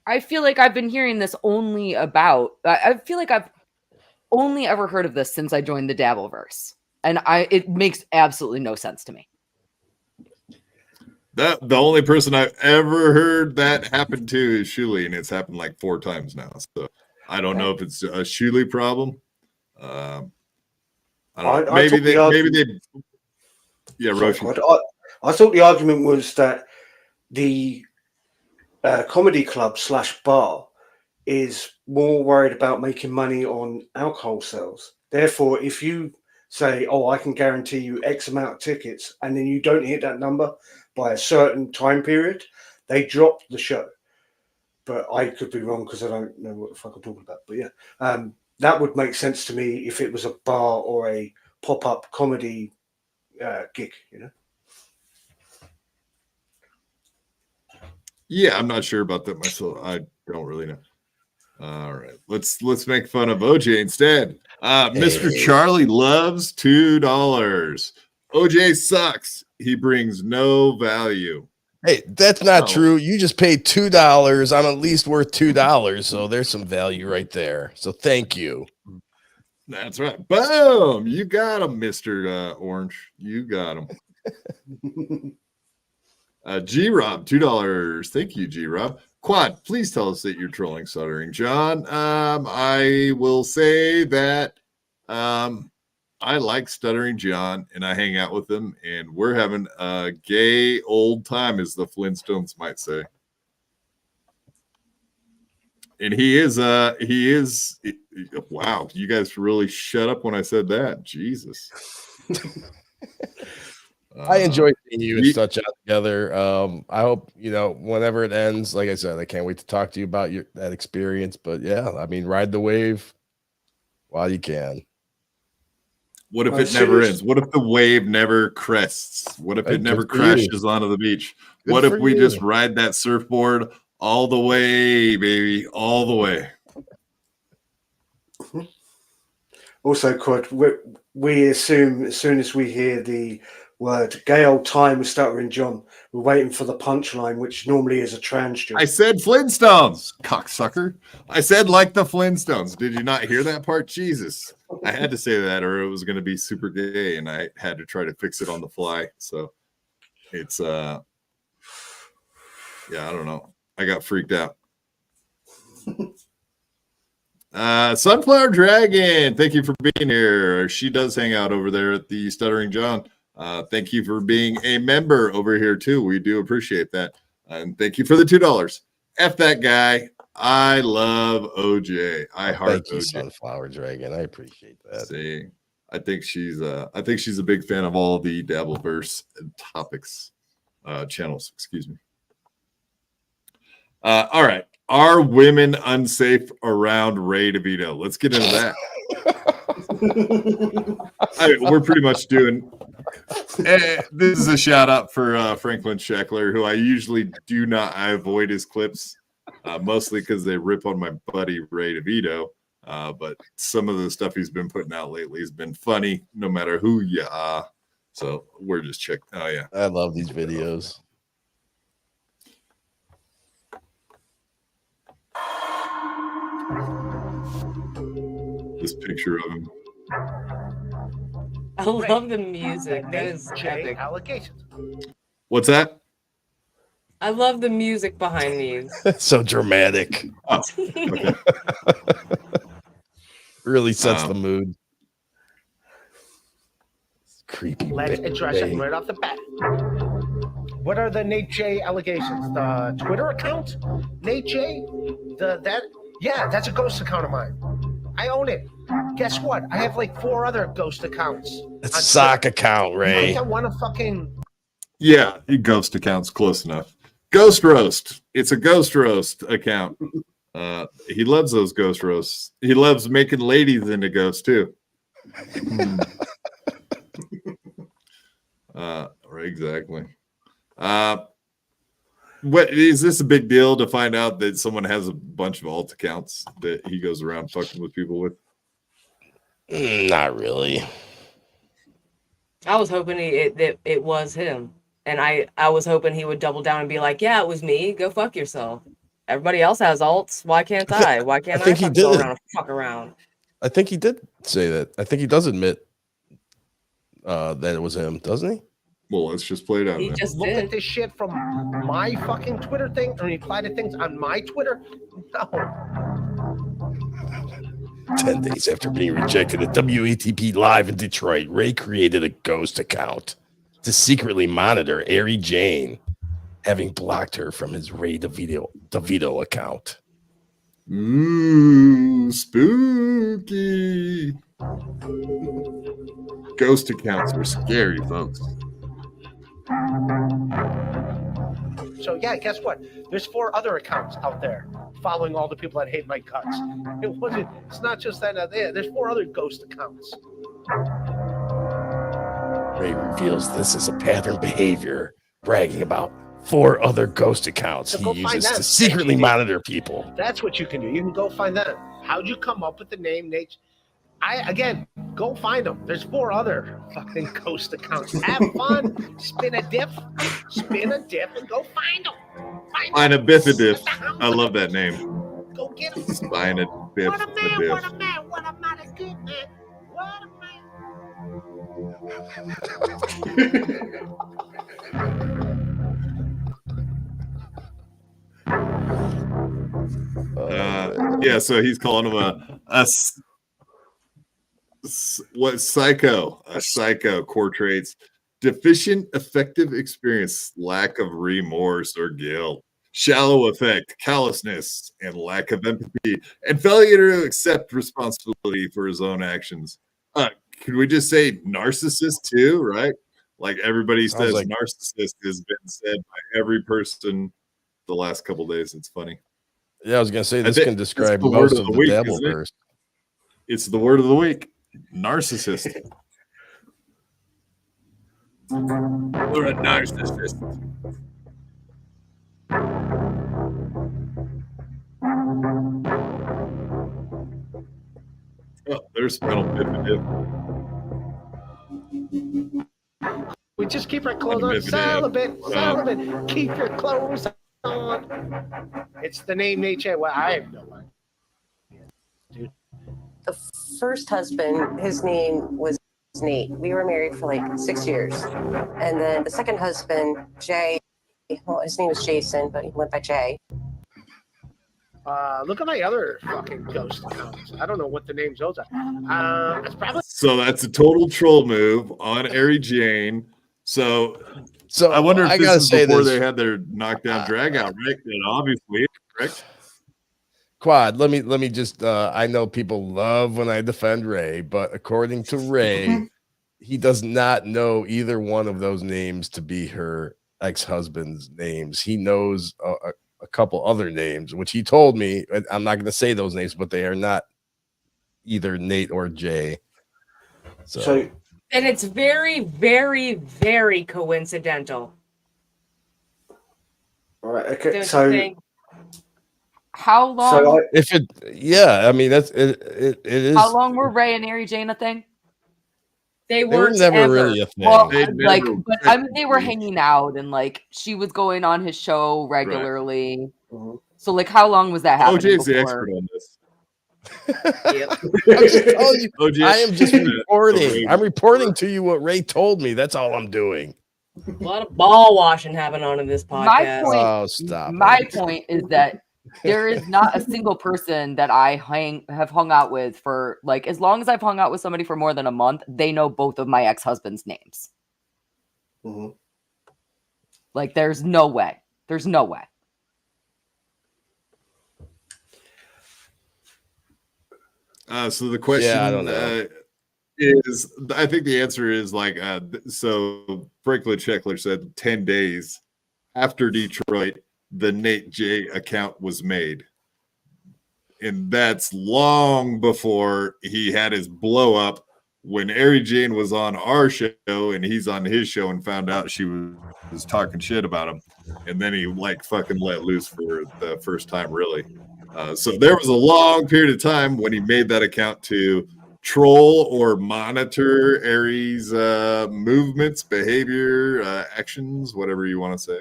I feel like I've been hearing this only about, I feel like I've only ever heard of this since I joined the Dabbleverse. And it makes absolutely no sense to me. The only person I've ever heard that happen to is Shuli, and it's happened like 4 times now. So I don't know if it's a Shuli problem. I don't know. Maybe they. Yeah, Roachy. I thought the argument was that the comedy club / bar is more worried about making money on alcohol sales. Therefore, if you say, "Oh, I can guarantee you X amount of tickets," and then you don't hit that number by a certain time period, they drop the show. But I could be wrong because I don't know what the fuck I'm talking about. But yeah, that would make sense to me if it was a bar or a pop-up comedy gig, you know? Yeah, I'm not sure about that myself. I don't really know. All right, let's make fun of OJ instead. Mr. Charlie loves $2. OJ sucks. He brings no value. Hey, that's not true. You just paid $2. I'm at least worth $2. So there's some value right there. So thank you. That's right. Boom. You got him, Mr. Orange. You got him. G-Rob, $2. Thank you, G-Rob. Quad, please tell us that you're trolling Stuttering John. I will say that I like Stuttering John, and I hang out with him, and we're having a gay old time, as the Flintstones might say. And he is. Wow, you guys really shut up when I said that. Jesus. I enjoy seeing you and such out together. I hope, whenever it ends, like I said, I can't wait to talk to you about that experience. But yeah, I mean, ride the wave while you can. What if it never ends? What if the wave never crests? What if it never crashes onto the beach? What if we just ride that surfboard all the way, baby, all the way? Also, Quad, we assume as soon as we hear the word gay old time with Stuttering John, we're waiting for the punchline, which normally is a trans joke. I said Flintstones, cocksucker. I said like the Flintstones. Did you not hear that part? Jesus. I had to say that or it was going to be super gay, and I had to try to fix it on the fly. So it's, I don't know. I got freaked out. Sunflower Dragon, thank you for being here. She does hang out over there at the Stuttering John. Thank you for being a member over here too. We do appreciate that. And thank you for the $2. F that guy. I love OJ. I heart OJ. Sunflower Dragon. I appreciate that. See, I think she's a big fan of all the Dabbleverse topics, channels. Excuse me. All right. Are women unsafe around Ray DeVito? Let's get into that. We're pretty much doing. This is a shout out for Franklin Sheckler, who I usually do not. I avoid his clips, mostly because they rip on my buddy Ray DeVito. But some of the stuff he's been putting out lately has been funny, no matter who you are. So we're just checking. Oh yeah, I love these videos. This picture of him. I love the music. That is epic. Allegations. What's that? I love the music behind these. So dramatic. Oh, okay. Really sets the mood. It's creepy. Let's address it right off the bat. What are the Nate J allegations? The Twitter account? Nate J? That's a ghost account of mine. I own it. Guess what? I have like 4 other ghost accounts. It's a sock account, I Ray. think I want to fucking. Yeah, ghost account's close enough. Ghost roast. It's a ghost roast account. He loves those ghost roasts. He loves making ladies into ghosts too. Right, exactly. What is this a big deal to find out that someone has a bunch of alt accounts that he goes around fucking with people with? Not really. I was hoping it was him, and I was hoping he would double down and be like, "Yeah, it was me. Go fuck yourself. Everybody else has alts. Why can't I? Why can't I think he go did. around and fuck around?" I think he did say that. I think he does admit that it was him, doesn't he? Well, let's just play it out. He just looked at this shit from my fucking Twitter thing and replied to things on my Twitter. No. 10 days after being rejected at WATP Live in Detroit, Ray created a ghost account to secretly monitor Ari Jane, having blocked her from his Ray DeVito account. Ooh, spooky. Ghost accounts are scary, folks. So yeah, guess what? There's 4 other accounts out there following all the people that hate my cuts. It's not just that there. There's 4 other ghost accounts. Ray reveals this is a pattern behavior, bragging about 4 other ghost accounts So he go find uses them. to secretly monitor people. That's what you can do. You can go find them. How'd you come up with the name Nate? Go find them. There's 4 other fucking ghost accounts. Have fun. Spin a diff, and go find them. Find a biff-a-diff. I love that name. Go get them. Find a biff What a man, a diff. what a man, what a mighty good man. What Yeah, so he's calling him a psycho core traits: deficient affective experience, lack of remorse or guilt, shallow affect, callousness, and lack of empathy, and failure to accept responsibility for his own actions. Could we just say narcissist too, right? Like everybody says narcissist has been said by every person the last couple of days. It's funny. Yeah, I was going to say this can describe most of the Dabbleverse. It's the word of the week. Narcissist. We're a narcissist. Oh, there's Metal Biff. We just keep our clothes on. Celibate. Keep your clothes on. It's the name Nate. Well, I have no idea. Dude. The first husband, his name was Nate. We were married for like 6 years. And then the second husband, Jay, well, his name was Jason, but he went by Jay. Look at my other fucking ghost accounts. I don't know what the names those are. It's probably So that's a total troll move on Ari Jane. So I wonder if this is before they had their knockdown drag out, right? And obviously, correct? Quad, let me just I know people love when I defend Ray, but according to Ray, he does not know either one of those names to be her ex-husband's names. He knows a couple other names, which he told me. I'm not going to say those names, but they are not either Nate or Jay. So And it's very, very, very coincidental. All right. Okay. Don't you So think? How long? I mean, that's it is. How long were Ray and Ari Jane a thing? They were never ever. really a thing. Well, They like, never- but I mean, they were hanging out, and like she was going on his show regularly. So, like, how long was that happening? OJ's the before? expert on this. I'm just telling you, OJ. I am just reporting. I'm reporting to you what Ray told me. That's all I'm doing. A lot of ball washing happened on in this podcast. My point. Oh, stop. My point is that there is not a single person that I have hung out with for like as long as I've hung out with somebody for more than a month. They know both of my ex-husband's names. Like, there's no way. There's no way. So the question I don't know. is, I think the answer is like, so Franklin Sheckler said 10 days after Detroit, the Nate J account was made. And that's long before he had his blow up when Ari Jane was on our show and he's on his show and found out she was talking shit about him. And then he like fucking let loose for the first time, really. So there was a long period of time when he made that account to troll or monitor Ari's movements, behavior, actions, whatever you want to say.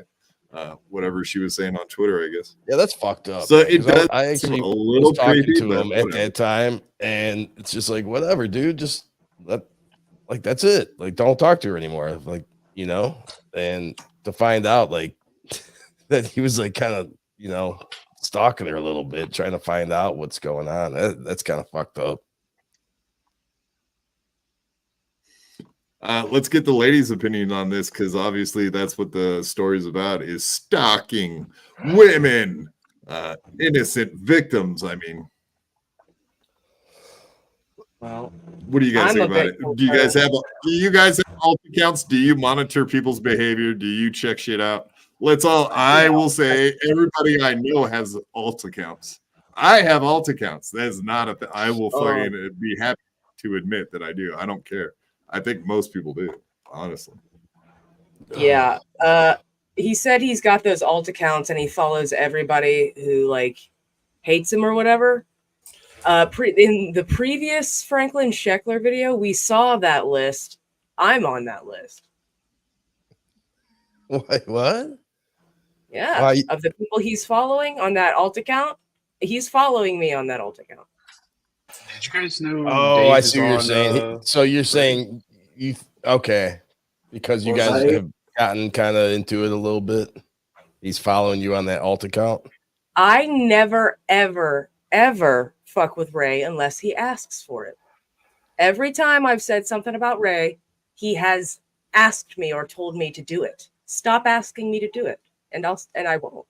Whatever she was saying on Twitter, I guess. Yeah, that's fucked up. So it does. I actually a little was talking creepy, to him at that time, and it's just like, whatever, dude. Just like that's it. Like, don't talk to her anymore. Like, you know. And to find out, like, that he was like kind of, you know, stalking her a little bit, trying to find out what's going on. That's kind of fucked up. Let's get the ladies' opinion on this, because obviously that's what the story's about, is stalking women, innocent victims. I mean, well, what do you guys think about it? Do you guys have alt accounts? Do you monitor people's behavior? Do you check shit out? I will say everybody I know has alt accounts. I have alt accounts. That is not I will fucking be happy to admit that I do. I don't care. I think most people do, honestly. Yeah. He said he's got those alt accounts and he follows everybody who like hates him or whatever. In the previous Franklin Sheckler video, we saw that list. I'm on that list. Wait, what? Yeah. Of the people he's following on that alt account, he's following me on that alt account. Did you guys know? Oh, I see what you're saying. So you're saying okay, because you guys have gotten kind of into it a little bit. He's following you on that alt account. I never, ever, ever fuck with Ray unless he asks for it. Every time I've said something about Ray, he has asked me or told me to do it. Stop asking me to do it, and I won't.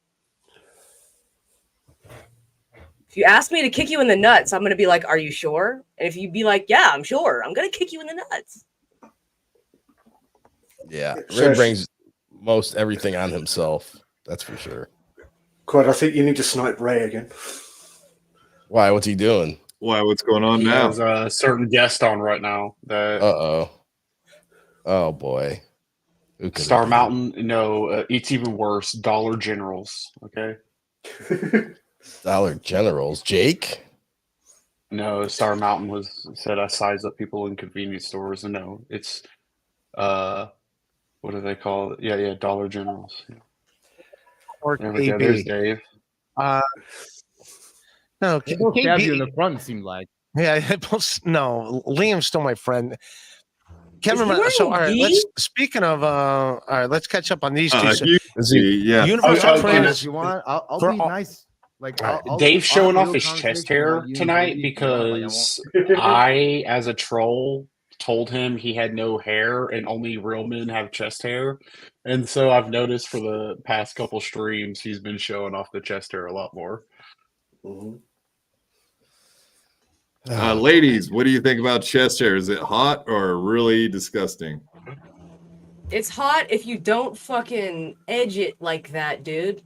If you ask me to kick you in the nuts, I'm going to be like, are you sure? And if you be like, yeah, I'm sure, I'm going to kick you in the nuts. Yeah. Ray brings most everything on himself. That's for sure. God, I think you need to snipe Ray again. Why? What's he doing? Why? What's going on now? There's a certain guest on right now. Oh boy. Star Mountain. No, it's even worse. Dollar Generals. Okay. Dollar Generals. Jake? No, Star Mountain said I size up people in convenience stores, and no, it's what do they call it? Yeah, Dollar Generals. Yeah. Or there we go. There's Dave. No, they both stab you in the front, seemed like. Yeah, no, Liam's still my friend. Can't remember. So, all right, speaking of, all right, let's catch up on these two. Universal Friends. If you want, I'll be nice. Like Dave's showing off his chest hair tonight because I, as a troll, told him he had no hair and only real men have chest hair, and so I've noticed for the past couple streams he's been showing off the chest hair a lot more. Ladies, what do you think about chest hair? Is it hot or really disgusting? It's hot if you don't fucking edge it like that, dude.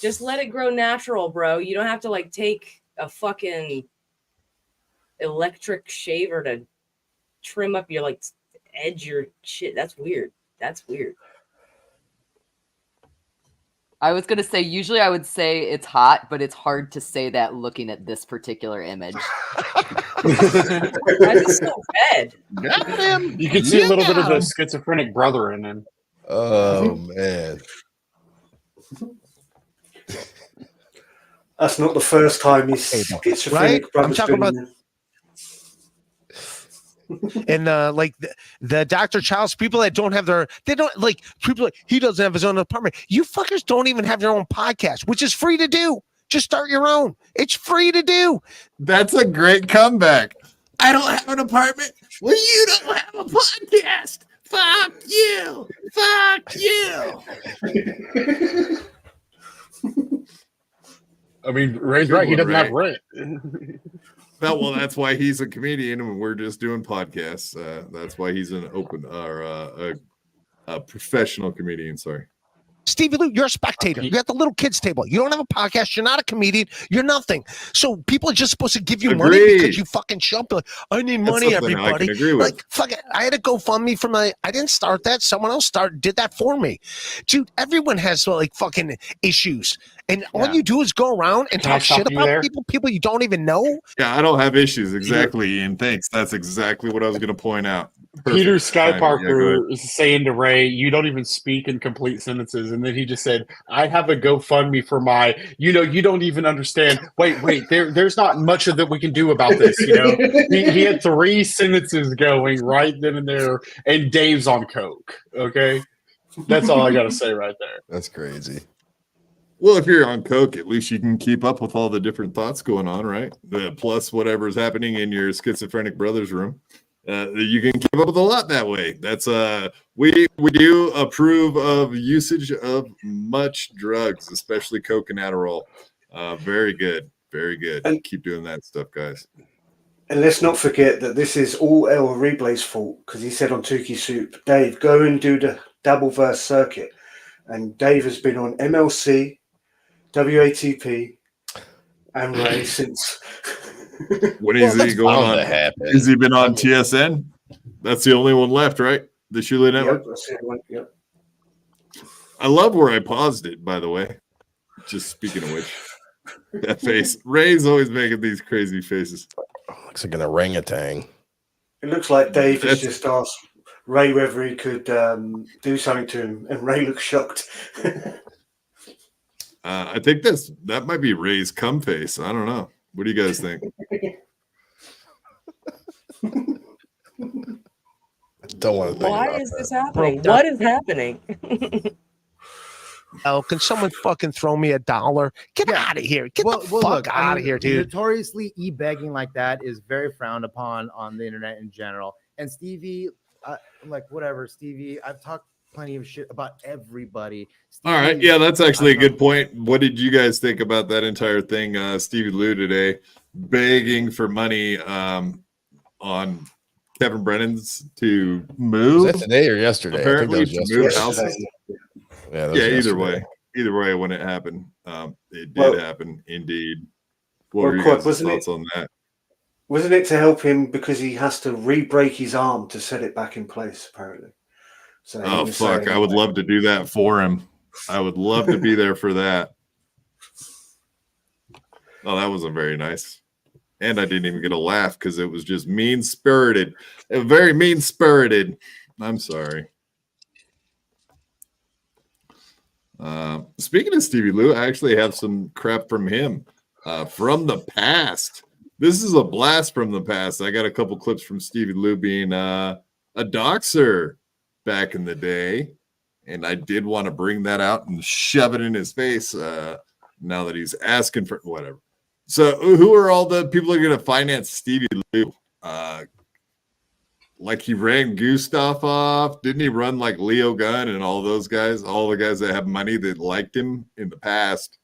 Just let it grow natural, bro. You don't have to like take a fucking electric shaver to trim up your like edge your shit. That's weird. That's weird. I was going to say, usually I would say it's hot, but it's hard to say that looking at this particular image. Why is it so red? You can see a little bit of the schizophrenic brother in him. Oh, man. That's not the first time he's schizophrenic. Right? I'm talking about... And like the Dr. Childs, people that don't have people like, he doesn't have his own apartment. You fuckers don't even have your own podcast, which is free to do. Just start your own. It's free to do. That's a great comeback. I don't have an apartment. Well, you don't have a podcast. Fuck you. Fuck you. I mean, Ray's right. He doesn't have rent. That's why he's a comedian and we're just doing podcasts. That's why he's an open or a professional comedian. Sorry. Stevie Lou, you're a spectator. You're at the little kids table. You don't have a podcast. You're not a comedian. You're nothing. So people are just supposed to give you money because you fucking show up. Like, I need money, everybody. I can agree with. Like, fuck it. I had to GoFundMe for I didn't start that. Someone else did that for me. Dude, everyone has like fucking issues. And all you do is go around and talk shit about people you don't even know. Yeah, I don't have issues. Exactly. And thanks. That's exactly what I was going to point out. Peter Sky Parker is saying to Ray, you don't even speak in complete sentences. And then he just said, I have a GoFundMe for my, you don't even understand. Wait, there's not much of that we can do about this. He had 3 sentences going right then and there, and Dave's on coke. Okay. That's all I got to say right there. That's crazy. Well, if you're on coke, at least you can keep up with all the different thoughts going on, right? Plus whatever's happening in your schizophrenic brother's room. You can keep up with a lot that way. That's we do approve of usage of much drugs, especially coke and Adderall. Very good. And keep doing that stuff, guys. And let's not forget that this is all El Replay's fault, because he said on Tukey Soup, Dave, go and do the Dabbleverse circuit. And Dave has been on MLC, WATP, and Ray since. When is he going on? Has he been on TSN? That's the only one left, right? The Shuli Network? Yep, that's the only one. Yep. I love where I paused it, by the way. Just speaking of which. That face. Ray's always making these crazy faces. Looks like an orangutan. It looks like Dave has just asked Ray whether he could do something to him, and Ray looks shocked. I think that might be Ray's cum face. I don't know. What do you guys think? Don't want to think Why about is that. this happening? What is happening? Oh, can someone fucking throw me $1? Get out of here. Get the fuck out of here, dude. Notoriously, e-begging like that is very frowned upon on the internet in general. And Stevie, whatever, Stevie, I've talked plenty of shit about everybody. All right. Yeah, that's actually a good point. What did you guys think about that entire thing? Stevie Lou today begging for money on Kevin Brennan's to move. Was that today or yesterday? Apparently, I think to that was move yesterday. houses. Yeah, Either way, when it happened, it did happen indeed. What were your guys' thoughts on that? Wasn't it to help him because he has to re-break his arm to set it back in place, apparently? So oh, fuck. I would love to do that for him. I would love to be there for that. Oh, that wasn't very nice. And I didn't even get a laugh because it was just mean-spirited. Very mean-spirited. I'm sorry. Speaking of Stevie Lou, I actually have some crap from him from the past. This is a blast from the past. I got a couple clips from Stevie Lou being a doxer back in the day, and I did want to bring that out and shove it in his face now that he's asking for whatever. So who are all the people that are going to finance Stevie Lou? Like he ran Gustav off. Didn't he run like Leo Gunn and all those guys? All the guys that have money that liked him in the past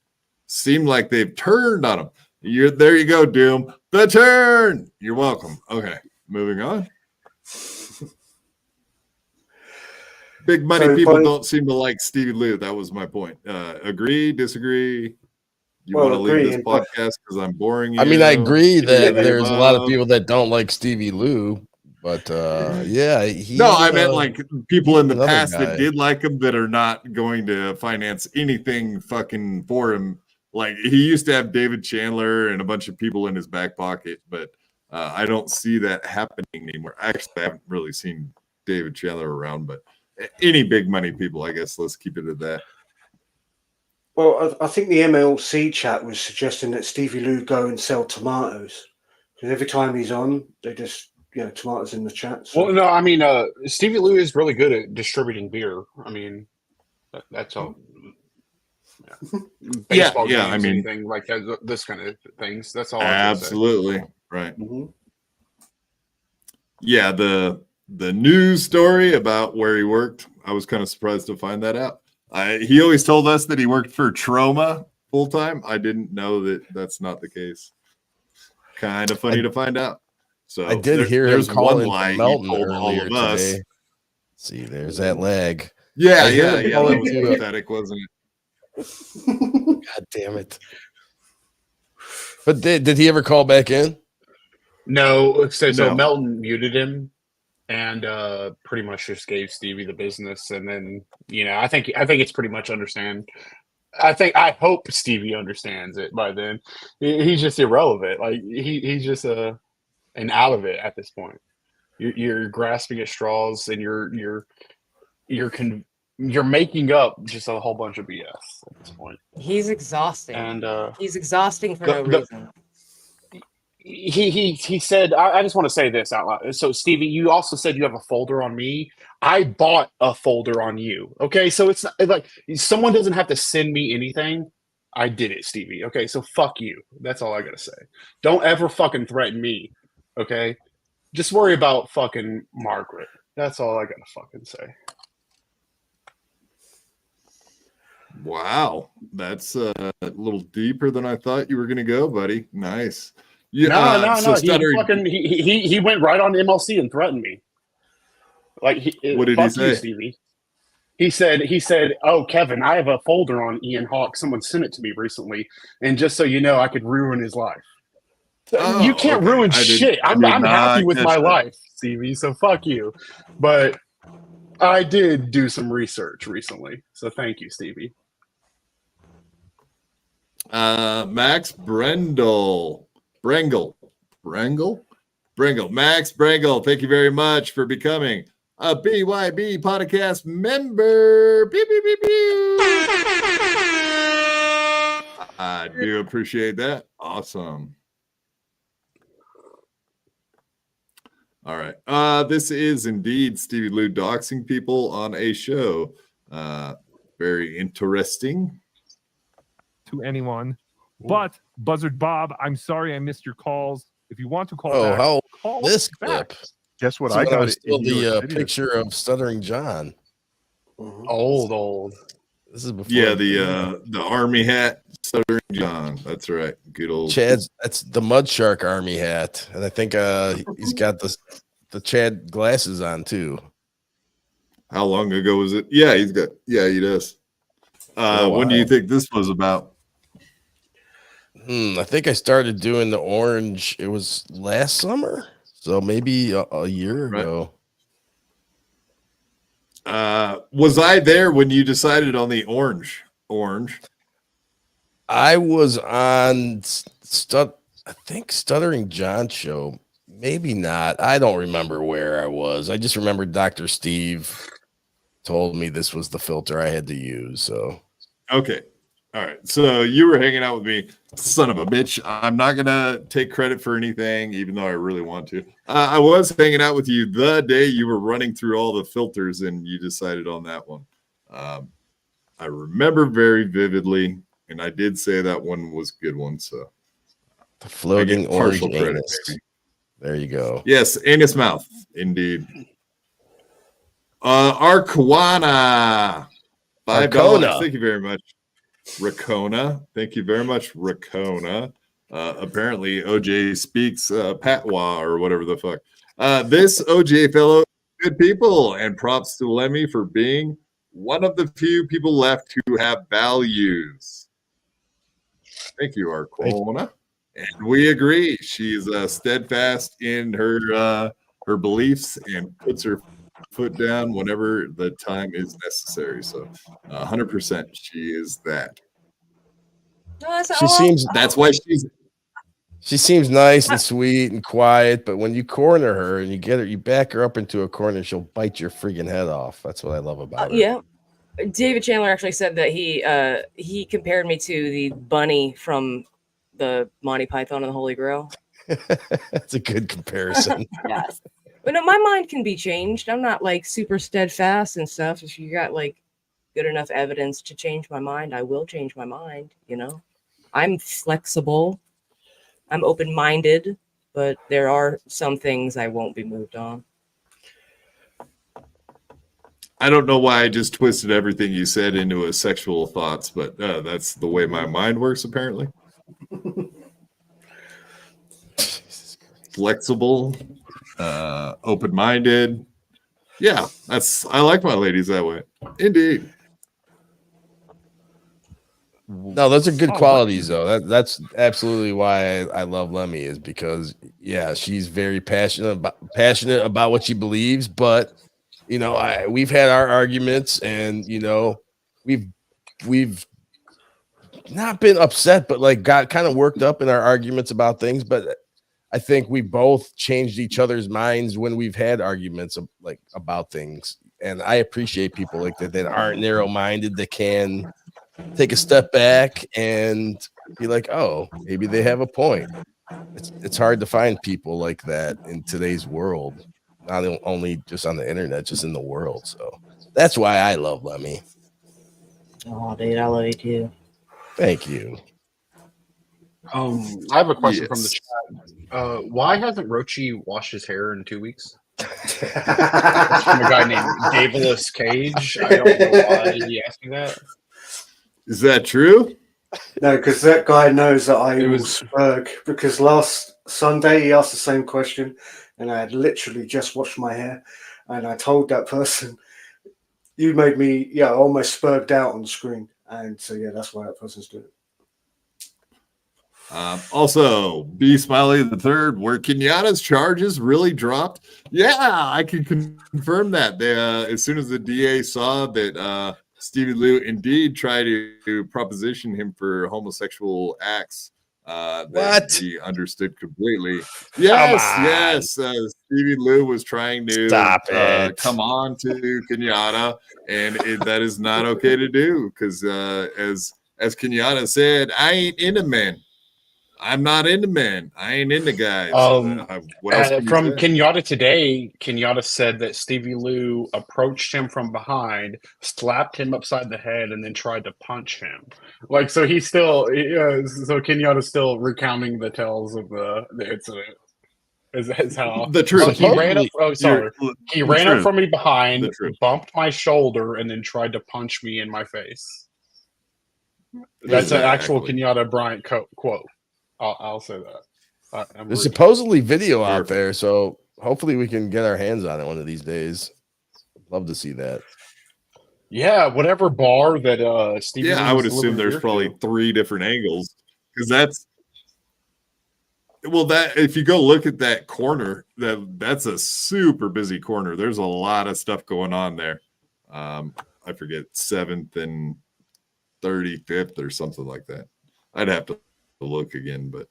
seem like they've turned on him. There you go, Doom. The turn. You're welcome. Okay, moving on. Big money people don't seem to like Stevie Lou. That was my point. Agree, disagree? You want to leave this podcast because I'm boring you? I mean, I agree that there's a lot of people that don't like Stevie Lou, but yeah. No, I meant like people in the past that did like him that are not going to finance anything fucking for him. Like he used to have David Chandler and a bunch of people in his back pocket, but I don't see that happening anymore. Actually, I haven't really seen David Chandler around, but any big money people, I guess. Let's keep it at that. Well, I think the MLC chat was suggesting that Stevie Lou go and sell tomatoes. Because every time he's on, they just, tomatoes in the chat. So. Well, no, I mean, Stevie Lou is really good at distributing beer. I mean, that's all. Yeah, Baseball yeah. games, I mean, anything like that, this kind of things. That's all. Absolutely, right. Mm-hmm. Yeah, the news story about where he worked, I was kind of surprised to find that out. He always told us that he worked for Trauma full time. I didn't know that that's not the case. Kind of funny to find out. So I did hear him there's call one in lie he Melton told all earlier of us. today. See, there's that lag. Yeah, I hear yeah, him yeah. call That was into- pathetic, wasn't it? God damn it. But did he ever call back in? No, so No. Melton muted him and pretty much just gave Stevie the business, and then I think it's pretty much understand. I hope Stevie understands it by then. He's just irrelevant. Like he's just an out of it at this point. You're grasping at straws, and you're making up just a whole bunch of BS at this point. He's exhausting. And he's exhausting for no reason. He said, I just want to say this out loud. So Stevie, you also said you have a folder on me. I bought a folder on you. Okay, so it's not, like someone doesn't have to send me anything. I did it, Stevie. Okay, so fuck you. That's all I gotta say. Don't ever fucking threaten me. Okay, just worry about fucking Margaret. That's all I gotta fucking say. Wow, that's a little deeper than I thought you were gonna go, buddy. Nice. Yeah, No. so He went right on MLC and threatened me. Like, What did he fuck say? you, Stevie. He said, "Oh, Kevin, I have a folder on Ian Hawke. Someone sent it to me recently, and just so you know, I could ruin his life." Oh, You can't okay. ruin I did- shit. I I'm did happy not with catch my that. life, Stevie. So fuck you. But I did do some research recently, so thank you, Stevie. Max Brendel. Brengle. Max Brengle, thank you very much for becoming a BYB Podcast member. Pew, pew, pew, pew. I do appreciate that. Awesome. All right. This is indeed Stevie Lou doxing people on a show. Very interesting. To anyone. But Buzzard Bob, I'm sorry I missed your calls. If you want to call Oh, back, how call this back. clip? Guess what? So I when got was it. still in New York the City. picture of Stuttering John. Old. This is before. Yeah, the army hat, Stuttering John. That's right. Good old Chad's. That's the Mud Shark army hat, and I think he's got the Chad glasses on too. How long ago was it? Yeah, he does. When do you think this was about? I think I started doing the orange. It was last summer, so maybe a year ago. Was I there when you decided on the orange? I was on I think Stuttering John show. Maybe not. I don't remember where I was. I just remember Dr. Steve told me this was the filter I had to use. So Okay. All right. So you were hanging out with me, son of a bitch. I'm not going to take credit for anything, even though I really want to. I was hanging out with you the day you were running through all the filters and you decided on that one. I remember very vividly, and I did say that one was a good one. So the floating I get partial orange credit, anus. maybe. There you go. Yes, anus mouth, indeed. Arquana. $5. Arcona. Thank you very much. Racona. Thank you very much, Racona. Apparently, OJ speaks patois or whatever the fuck. This OJ fellow, good people, and props to Lemmy for being one of the few people left who have values. Thank you, Arcona. And we agree. She's steadfast in her beliefs and puts her foot down whenever the time is necessary. So 100% she is that. That's why she seems nice and sweet and quiet, but when you corner her and you back her up into a corner, she'll bite your freaking head off. That's what I love about her. Yeah. David Chandler actually said that he compared me to the bunny from the Monty Python and the Holy Grail. That's a good comparison. Yes. But no, my mind can be changed. I'm not like super steadfast and stuff. If you got like good enough evidence to change my mind, I will change my mind. I'm flexible. I'm open-minded, but there are some things I won't be moved on. I don't know why I just twisted everything you said into a sexual thoughts, but that's the way my mind works, apparently. flexible, open-minded. Yeah, I like my ladies that way. Indeed. No, those are good qualities, though. That's absolutely why I love Lemmy, is because she's very passionate about what she believes. But we've had our arguments, and we've not been upset, but like got kind of worked up in our arguments about things. But I think we both changed each other's minds when we've had arguments about things. And I appreciate people like that aren't narrow-minded, that can take a step back and be like, oh, maybe they have a point. It's hard to find people like that in today's world, not only just on the internet, just in the world. So that's why I love Lemmy. Oh, dude, I love you too. Thank you. I have a question from the chat. Why hasn't Roachy washed his hair in 2 weeks? From a guy named Daveless Cage. I don't know why he asked me that. Is that true? No, because that guy knows that I will spurg. Because last Sunday he asked the same question, and I had literally just washed my hair, and I told that person, "You made me, almost spurged out on the screen," and so that's why that person's doing it. Also, B Smiley the Third, were Kenyatta's charges really dropped? Yeah, I can confirm that. They, as soon as the DA saw that Stevie Lou indeed tried to proposition him for homosexual acts, that he understood completely. Yes. Stevie Lou was trying to come on to Kenyatta, and that is not okay to do, because as Kenyatta said, I ain't into men. I'm not into men. I ain't into guys. What else from Kenyatta today, Kenyatta said that Stevie Lou approached him from behind, slapped him upside the head, and then tried to punch him. Like, so he's still, so Kenyatta's still recounting the tales of the incident. Is how the truth. He ran up. Oh, sorry. He ran up from me behind, bumped my shoulder, and then tried to punch me in my face. That's an actual Kenyatta Bryant quote. I'll say that. There's supposedly video out there, so hopefully we can get our hands on it one of these days. Love to see that. Yeah, whatever bar that Stevie. Yeah, I would assume there's probably 3 different angles, because that if you go look at that corner, that's a super busy corner. There's a lot of stuff going on there. I forget 7th and 35th or something like that. I'd have to look again, but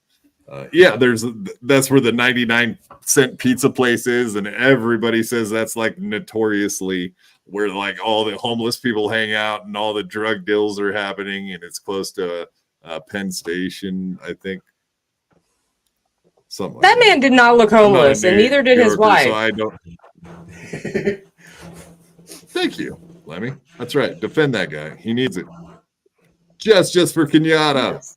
that's where the 99-cent pizza place is, and everybody says that's like notoriously where like all the homeless people hang out and all the drug deals are happening, and it's close to Penn Station, I think. Something that man did not look homeless, and neither did his wife. So I don't. Thank you, Lemmy. That's right. Defend that guy. He needs it. Just for Kenyatta.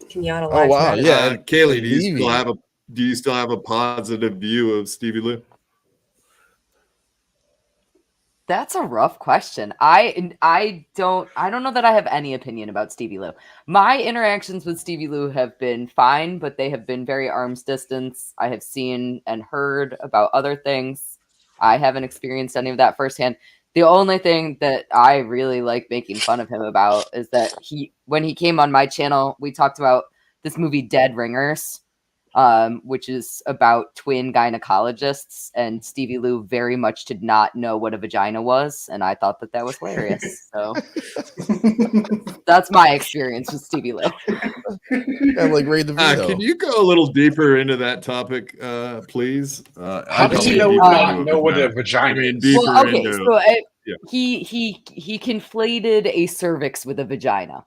Kenyatta. Oh wow, yeah. Kaylee, do you still have a positive view of Stevie Lou? That's a rough question. I don't know that I have any opinion about Stevie Lou. My interactions with Stevie Lou have been fine, but they have been very arm's distance. I have seen and heard about other things. I haven't experienced any of that firsthand. The only thing that I really like making fun of him about is that when he came on my channel, we talked about this movie Dead Ringers, which is about twin gynecologists, and Stevie Lou very much did not know what a vagina was, and I thought that was hilarious. So that's my experience with Stevie Lou. Can you go a little deeper into that topic, please? How does he not know what a vagina is? Well, okay, so he conflated a cervix with a vagina.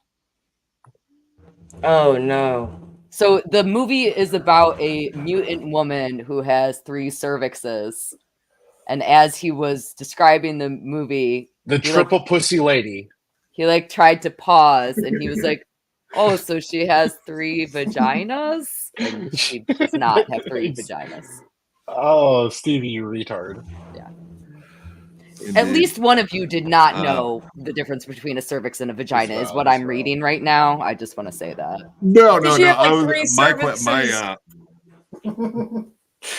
Oh no. So the movie is about a mutant woman who has 3 cervixes, and as he was describing the movie, the triple pussy lady, he tried to pause, and he was like, "Oh, so she has 3 vaginas?" And she does not have 3 vaginas. Oh, Stevie, you retard. Yeah. At least one of you did not know the difference between a cervix and a vagina, is what I'm reading right now. I just want to say that. No. Like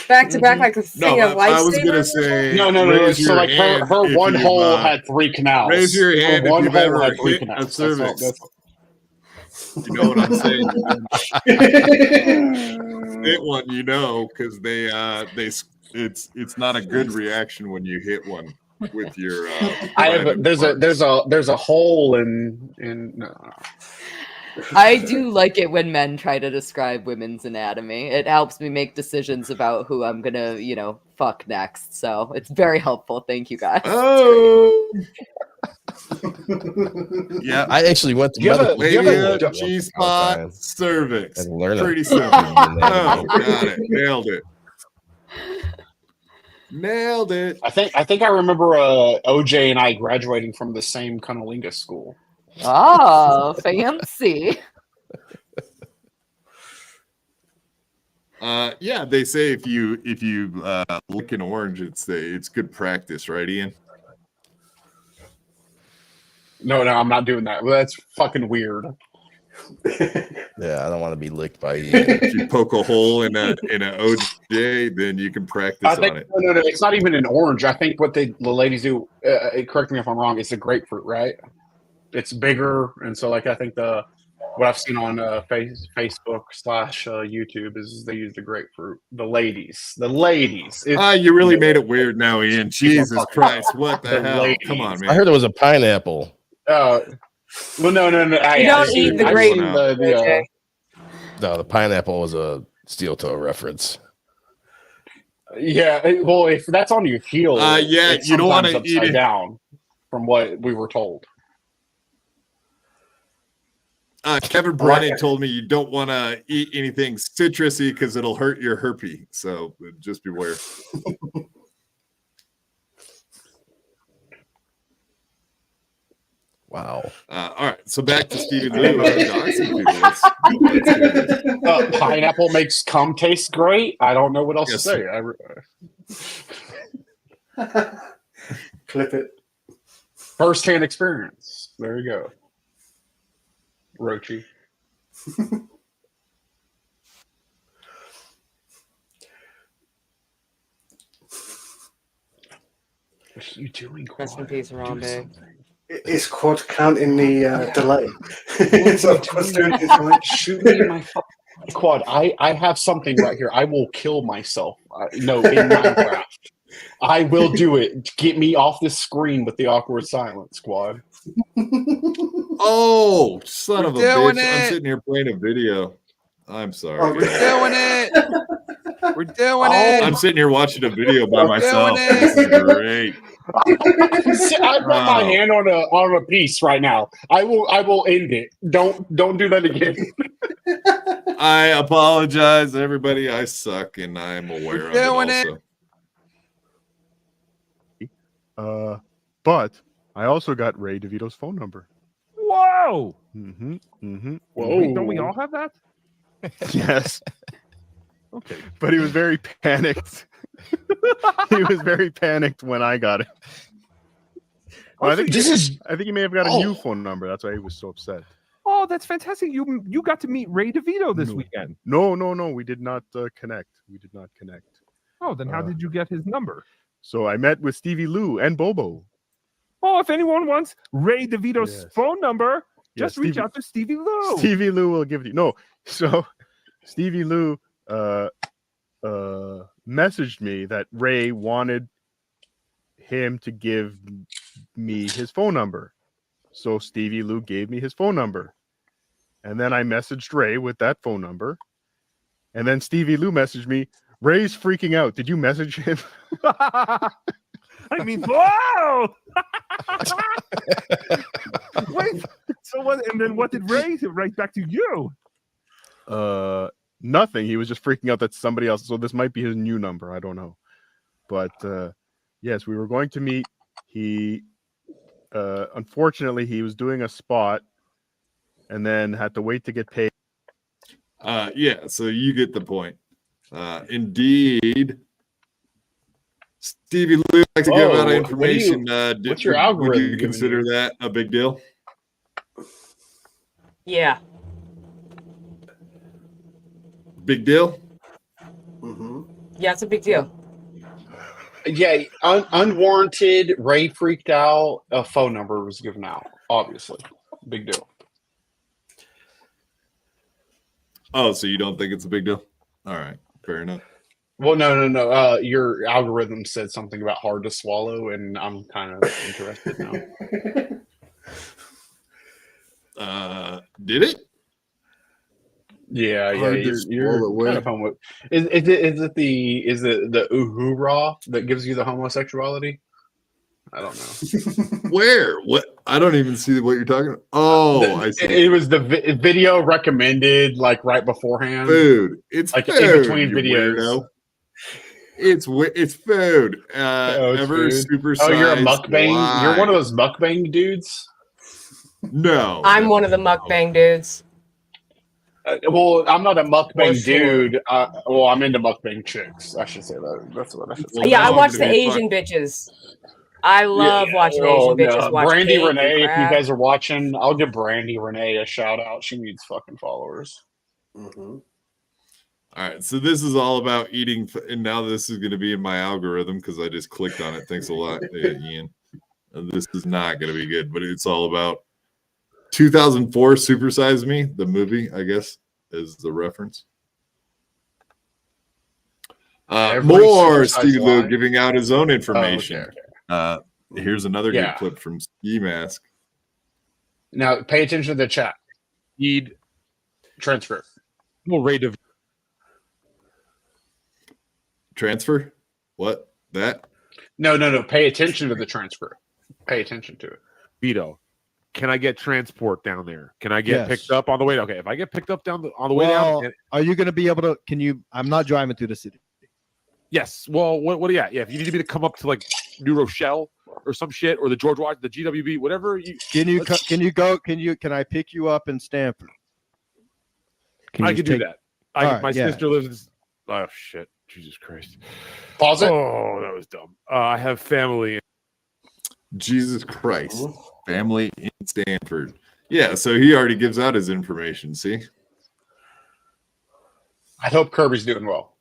back to back, like a thing of I was gonna say No. So like her one hole had 3 canals. Raise your hand Her if one you've hole ever had 3 hit a canals. cervix. That's You know what I'm saying? Hit one, because it's not a good reaction when you hit one with your. there's a hole in no. I do like it when men try to describe women's anatomy. It helps me make decisions about who I'm gonna, fuck next. So it's very helpful. Thank you guys. Oh. Yeah, I actually went to medical G-spot cervix. Pretty simple. Got it. Nailed it. I think I remember OJ and I graduating from the same cunnilingus school. Oh, fancy. Yeah, they say if you lick an orange, it's good practice, right, Ian? No, I'm not doing that. Well, that's fucking weird. Yeah, I don't want to be licked by you. If you poke a hole in an OJ, then you can practice on it. No, it's not even an orange. I think what the ladies do, correct me if I'm wrong, it's a grapefruit, right? It's bigger, and so I think what I've seen on Facebook / YouTube is they use the grapefruit. The ladies. You really made it weird now, Ian. Jesus Christ, what the hell? Ladies. Come on, man. I heard it was a pineapple. Well, no. You don't eat the grape. No, the pineapple was a steel toe reference. Yeah, well, if that's on your heel, you don't want to eat it down. From what we were told. Kevin Brennan told me you don't want to eat anything citrusy because it'll hurt your herpes. So just beware. Wow. All right. So back to Stephen Lou. Pineapple makes cum taste great. I don't know what else to say. Clip it. First-hand experience. There you go. Roachy. What are you doing? Rest in peace, Harambe. Is Quad counting the delay? Shoot me in my Quad. I have something right here. I will kill myself. In Minecraft. I will do it. Get me off this screen with the awkward silence, Quad. Oh, son of a bitch. It. I'm sitting here playing a video. I'm sorry. We're doing it. We're doing it. I'm sitting here watching a video by myself. This is great. I put my hand on a piece right now. I will end it. Don't do that again. I apologize, everybody. I suck, and I'm aware of it also. But I also got Ray DeVito's phone number. Whoa! Whoa! Wait, don't we all have that? Yes. Okay, but he was very panicked. He was very panicked when I got it. Well, I think he may have got a new phone number. That's why he was so upset. Oh, that's fantastic! You got to meet Ray DeVito this weekend. No. We did not connect. Oh, then how did you get his number? So I met with Stevie Lou and Bobo. Oh, if anyone wants Ray DeVito's phone number, just reach out to Stevie Lou. Stevie Lou will give you So Stevie Lou messaged me that Ray wanted him to give me his phone number. So Stevie Lou gave me his phone number. And then I messaged Ray with that phone number. And then Stevie Lou messaged me, Ray's freaking out. Did you message him? I mean, whoa! Wait, so what? And then what did Ray write back to you? Nothing. He was just freaking out that somebody else. So this might be his new number. I don't know. But yes, we were going to meet. He unfortunately he was doing a spot and then had to wait to get paid. Yeah, so you get the point. Indeed, Stevie Lou likes to give out Oh, information. what's your would algorithm you giving consider you? that a big deal? Yeah. Big deal? Yeah, it's a big deal. Yeah, unwarranted. Ray freaked out. A phone number was given out. Obviously, big deal. Oh, so you don't think it's a big deal? All right, fair enough. Well, no. Your algorithm said something about hard to swallow, and I'm kind of interested now. Did it? Yeah. Hard to You're swallow kind what? of homo. Is it the uhura that gives you the homosexuality? I don't know. Where? What? I don't even see what you're talking about. Oh, I see. It was the video recommended like right beforehand. Food. It's like food, in between you videos. weirdo. It's food. Oh, it's Ever food. super. Oh, you're a mukbang. You're one of those mukbang dudes. No, I'm one of the mukbang dudes. Well, I'm not a mukbang For sure. dude. Well, I'm into mukbang chicks. I should say that. That's what I should say. Yeah, I watch the Asian bitches. I love watching Asian bitches watch Brandy cake and Renee, if you crap. guys are watching, I'll give Brandy Renee a shout out. She needs fucking followers. All right, so this is all about eating, and now this is going to be in my algorithm because I just clicked on it. Thanks a lot, Ian. This is not going to be good, but it's all about 2004 Super Size Me, the movie, I guess, is the reference. More Stevie Lou giving out his own information. Here's another good clip from Ski Mask. Now, pay attention to the chat. Need transcript. Well, rate of transfer. What that? No. Pay attention to the transcript. Pay attention to it. Vito, can I get transport down there? Can I get Yes. picked up on the way? Okay, if I get picked up on the way down, are you going to be able to? Can you? I'm not driving through the city. yes. Well, what do you got? Yeah, if you need me to come up to like New Rochelle or some shit, or the George Washington, the GWB, whatever. Can I pick you up in Stanford? I could do that. My yeah. sister lives in. Oh shit! Jesus Christ! Pause it. Oh, that was dumb. I have family. Jesus Christ. Family in Stanford. Yeah, so he already gives out his information. See? I hope Kirby's doing well.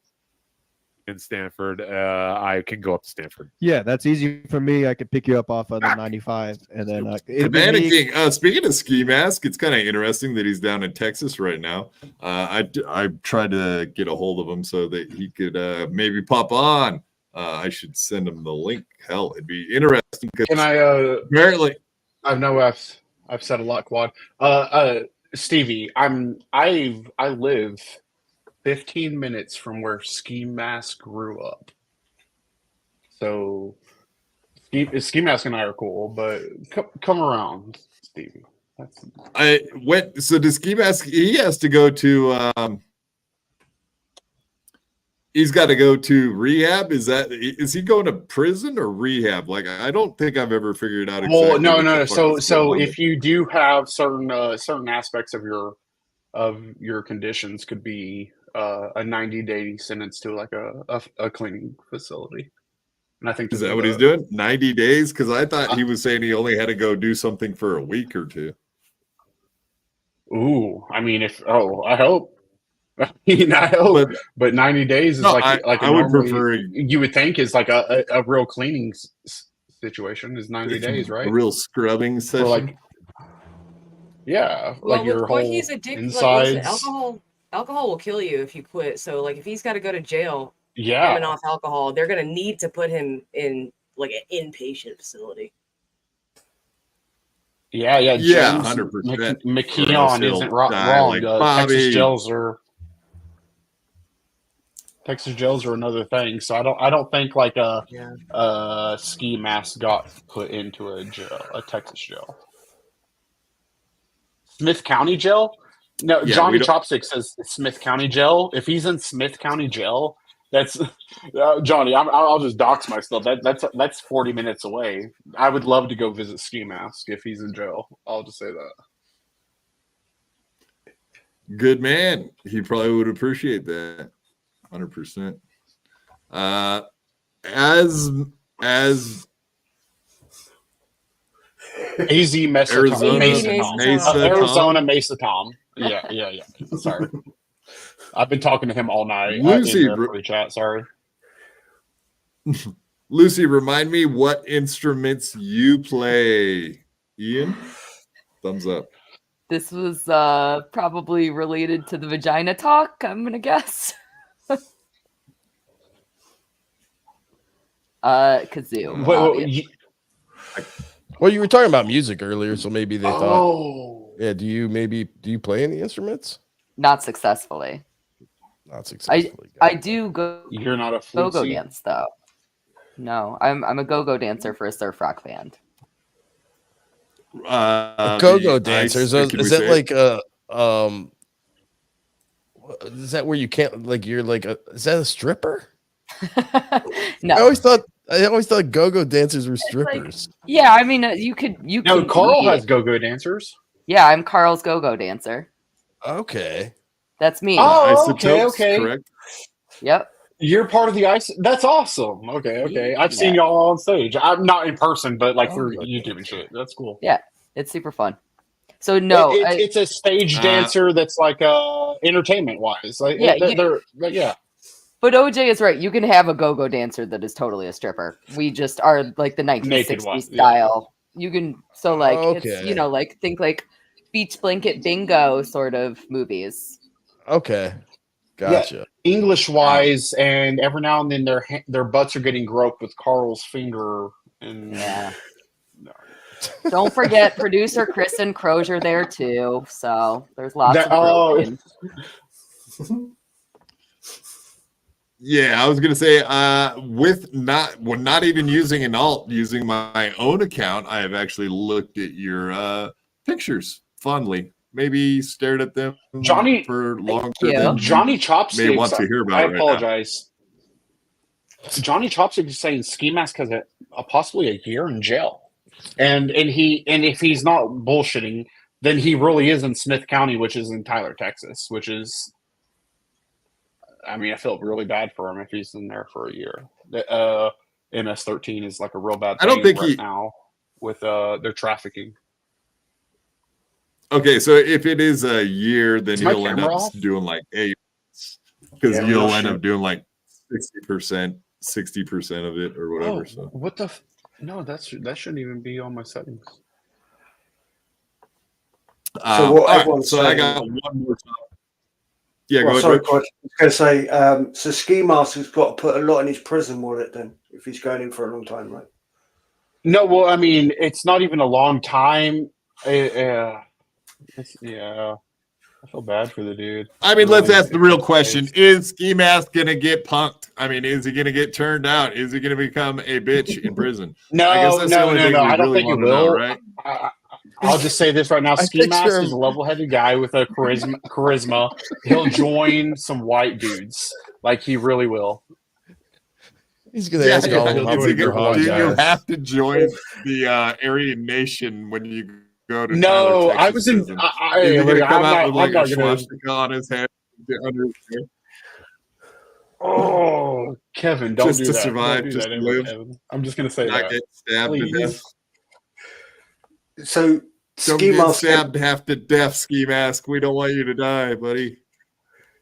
In Stanford, I can go up to Stanford. Yeah, that's easy for me. I could pick you up off of the 95, and then Commander King. Speaking of Ski Mask, it's kind of interesting that he's down in Texas right now. I tried to get a hold of him so that he could maybe pop on. I should send him the link. Hell, it'd be interesting. Can I? Apparently, I know I've said a lot, Quad. Stevie, I live 15 minutes from where Ski Mask grew up. So Ski Mask and I are cool, but come around, Stevie. I went. So does Ski Mask? He has to go to. He's got to go to rehab. Is he going to prison or rehab? Like, I don't think I've ever figured out. Exactly Well, no. So if you do have certain aspects of your conditions, could be a 90-day sentence to like a cleaning facility. And I think is that what he's doing? 90 days? Because I thought he was saying he only had to go do something for a week or two. Ooh, I mean, I hope. I mean, I hope, but 90 days is I would prefer. You would think is like a real cleaning situation is 90 days, right? A real scrubbing session. Yeah, Well, like your with whole what he's addicted, insides. like, listen, alcohol will kill you if you quit. So, like, if he's got to go to jail, Yeah. coming off alcohol, they're gonna need to put him in like an inpatient facility. Yeah, Yeah, James 100%. McKeon isn't wrong. like Bobby. Texas jails are another thing. So I don't think like a Ski Mask got put into a Texas jail. Smith County jail? No, Yeah, Johnny we don't- Chopstick says Smith County jail. If he's in Smith County jail, that's Johnny. I'll just dox myself. That's 40 minutes away. I would love to go visit Ski Mask if he's in jail. I'll just say that. Good man. He probably would appreciate that. 100%. As as AZ Mesa Arizona Arizona Mesa Tom. Yeah. Sorry. I've been talking to him all night Lucy, in the free chat. Sorry. Lucy, remind me what instruments you play. Ian, thumbs up. This was probably related to the vagina talk, I'm gonna guess. Kazoo. Well, you were talking about music earlier, so maybe they thought. Oh. Yeah. Do you play any instruments? Not successfully. Not successfully. I do go. You're not a go-go flutesy? dance though. No, I'm a go-go dancer for a surf rock band. Go-go dancers. Is that like a Is that where you can't like? You're like a. Is that a stripper? No. I always thought go-go dancers were strippers. Yeah, I mean, you could. No, Carl has go-go dancers. Yeah, I'm Carl's go-go dancer. Okay. That's me. Oh, okay. Correct. Yep. You're part of the ice. That's awesome. Okay. I've seen y'all on stage. I'm not in person, but like through YouTube and shit. That's cool. Yeah, it's super fun. So no, it's a stage dancer that's like entertainment wise. Like yeah. But OJ is right. You can have a go-go dancer that is totally a stripper. We just are like the 1960s style. You can it's like think like beach blanket bingo sort of movies. Okay. Gotcha. Yeah, English wise, and every now and then their butts are getting groped with Carl's finger. And Don't forget producer Chris and Crozier there too. So there's lots of Yeah, I was gonna say with not even using an alt, using my own account, I have actually looked at your pictures fondly. Maybe stared at them for longer than Johnny Chopsticks. may want to hear about. I it right apologize. Johnny Chopsticks is saying Ski Mask has possibly a year in jail, and if he's not bullshitting, then he really is in Smith County, which is in Tyler, Texas. Which is, I mean, I feel really bad for him if he's in there for a year. MS-13 is like a real bad thing right now with their trafficking. Okay, so if it is a year, then you'll end up doing like 8 because you'll end up doing like 60% of it or whatever. So what the? No, that shouldn't even be on my settings. So I got one more time. Yeah, go ahead. Sorry, I was going to say, so Ski Master's got to put a lot in his prison wallet then, if he's going in for a long time, right? No, well, I mean, it's not even a long time. I feel bad for the dude. I mean, let's ask the real question. Is Ski Mask going to get punked? I mean, is he going to get turned out? Is he going to become a bitch in prison? No. I don't think he will. Right? I'll just say this right now. Ski Mask is a level-headed guy with a charisma. He'll join some white dudes. Like, he really will. He's going to ask all of them. Do you have to join the Aryan Nation when you go to No, Tyler, I was in. He's going to come out with like a swastika on his head under his hair. Oh, Kevin, don't just do to that. survive, Don't do just that to ever, live. Kevin. I'm just going to say Not that. get stabbed to death. So Don't Ski get Mask stabbed half to death, Ski Mask. We don't want you to die, buddy.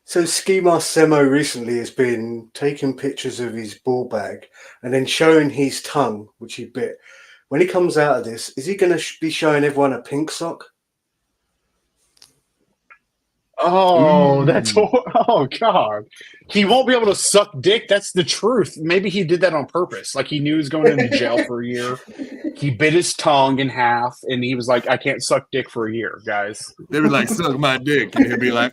So Ski Mask Semo recently has been taking pictures of his ball bag and then showing his tongue, which he bit. When he comes out of this, is he going to be showing everyone a pink sock? Oh, oh God. He won't be able to suck dick. That's the truth. Maybe he did that on purpose. Like he knew he was going into jail for a year. He bit his tongue in half and he was like, I can't suck dick for a year, guys. They were like, suck my dick. And he'll be like,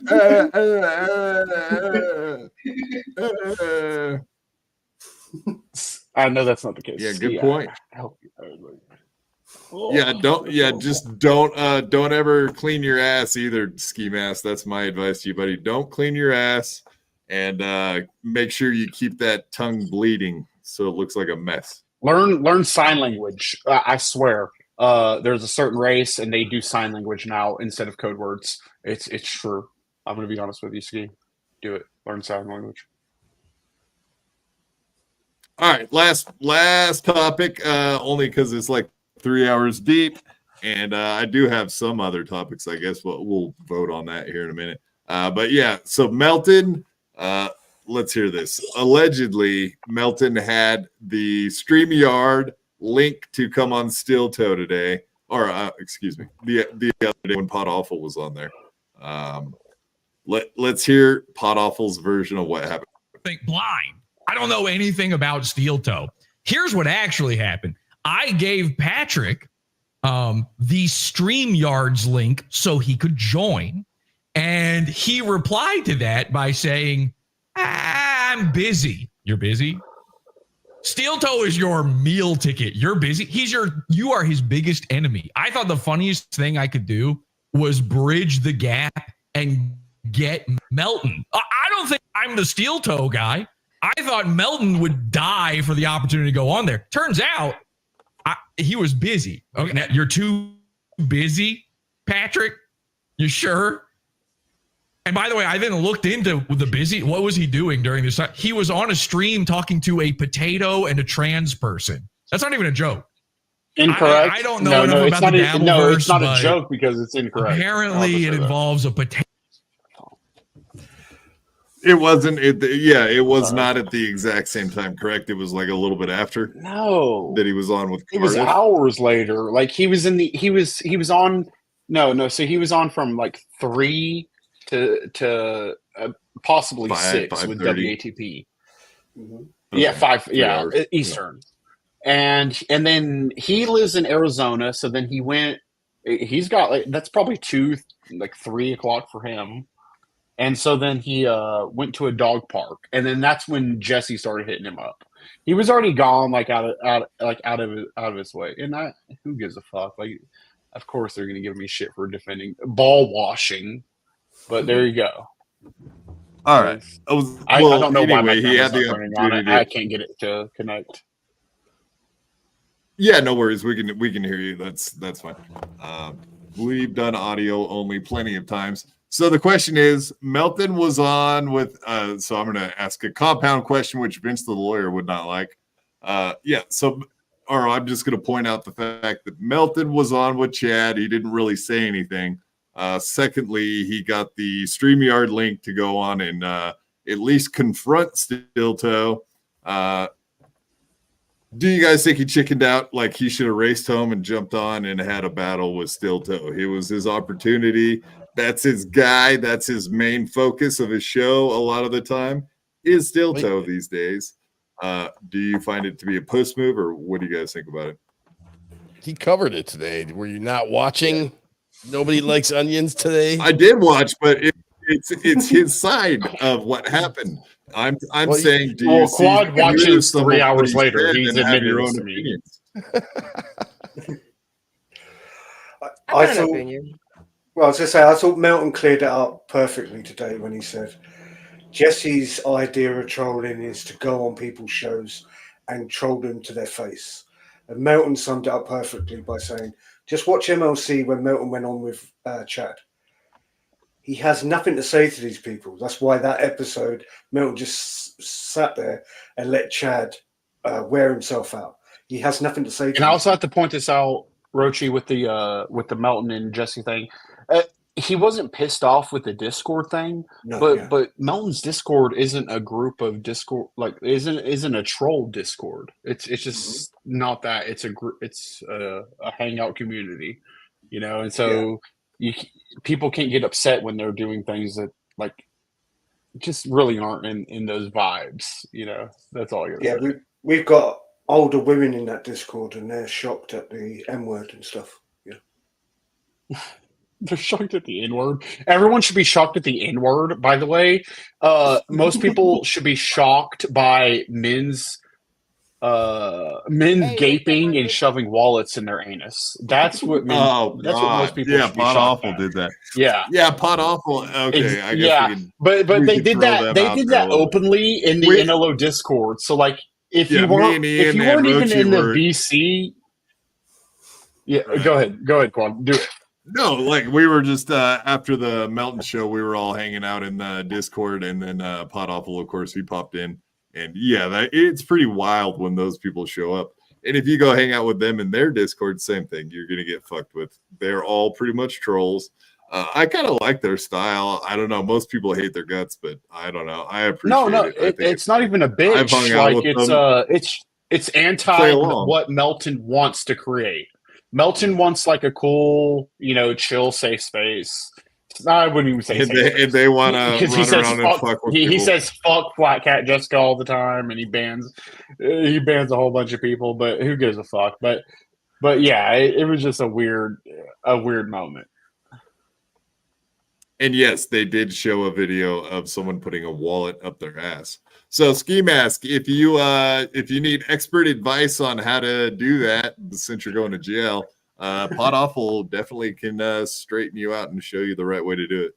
I know that's not the case. Yeah, good point. Oh, Yeah, don't ever clean your ass either, Ski Mask. That's my advice to you, buddy. Don't clean your ass and make sure you keep that tongue bleeding so it looks like a mess. Learn sign language. I swear. There's a certain race and they do sign language now instead of code words. It's true. I'm gonna be honest with you, Ski. Do it. Learn sign language. All right, last topic, only because it's like 3 hours deep, and I do have some other topics. I guess we'll vote on that here in a minute. But yeah, so Melton, let's hear this. Allegedly, Melton had the StreamYard link to come on Steel Toe today, or excuse me, the other day when Pot Awful was on there. Let's hear Pot Awful's version of what happened. Blind. I don't know anything about Steel Toe. Here's what actually happened. I gave Patrick the StreamYards link so he could join. And he replied to that by saying, I'm busy. You're busy? Steel Toe is your meal ticket. You're busy. You are his biggest enemy. I thought the funniest thing I could do was bridge the gap and get Melton. I don't think I'm the Steel Toe guy. I thought Melton would die for the opportunity to go on there. Turns out he was busy. Okay, now you're too busy, Patrick? You sure? And by the way, I then looked into the busy. What was he doing during this time? He was on a stream talking to a potato and a trans person. That's not even a joke. Incorrect. I don't know enough about the Dabbleverse. No, it's not a joke because it's incorrect. Apparently, it involves a potato. It wasn't. It was not at the exact same time. Correct. It was like a little bit after. No, that he was on with. It was hours later. Like he was on. No. So he was on from like 3 to possibly 6 with WATP. Mm-hmm. Yeah, 5. Yeah, hours. Eastern. And then he lives in Arizona. So then he went. He's got like that's probably 3 o'clock for him. And so then he went to a dog park, and then that's when Jesse started hitting him up. He was already gone, like out of his way. And who gives a fuck? Like, of course they're gonna give me shit for defending ball washing, but there you go. All right. I don't know why my he had camera's the not turning on. opportunity. I can't get it to connect. Yeah, no worries. We can hear you. That's fine. We've done audio only plenty of times. So the question is, Melton was on with, so I'm going to ask a compound question, which Vince the lawyer would not like. I'm just going to point out the fact that Melton was on with Chad. He didn't really say anything. Secondly, he got the StreamYard link to go on and at least confront Steel Toe. Do you guys think he chickened out? Like he should have raced home and jumped on and had a battle with Steel Toe? It was his opportunity. That's his guy. That's his main focus of his show a lot of the time is Steel Toe these days. Do you find it to be a puss move, or what do you guys think about it? He covered it today. Were you not watching? Nobody likes onions today. I did watch, but it's his side of what happened. I'm saying, do you see Quad watches 3 hours what later? said He's and have admitted your this own to me. opinions? I was going to say, I thought Melton cleared it up perfectly today when he said Jesse's idea of trolling is to go on people's shows and troll them to their face. And Melton summed it up perfectly by saying, just watch MLC when Melton went on with Chad. He has nothing to say to these people. That's why that episode, Melton just sat there and let Chad wear himself out. He has nothing to say to And I also have to point this out, Roachy, with the Melton and Jesse thing. He wasn't pissed off with the Discord thing, but Melton's Discord isn't a group of Discord, like isn't a troll Discord. It's just not that. It's a group. It's a hangout community, And so people can't get upset when they're doing things that like just really aren't in those vibes. That's all I gotta say. We've got older women in that Discord, and they're shocked at the M word and stuff. They're shocked at the N-word. Everyone should be shocked at the N-word, by the way. Most people should be shocked by men gaping and shoving wallets in their anus. That's what what most people should be Pot shocked Awful at. did that. Yeah. Pot Awful. Okay, I guess yeah. we can, But we they can did throw that. them They out did there a that little bit. openly in the NLO Discord. So like if you me weren't and Ian even and Roachy in the were- BC. Yeah, go ahead, Quan. Do it. No, like we were just after the Melton show, we were all hanging out in the Discord, and then Pot Awful, of course, he popped in, And yeah, it's pretty wild when those people show up. And if you go hang out with them in their Discord, same thing. You're going to get fucked with. They're all pretty much trolls. I kind of like their style. I don't know. Most people hate their guts, but I don't know. I appreciate it. It's not even a bitch. I've hung out Like with them. It's anti what Melton wants to create. Melton wants like a cool, chill, safe space. I wouldn't even say and they want to run around and fuck with people. He says fuck Flat Cat Jessica all the time, and he bans a whole bunch of people. But who gives a fuck? But yeah, it was just a weird moment. And yes, they did show a video of someone putting a wallet up their ass. So Ski Mask, if you need expert advice on how to do that, since you're going to jail, Pot Awful definitely can straighten you out and show you the right way to do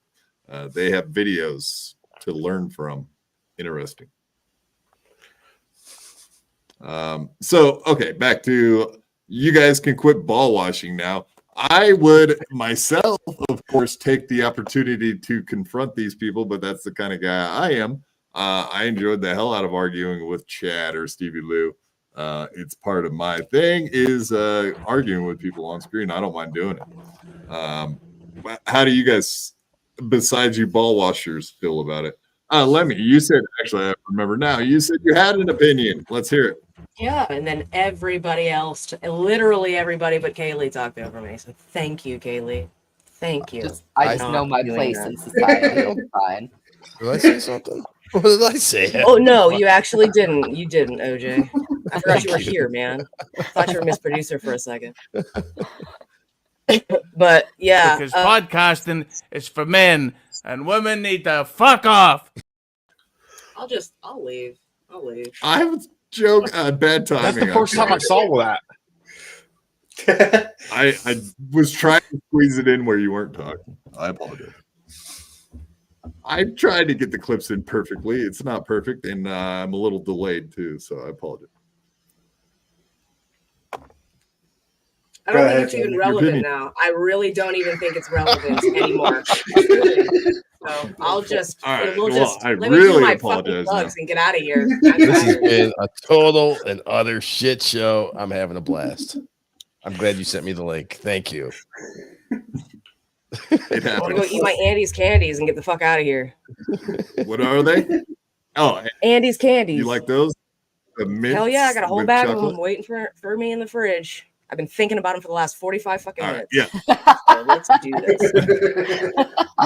it. They have videos to learn from. Interesting. So okay, back to you guys can quit ball washing now. I would myself, of course, take the opportunity to confront these people, but that's the kind of guy I am. I enjoyed the hell out of arguing with Chad or Stevie Lou. It's part of my thing is arguing with people on screen. I don't mind doing it. How do you guys, besides you ball washers, feel about it? Lemmy, you said, actually, I remember now, you said you had an opinion. Let's hear it. Yeah, and then everybody else, literally everybody but Kaylee talked over me. So thank you, Kaylee. Thank you. I just know my place in society. It's fine. Did I say something? What did I say? Oh no, you actually didn't. You didn't, OJ. I forgot you were here, man. I thought you were Miss Producer for a second. But yeah, because podcasting is for men, and women need to fuck off. I'll leave. I was joking. Bad timing. That's the first time I saw that. I was trying to squeeze it in where you weren't talking. I apologize. I tried to get the clips in perfectly. It's not perfect, and I'm a little delayed too, so I apologize. I don't think it's even relevant now. I really don't even think it's relevant anymore. So I'll just, right, we'll well, just I let me really do my apologize fucking plugs now. and get out of here. This has been a total and utter shit show. I'm having a blast. I'm glad you sent me the link. Thank you. I want to go eat my Andy's candies and get the fuck out of here. What are they? Oh, Andy's candies. you like those? The mints Hell yeah, I got a whole with bag of chocolate? them waiting for me in the fridge. I've been thinking about them for the last 45 fucking minutes. Yeah. So let's do this.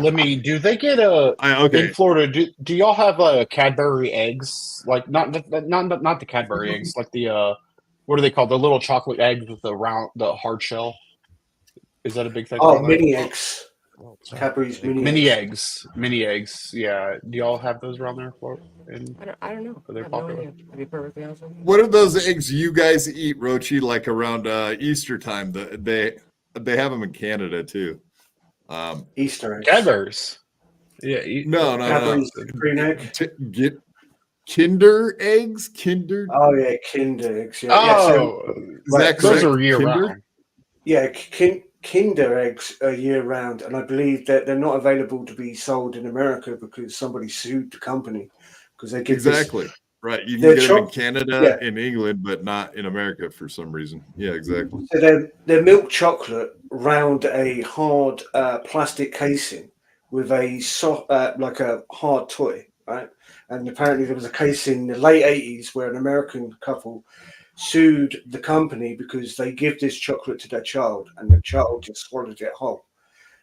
Let me. Do they get in Florida? Do y'all have Cadbury eggs? Like not the Cadbury eggs, like the what are they called? The little chocolate eggs with the hard shell. Is that a big thing? Oh, mini eggs. Cadbury's mini eggs. Mini eggs. Yeah. Do y'all have those around there? I don't know. Are they I have popular? no idea, to be perfectly honest with you. What are those eggs you guys eat, Roachy, like around Easter time? They have them in Canada too. Easter eggs. Cadbury's. Yeah. No. Cadbury's green egg. Get Kinder eggs? Kinder? Oh yeah, Kinder eggs. Yeah. Oh, those are year Kinder? round. Yeah, Kinder eggs are year round, and I believe that they're not available to be sold in America because somebody sued the company because they give Exactly. Right. You They're can get them in choc- Canada, yeah. in England, but not in America for some reason. Yeah, exactly. So they're milk chocolate round a hard plastic casing with a soft, like a hard toy, right? And apparently there was a case in the late 80s where an American couple sued the company because they give this chocolate to their child and the child just swallowed it whole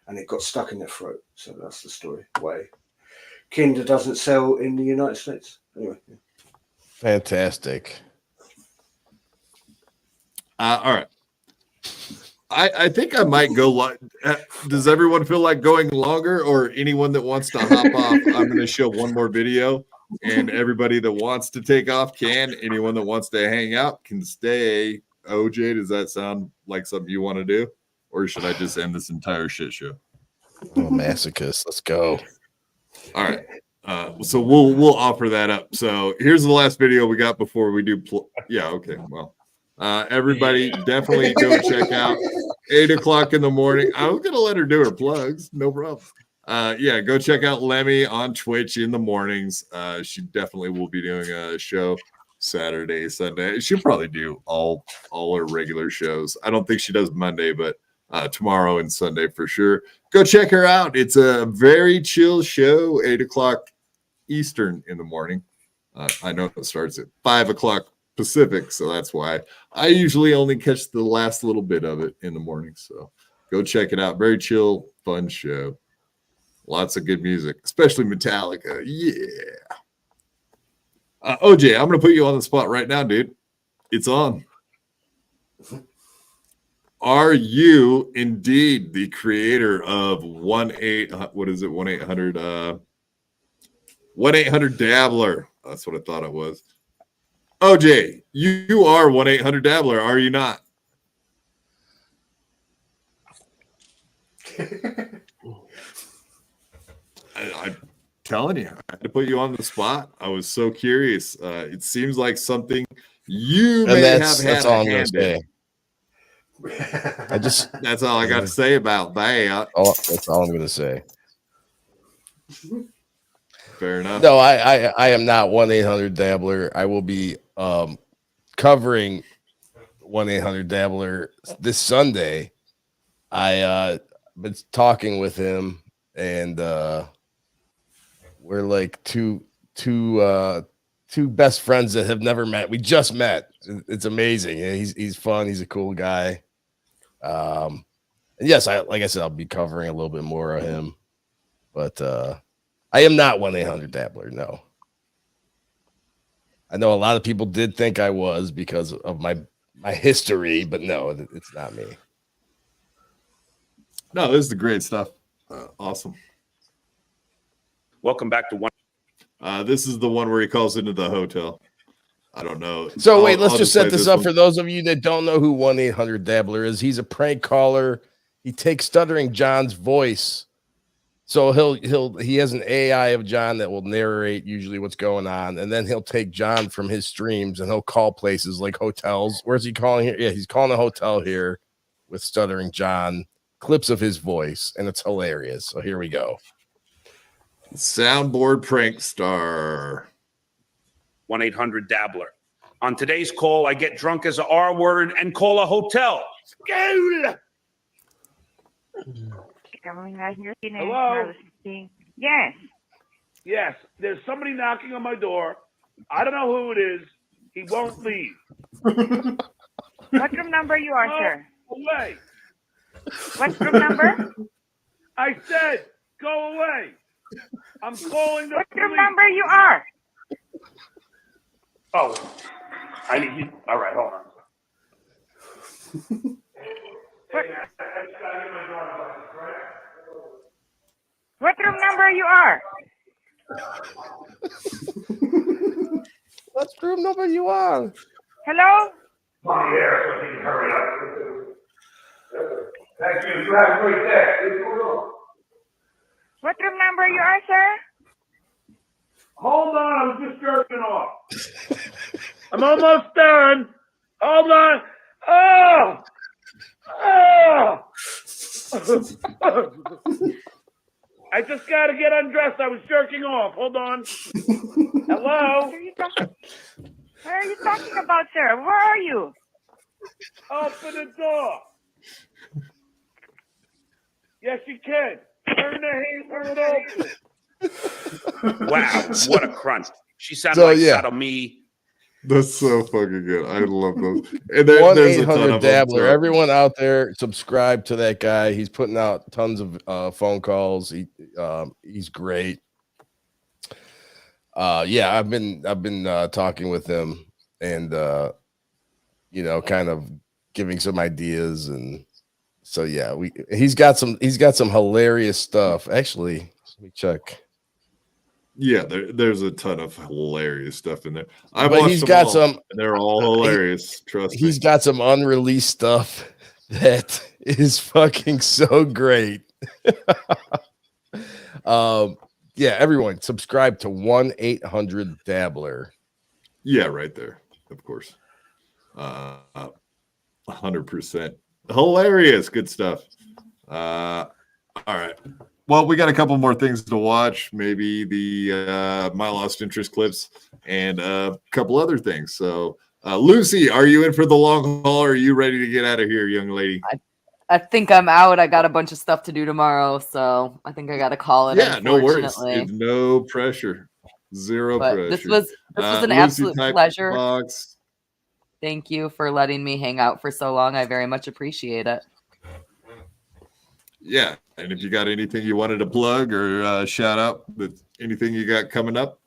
and it got stuck in their throat. So that's the story. Why Kinder doesn't sell in the United States. Anyway. Yeah. Fantastic. All right. I think I might go. Does everyone feel like going longer, or anyone that wants to hop off? I'm going to show one more video, and everybody that wants to take off can. Anyone that wants to hang out can stay. OJ, does that sound like something you want to do, or should I just end this entire shit show? Oh, masochist. Let's go. All right. So we'll offer that up. So here's the last video we got before we do. Yeah. Okay. Well, everybody definitely go check out 8 o'clock in the morning. I was gonna let her do her plugs. No problem. Yeah, go check out Lemmy on Twitch in the mornings. She definitely will be doing a show Saturday, Sunday. She'll probably do all her regular shows. I don't think she does Monday, but tomorrow and Sunday for sure. Go check her out. It's a very chill show, 8 o'clock Eastern in the morning. I know it starts at 5 o'clock Pacific, so that's why I usually only catch the last little bit of it in the morning. So go check it out. Very chill, fun show. Lots of good music, especially Metallica. Yeah. OJ, I'm going to put you on the spot right now, dude. It's on. Are you indeed the creator of 1-800 Dabbler? That's what I thought it was. OJ, you are 1-800 Dabbler, are you not? I'm telling you, I had to put you on the spot. I was so curious. It seems like something you may have had that's all a I'm gonna hand in. say. That's all I got to say about that. That's all I'm gonna say. Fair enough. No, I am not 1-800 Dabbler. I will be covering 1-800 Dabbler this Sunday. I been talking with him, and we're like two best friends that have never met. We just met. It's amazing. He's fun. He's a cool guy. And yes, like I said, I'll be covering a little bit more of him, but I am not 1-800 Dabbler. No. I know a lot of people did think I was because of my history, but no, it's not me. No, this is the great stuff. Awesome. Welcome back to one. This is the one where he calls into the hotel. I don't know. So wait, let's just set this up for those of you that don't know who 1-800 Dabbler is. He's a prank caller. He takes Stuttering John's voice. So he has an AI of John that will narrate usually what's going on, and then he'll take John from his streams and he'll call places like hotels. Where's he calling here? Yeah, he's calling a hotel here with Stuttering John, clips of his voice, and it's hilarious. So here we go. Soundboard prank star. 1-800 Dabbler. On today's call, I get drunk as a R word and call a hotel. School. Hello? Yes. Yes. There's somebody knocking on my door. I don't know who it is. He won't leave. What room number you are, sir? Away. What room number? I said, go away. I'm calling the What room police. number you are? Oh, I need you. All right, hold on. What room number you are? What room number you are? Hello? Hurry up. Thank you. You have a great day. What room number you are, sir? Hold on, I was just jerking off. I'm almost done. Hold on. Oh! I just got to get undressed. I was jerking off. Hold on. Hello? What are you talking about, sir? Where are you? Open the door. Yes, you can. Turn it open. Wow, what a crunch. She sounded So, like yeah. Sodomy. That's so fucking good. I love those. And there's a ton 1-800 of them, Dabbler. too. Everyone out there, subscribe to that guy. He's putting out tons of phone calls. He's great. Yeah, I've been talking with him and kind of giving some ideas, and so yeah, he's got some hilarious stuff. Actually, let me check. Yeah, there's a ton of hilarious stuff in there. But he's got some. And they're all hilarious. Trust me. He's got some unreleased stuff that is fucking so great. Yeah, everyone subscribe to 1-800 Dabbler. Yeah, right there. Of course. 100%. Hilarious. Good stuff. All right. well, we got a couple more things to watch. Maybe the My Lost Interest clips and a couple other things. So, Lucy, are you in for the long haul? Or are you ready to get out of here, young lady? I think I'm out. I got a bunch of stuff to do tomorrow, so I think I got to call it. Yeah, no worries. Unfortunately. It's no pressure. Zero But pressure. this was an Lucy, absolute pleasure. Tightbox. Thank you for letting me hang out for so long. I very much appreciate it. Yeah, and if you got anything you wanted to plug or shout out, with anything you got coming up?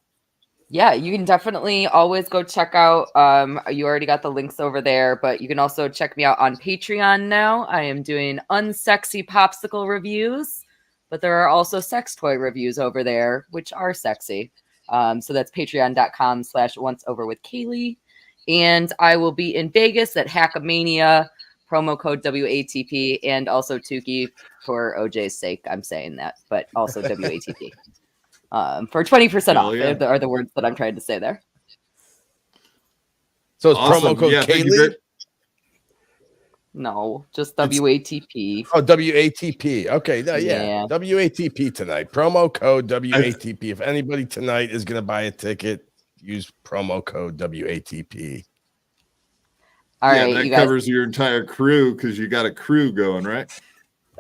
Yeah, you can definitely always go check out. You already got the links over there, but you can also check me out on Patreon now. I am doing unsexy popsicle reviews, but there are also sex toy reviews over there, which are sexy. So that's patreon.com/onceoverwithkaylee. And I will be in Vegas at Hackamania, promo code WATP, and also Tukey for OJ's sake. I'm saying that, but also WATP. For 20% off are the words that I'm trying to say there. So it's promo code Kaylee? No, just WATP. Oh, WATP. Okay, yeah. WATP tonight. Promo code WATP. If anybody tonight is going to buy a ticket, use promo code WATP. All right, that you guys, covers your entire crew because you got a crew going, right?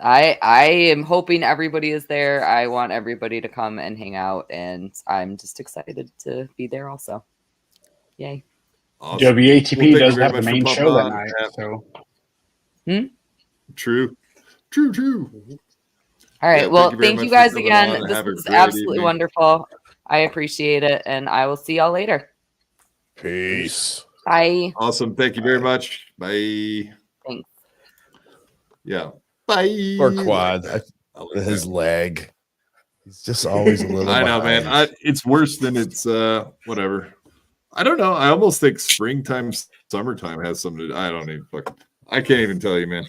I am hoping everybody is there. I want everybody to come and hang out, and I'm just excited to be there also. Yay. Awesome. WATP Well, does have the main show that night. So. True. All right. Yeah, well, thank thank you you very much guys for coming again. on. This Have a was great absolutely evening. wonderful. I appreciate it, and I will see y'all later. Peace. Bye. Awesome. Thank you very much. Bye. Thanks. Yeah. Bye. Or Quad. His leg. He's just always a little I know, man. behind. It's worse than it's whatever. I don't know. I almost think springtime, summertime has something to do. I don't even I can't even tell you, man.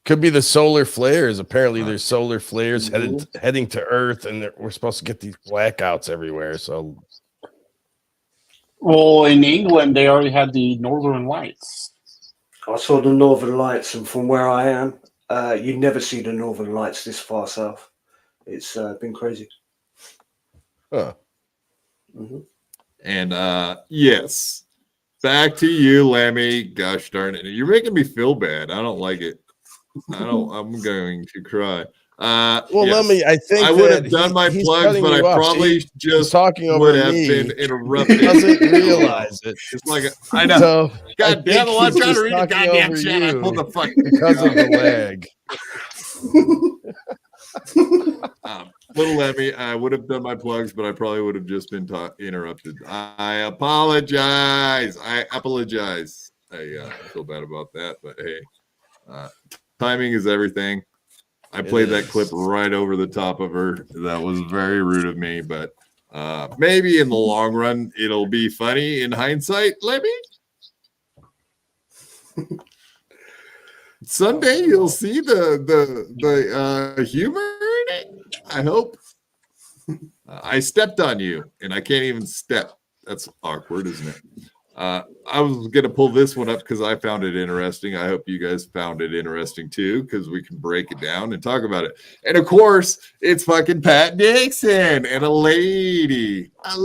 Could be the solar flares. Apparently, there's solar flares heading to Earth, and we're supposed to get these blackouts everywhere. So, Well, in England, they already had the Northern Lights. I saw the Northern Lights, and from where I am, you never see the Northern Lights this far south. It's been crazy. Huh. Mm-hmm. And yes, back to you, Lemmy. Gosh darn it. You're making me feel bad. I don't like it. I'm going to cry. Lemmy, I think I would have that done my he's plugs, cutting but I you off. probably He's just talking over would have me. been interrupted. He doesn't realize it. It's like I know. So, God damn it! I I'm think trying to he's read the talking goddamn over chat. I you pulled the fuck because of the lag. Little Lemmy, I would have done my plugs, but I probably would have just been interrupted. I apologize. I feel bad about that, but hey, timing is everything. I played that clip right over the top of her. That was very rude of me, but maybe in the long run it'll be funny in hindsight, Lemmy. Someday you'll see the humor in it. I hope. I stepped on you, and I can't even step. That's awkward, isn't it? I was gonna pull this one up because I found it interesting. I hope you guys found it interesting too, because we can break it down and talk about it. And of course, it's fucking Pat Nixon and a lady. I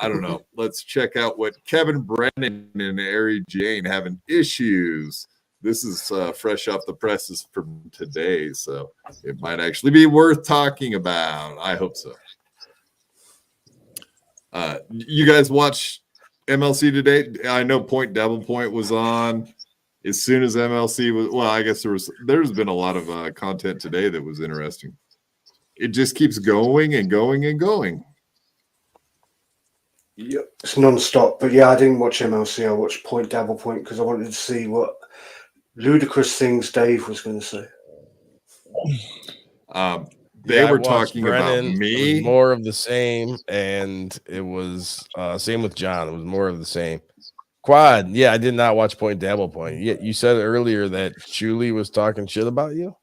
don't know. Let's check out what Kevin Brennan and Ari Jane having issues. This is fresh off the presses from today, so it might actually be worth talking about. I hope so. You guys watch MLC today? I know Dabble Point was on as soon as MLC was. Well, I guess there's been a lot of content today that was interesting. It just keeps going and going and going. Yep, it's non-stop. But yeah, I didn't watch MLC. I watched Dabble Point because I wanted to see what ludicrous things Dave was going to say. They were talking Brennan. about It me. was more of the same, and it was same with John. It was more of the same. Quad, yeah, I did not watch Dabble Point. Yeah, you said earlier that Julie was talking shit about you.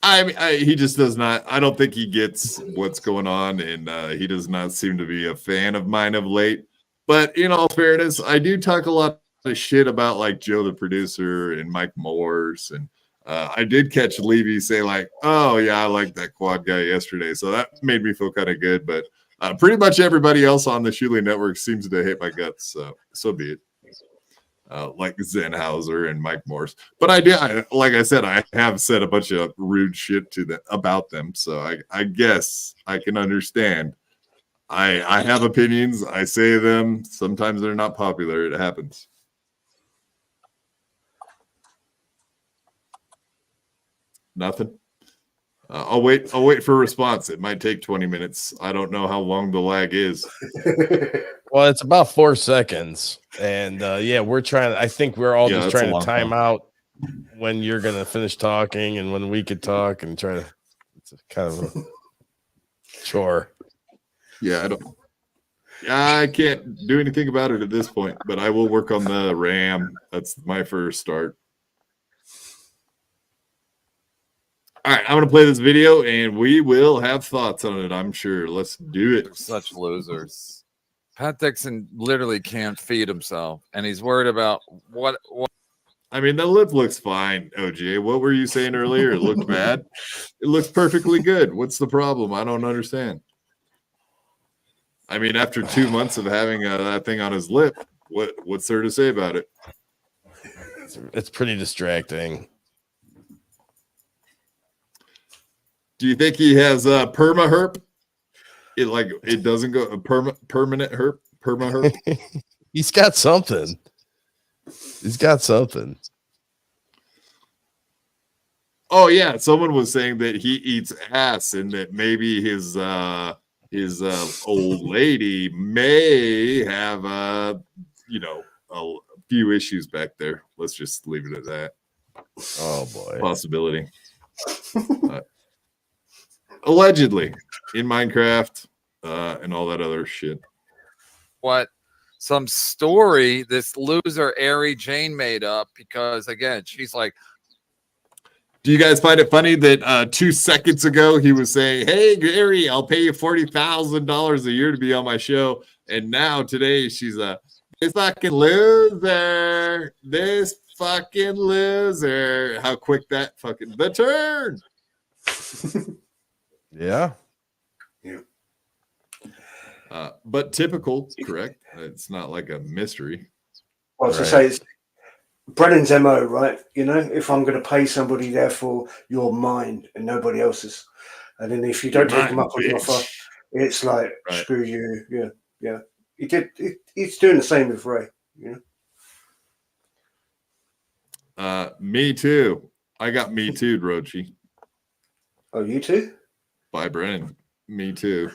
I mean, he just does not. I don't think he gets what's going on, and he does not seem to be a fan of mine of late. But in all fairness, I do talk a lot the shit about like Joe the producer and Mike Morse, and I did catch Levy say like, "Oh yeah, I liked that quad guy yesterday," so that made me feel kind of good. But pretty much everybody else on the Shuley Network seems to hate my guts, so be it. Like Zenhauser and Mike Morse, but like I said, I have said a bunch of rude shit to them about them, so I guess I can understand. I have opinions. I say them. Sometimes they're not popular. It happens. Nothing. I'll wait for a response. It might take 20 minutes. I don't know how long the lag is. Well, it's about 4 seconds. And yeah, we're trying. I think we're all just trying to time out when you're going to finish talking and when we could talk and try to. It's kind of a chore. Yeah, I can't do anything about it at this point, but I will work on the RAM. That's my first start. All right, I'm going to play this video, and we will have thoughts on it, I'm sure. Let's do it. They're such losers. Pat Dixon literally can't feed himself, and he's worried about what. I mean, the lip looks fine, OJ. What were you saying earlier? It looked bad. It looks perfectly good. What's the problem? I don't understand. I mean, after 2 months of having that thing on his lip, what's there to say about it? It's pretty distracting. Do you think he has perma herp? It doesn't go permanent herp, perma herp. He's got something. He's got something. Oh yeah, someone was saying that he eats ass, and that maybe his old lady may have a few issues back there. Let's just leave it at that. Oh boy, possibility. Allegedly in Minecraft and all that other shit. What some story this loser Ari Jane made up, because again she's like, do you guys find it funny that 2 seconds ago he was saying, "Hey Gary, I'll pay you $40,000 a year to be on my show," and now today she's this fucking loser, this fucking loser. How quick that fucking the turn. Yeah. But typical, correct? It's not like a mystery. Well, to say it's Brennan's MO, right? You know, if I'm going to pay somebody, therefore you're mine and nobody else's. And then if you don't take them up on the offer, it's like, screw you. Yeah, yeah. He's doing the same with Ray, you know? Me too. I got me too, Roachy. Oh, you too? By Brennan. Me too.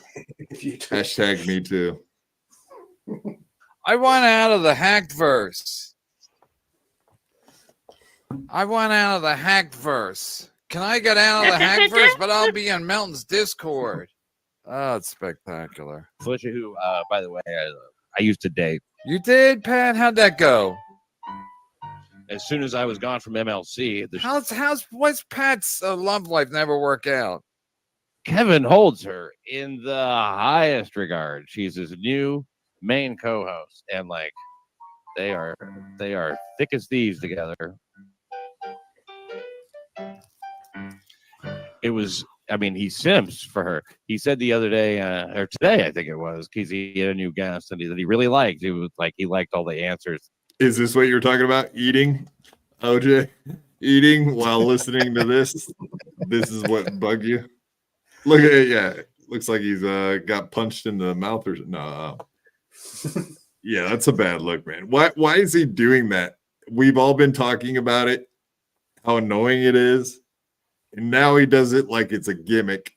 You too. Hashtag me too. I want out of the hacked verse. I want out of the hacked verse. Can I get out of the hacked verse? But I'll be on Melton's Discord. Oh, it's spectacular. Felicia, who, by the way, I used to date. You did, Pat? How'd that go? As soon as I was gone from MLC, what's Pat's love life never work out? Kevin holds her in the highest regard. She's his new main co-host, and like they are thick as thieves together. It was, I mean, he simps for her. He said the other day, or today, I think it was, because he had a new guest that he really liked. It was like he liked all the answers. Is this what you're talking about? Eating, OJ? Eating while listening to this? This is what bugged you? Look at it. Yeah. Looks like he's got punched in the mouth or no. Yeah, that's a bad look, man. Why is he doing that? We've all been talking about it, how annoying it is. And now he does it like it's a gimmick.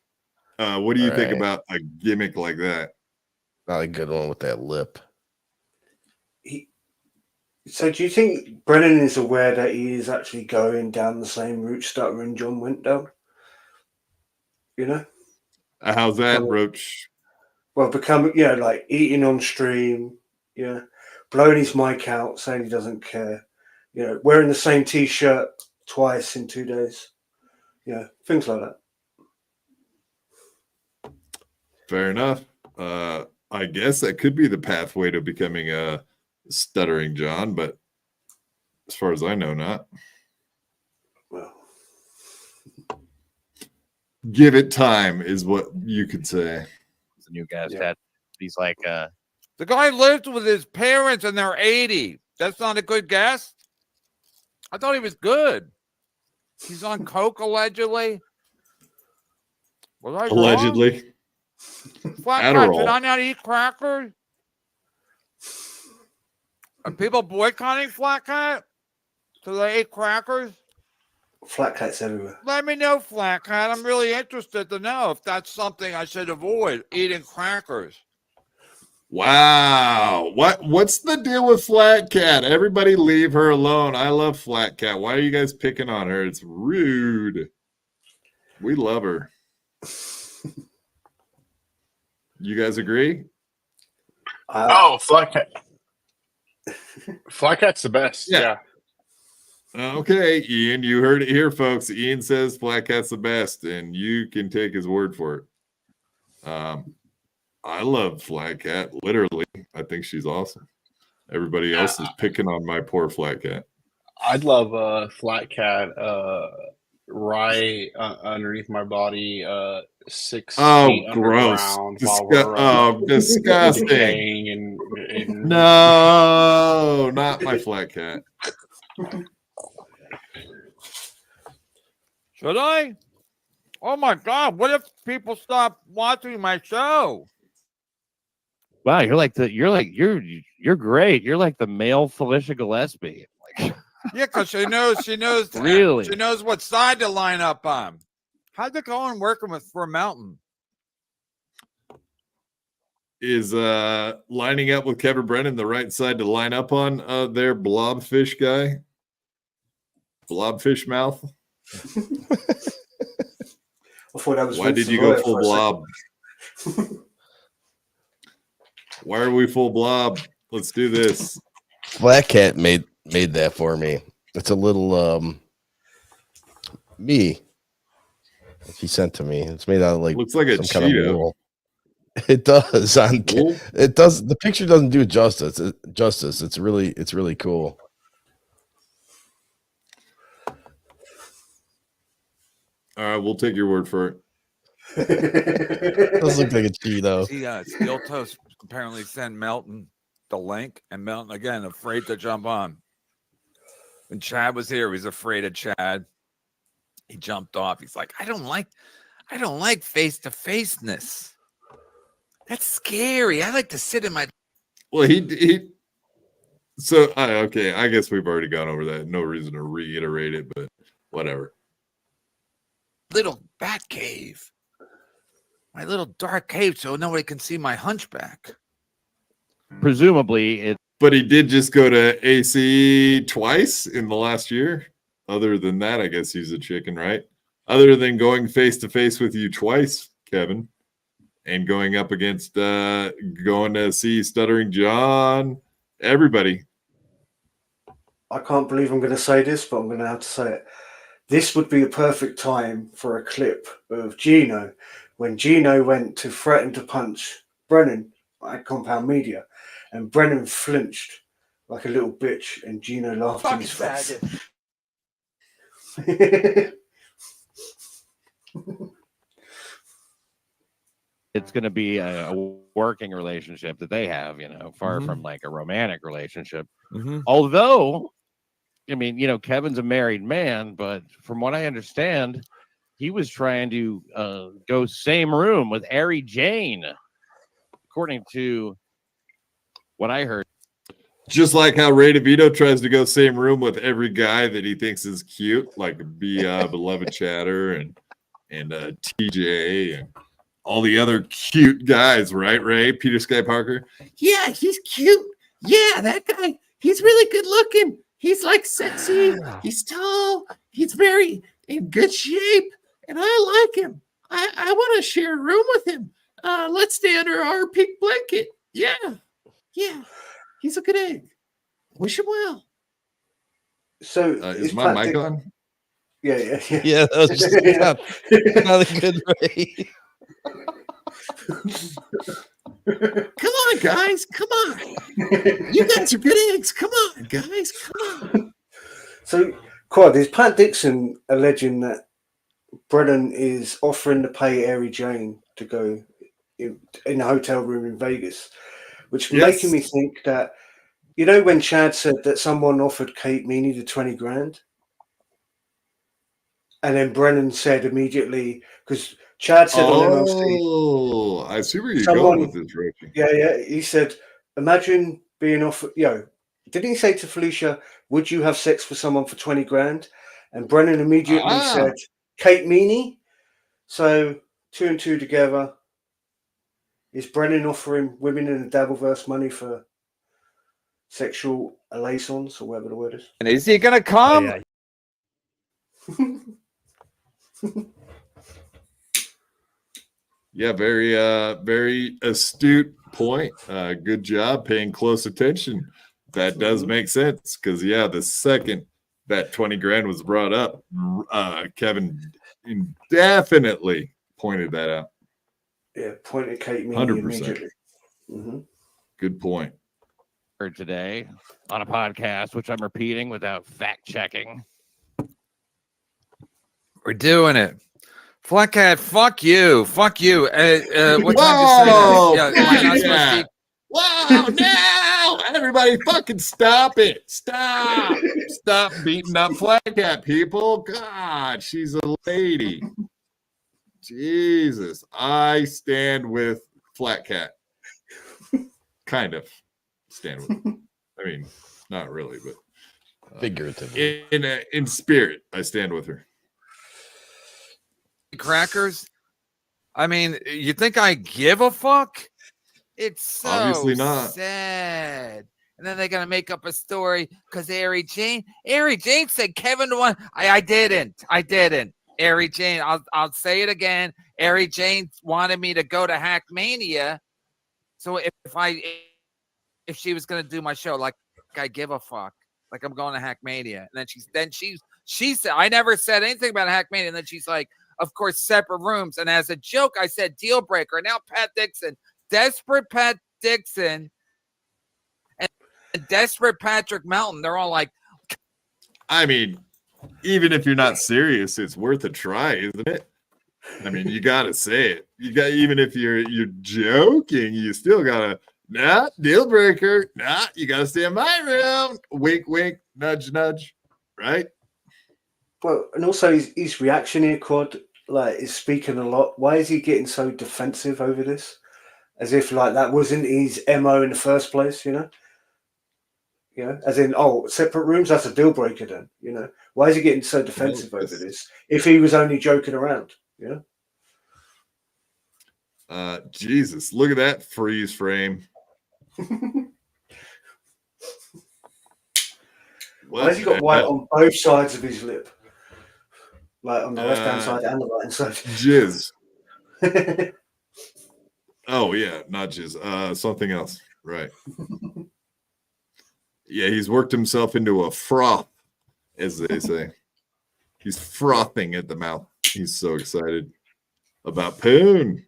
What do you think about a gimmick like that? Not a good one with that lip. So do you think Brennan is aware that he is actually going down the same route Stuttering John went down? You know? How's that, Roach? Well, like eating on stream, blowing his mic out, saying he doesn't care, wearing the same T-shirt twice in 2 days, things like that. Fair enough. I guess that could be the pathway to becoming a Stuttering John, but As far as I know, not. Well, give it time is what you could say. The new guy's had. He's like, the guy lived with his parents and they're 80. That's not a good guess. I thought he was good. He's on coke allegedly. Was I allegedly. Flat Cat, did I not eat crackers? Are people boycotting Flat Cat? So they eat crackers? Flat Cat's everywhere. Let me know, Flat Cat. I'm really interested to know if that's something I should avoid, eating crackers. Wow. What's the deal with Flat Cat? Everybody leave her alone. I love Flat Cat. Why are you guys picking on her? It's rude. We love her. You guys agree? Flat Cat. Flat Cat's the best. Yeah. Okay, Ian, you heard it here, folks. Ian says Flat Cat's the best, and you can take his word for it. I love Flat Cat, literally. I think she's awesome. Everybody else is picking on my poor Flat Cat. I'd love Flat Cat right underneath my body, 6 feet gross. underground while we're Disgusting. And No, not my Flat Cat. Should I? Oh my God! What if people stop watching my show? wow, you're great. You're like the male Felicia Gillespie. Like, Yeah, because she knows Really? She knows what side to line up on. How'd it go on working for Mountain? Is lining up with Kevin Brennan the right side to line up on their blobfish guy? Blobfish mouth? I thought that was Why did you go full blob? Why are we full blob? Let's do this. Flat Cat made that for me. It's a little me. He sent to me. It's made out of like looks like a some kind of Cheeto. wool. It does. It does. The picture doesn't do it justice. It's really cool. All right, we'll take your word for it. It does look like a Cheeto. See, Steel Toast apparently sent Melton the link, and Melton again afraid to jump on. When Chad was here, he was afraid of Chad. He jumped off. He's like, I don't like face-to-faceness. That's scary. I like to sit in my. Well, he. So okay, I guess we've already gone over that. No reason to reiterate it, but whatever. Little bat cave. My little dark cave so nobody can see my hunchback. presumably, But he did just go to AC twice in the last year. Other than that, I guess he's a chicken, right? Other than going face to face with you twice, Kevin, and going up against going to see Stuttering John, everybody. I can't believe I'm going to say this, but I'm going to have to say it. This would be a perfect time for a clip of Gino when Gino went to threaten to punch Brennan at Compound Media, and Brennan flinched like a little bitch, and Gino laughed in his face. it's going to be a working relationship that they have, far Mhm. from like a romantic relationship. Mhm. Although, I mean, Kevin's a married man, but from what I understand, he was trying to go same room with Ari Jane, according to what I heard. Just like how Ray DeVito tries to go same room with every guy that he thinks is cute, like Beloved Chatter and TJ and all the other cute guys, right, Ray? Peter Sky Parker. Yeah, he's cute. Yeah, that guy, he's really good looking. He's like sexy. He's tall. He's very in good shape. And I like him. I want to share a room with him. Let's stay under our pink blanket. Yeah. Yeah. He's a good egg. Wish him well. So is my mic on? Yeah. Yeah, that was just not a good Ray. Come on, guys. Come on. You got some good eggs. Come on, guys. Come on. So, Quad, is Pat Dixon alleging that Brennan is offering to pay Ari Jane to go in a hotel room in Vegas, which making me think that, you know, when Chad said that someone offered Kate Meany the 20 grand, and then Brennan said immediately, because Chad said on MLC. Oh, I see where you're going with this, Roachy. Yeah. He said, imagine being offered, didn't he say to Felicia, would you have sex for someone for 20 grand? And Brennan immediately said, Kate Meany. So 2 and 2 together. Is Brennan offering women in the Dabbleverse money for sexual aliases, or whatever the word is? And is he gonna come? Yeah, very astute point. Good job paying close attention. That does make sense because the second that 20 grand was brought up, Kevin definitely pointed that out. Yeah, pointed Kate Meany 100%. immediately. Mm-hmm. Good point. For today on a podcast, which I'm repeating without fact checking. We're doing it. Flatcat, fuck you. What time to say that? Whoa, no! Everybody fucking stop it. Stop beating up Flatcat, people. God, she's a lady. Jesus. I stand with Flatcat. Kind of stand with her. I mean, not really, but figuratively. In spirit, I stand with her. Crackers. I mean, you think I give a fuck? It's so Obviously not. sad. And then they're gonna make up a story because Ari Jane said Kevin won. I didn't. Ari Jane, I'll say it again. Ari Jane wanted me to go to Hackmania. So if she was gonna do my show, like I give a fuck. Like I'm going to Hackmania. And then she said I never said anything about Hackmania. And then she's like, of course, separate rooms. And as a joke, I said deal breaker. Now Pat Dixon, desperate Pat Dixon, and desperate Patrick Melton, they're all like, I mean, even if you're not serious, it's worth a try, isn't it? I mean, you gotta say it. Even if you're joking, you still gotta deal breaker. You gotta stay in my room. Wink, wink, nudge, nudge. Right? Well, and also his reaction here, Quad, is speaking a lot. Why is he getting so defensive over this? As if that wasn't his MO in the first place, as in, separate rooms, that's a deal breaker then, Why is he getting so defensive over this if he was only joking around, Jesus, look at that freeze frame. Why has he got white on both sides of his lip? Like on the left-hand side and the right-hand side. Jizz. Oh, yeah, not jizz. Something else. Right. Yeah, he's worked himself into a froth, as they say. He's frothing at the mouth. He's so excited about Poon.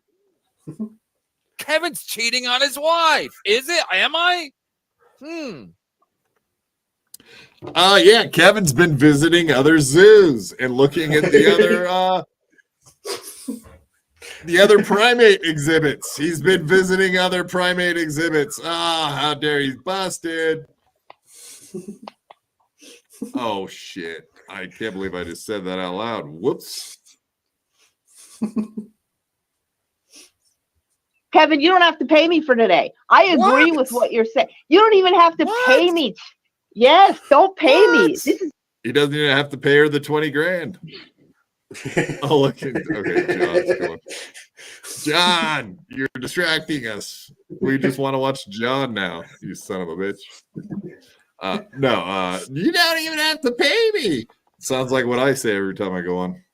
Kevin's cheating on his wife. Is it? Am I? Yeah, Kevin's been visiting other zoos and looking at the other primate exhibits. He's been visiting other primate exhibits. How dare he's busted. Oh shit. I can't believe I just said that out loud. Whoops. Kevin, you don't have to pay me for today. I agree with what you're saying. You don't even have to pay me. Yes, don't pay me. This is He doesn't even have to pay her the 20 grand. Oh, look. Okay, John's going. John, you're distracting us. We just want to watch John now, you son of a bitch. No, you don't even have to pay me. Sounds like what I say every time I go on.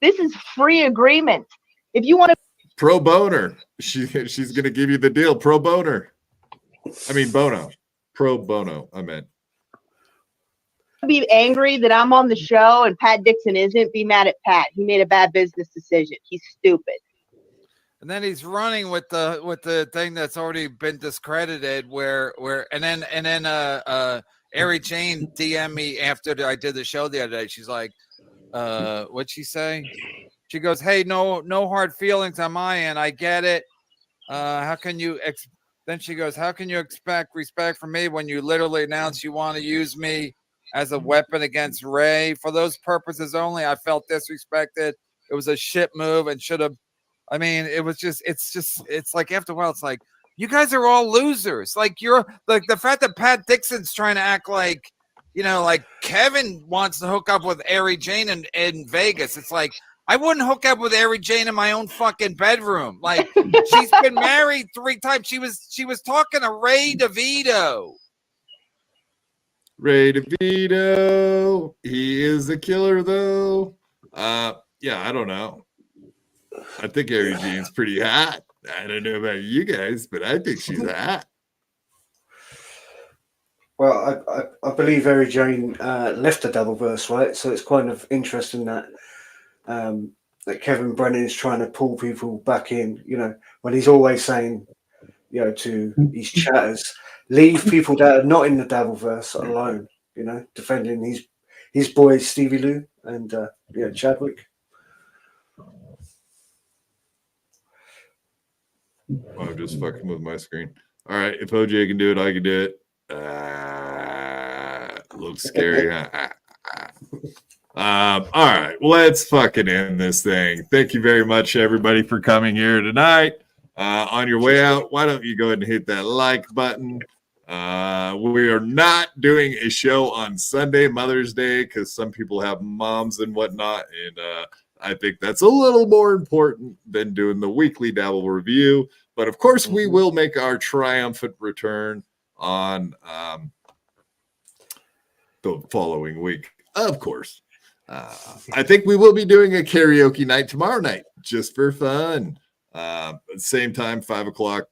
This is free agreement. If you want to Pro boner. She's gonna give you the deal. Pro boner. I mean bono. Pro bono, I meant. be angry that I'm on the show and Pat Dixon isn't, be mad at Pat. He made a bad business decision. He's stupid. And then he's running with the thing that's already been discredited, where and then Ari Jane DM'd me after I did the show the other day. She's like, what'd she say? She goes, hey, no hard feelings on my end. I get it. How can you then she goes, how can you expect respect from me when you literally announce you want to use me as a weapon against Ray? For those purposes only, I felt disrespected. It was a shit move and should have. I mean, it's like after a while, it's like, you guys are all losers. Like, you're like the fact that Pat Dixon's trying to act like, like Kevin wants to hook up with Ari Jane in Vegas. It's like, I wouldn't hook up with Ari Jane in my own fucking bedroom. Like, she's been married 3 times. She was talking to Ray DeVito. Ray DeVito. He is a killer, though. Yeah, I don't know. I think Ari Jane's pretty hot. I don't know about you guys, but I think she's hot. Well, I believe Ari Jane left the Doubleverse, right? So it's kind of interesting that that Kevin Brennan is trying to pull people back in, when he's always saying, to these chatters, leave people that are not in the Doubleverse alone, defending his boys, Stevie Lou and Chadwick. I'm just fucking with my screen. All right, if OJ can do it, I can do it. Looks scary. All right, let's fucking end this thing. Thank you very much, everybody, for coming here tonight. On your way out, why don't you go ahead and hit that like button? We are not doing a show on Sunday, Mother's Day, because some people have moms and whatnot, and I think that's a little more important than doing the weekly Dabble review. But of course, we will make our triumphant return on the following week. Of course. I think we will be doing a karaoke night tomorrow night, just for fun. Same time, 8 o'clock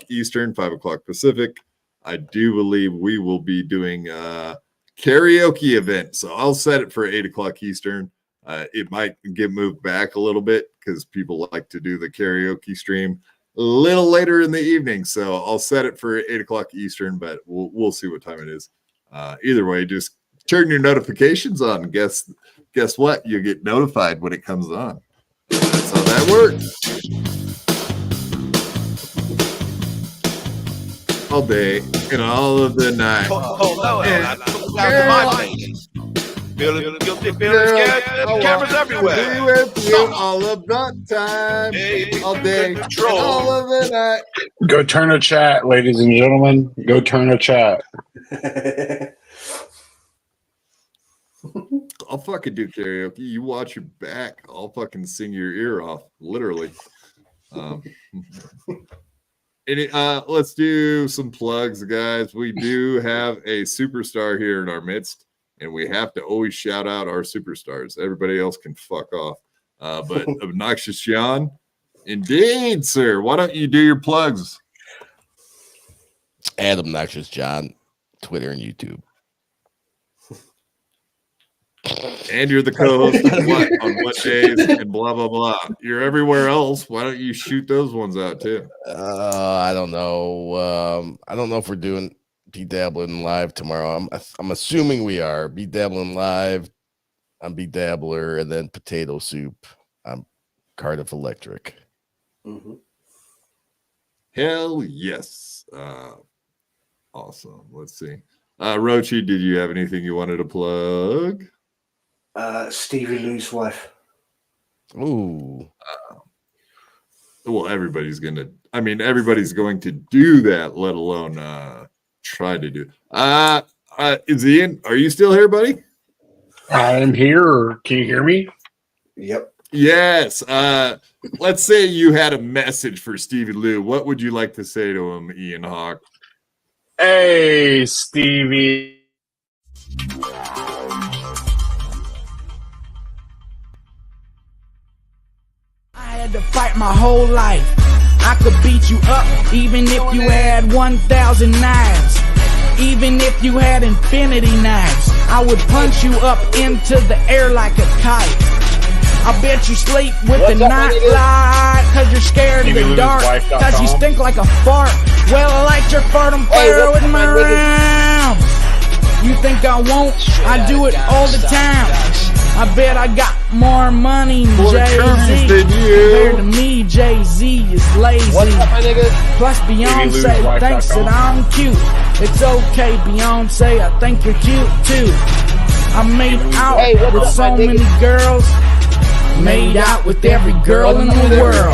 Eastern, 5 o'clock Pacific. I do believe we will be doing a karaoke event. So I'll set it for 8 o'clock Eastern. It might get moved back a little bit because people like to do the karaoke stream a little later in the evening. So I'll set it for 8 o'clock Eastern, but we'll see what time it is. Either way, just turn your notifications on. Guess what? You get notified when it comes on. That's how that works. All day and all of the night. Feeling guilty, feeling scared. Cameras everywhere. Be with you all of the time, all day, and all of the night. Go turn a chat, ladies and gentlemen. Go turn a chat. I'll fucking do karaoke. You watch your back. I'll fucking sing your ear off, literally. Let's do some plugs, guys. We do have a superstar here in our midst. And we have to always shout out our superstars. Everybody else can fuck off. But Obnoxious John, indeed, sir. Why don't you do your plugs? And Obnoxious John, Twitter and YouTube. And you're the co-host of what on what days and blah blah blah. You're everywhere else. Why don't you shoot those ones out too? I don't know. I don't know if we're doing Be Dabbling live tomorrow. I'm assuming we are. Be Dabbling live. I'm Be Dabbler, and then Potato Soup. I'm Cardiff Electric. Mm-hmm. Hell yes. Awesome. Let's see. Roachy, did you have anything you wanted to plug? Stevie Lou's wife. Ooh. Well, everybody's going to do that, let alone try to do. Is Ian, are you still here, buddy? I'm here. Can you hear me? Yep. Yes. Let's say you had a message for Stevie Lou. What would you like to say to him, Ian Hawk? Hey, Stevie. I had to fight my whole life. I could beat you up even if you had 1,000 knives. Even if you had infinity knives, I would punch you up into the air like a kite. I bet you sleep with the night light, cause you're scared of the dark, cause you stink like a fart. Well, I like your fart on fire with my rounds. You think I won't? I do it all the time. I bet I got more money than Jay-Z. Compared to me, Jay-Z is lazy. Plus Beyonce thinks that I'm cute. It's okay, Beyonce, I think you're cute too. I made out with so many girls. Made out with every girl in the world.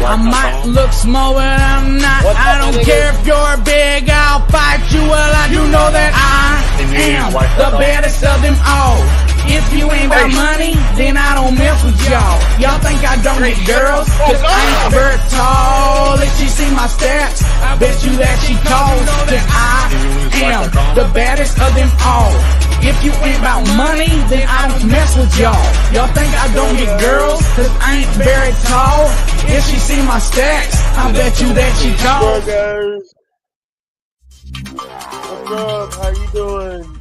I might look small, but I'm not. I don't care if you're big, I'll fight you. Well, I do know that I am the baddest of them all. If you ain't got money, then I don't mess with y'all. Y'all think I don't get girls, cause I ain't very tall. If she see my stats, I bet you that she calls. Cause I am the baddest of them all. If you ain't about money, then I don't mess with y'all. Y'all think I don't get girls, cause I ain't very tall. If she see my stacks, I bet you that she calls. What's up? How you doing?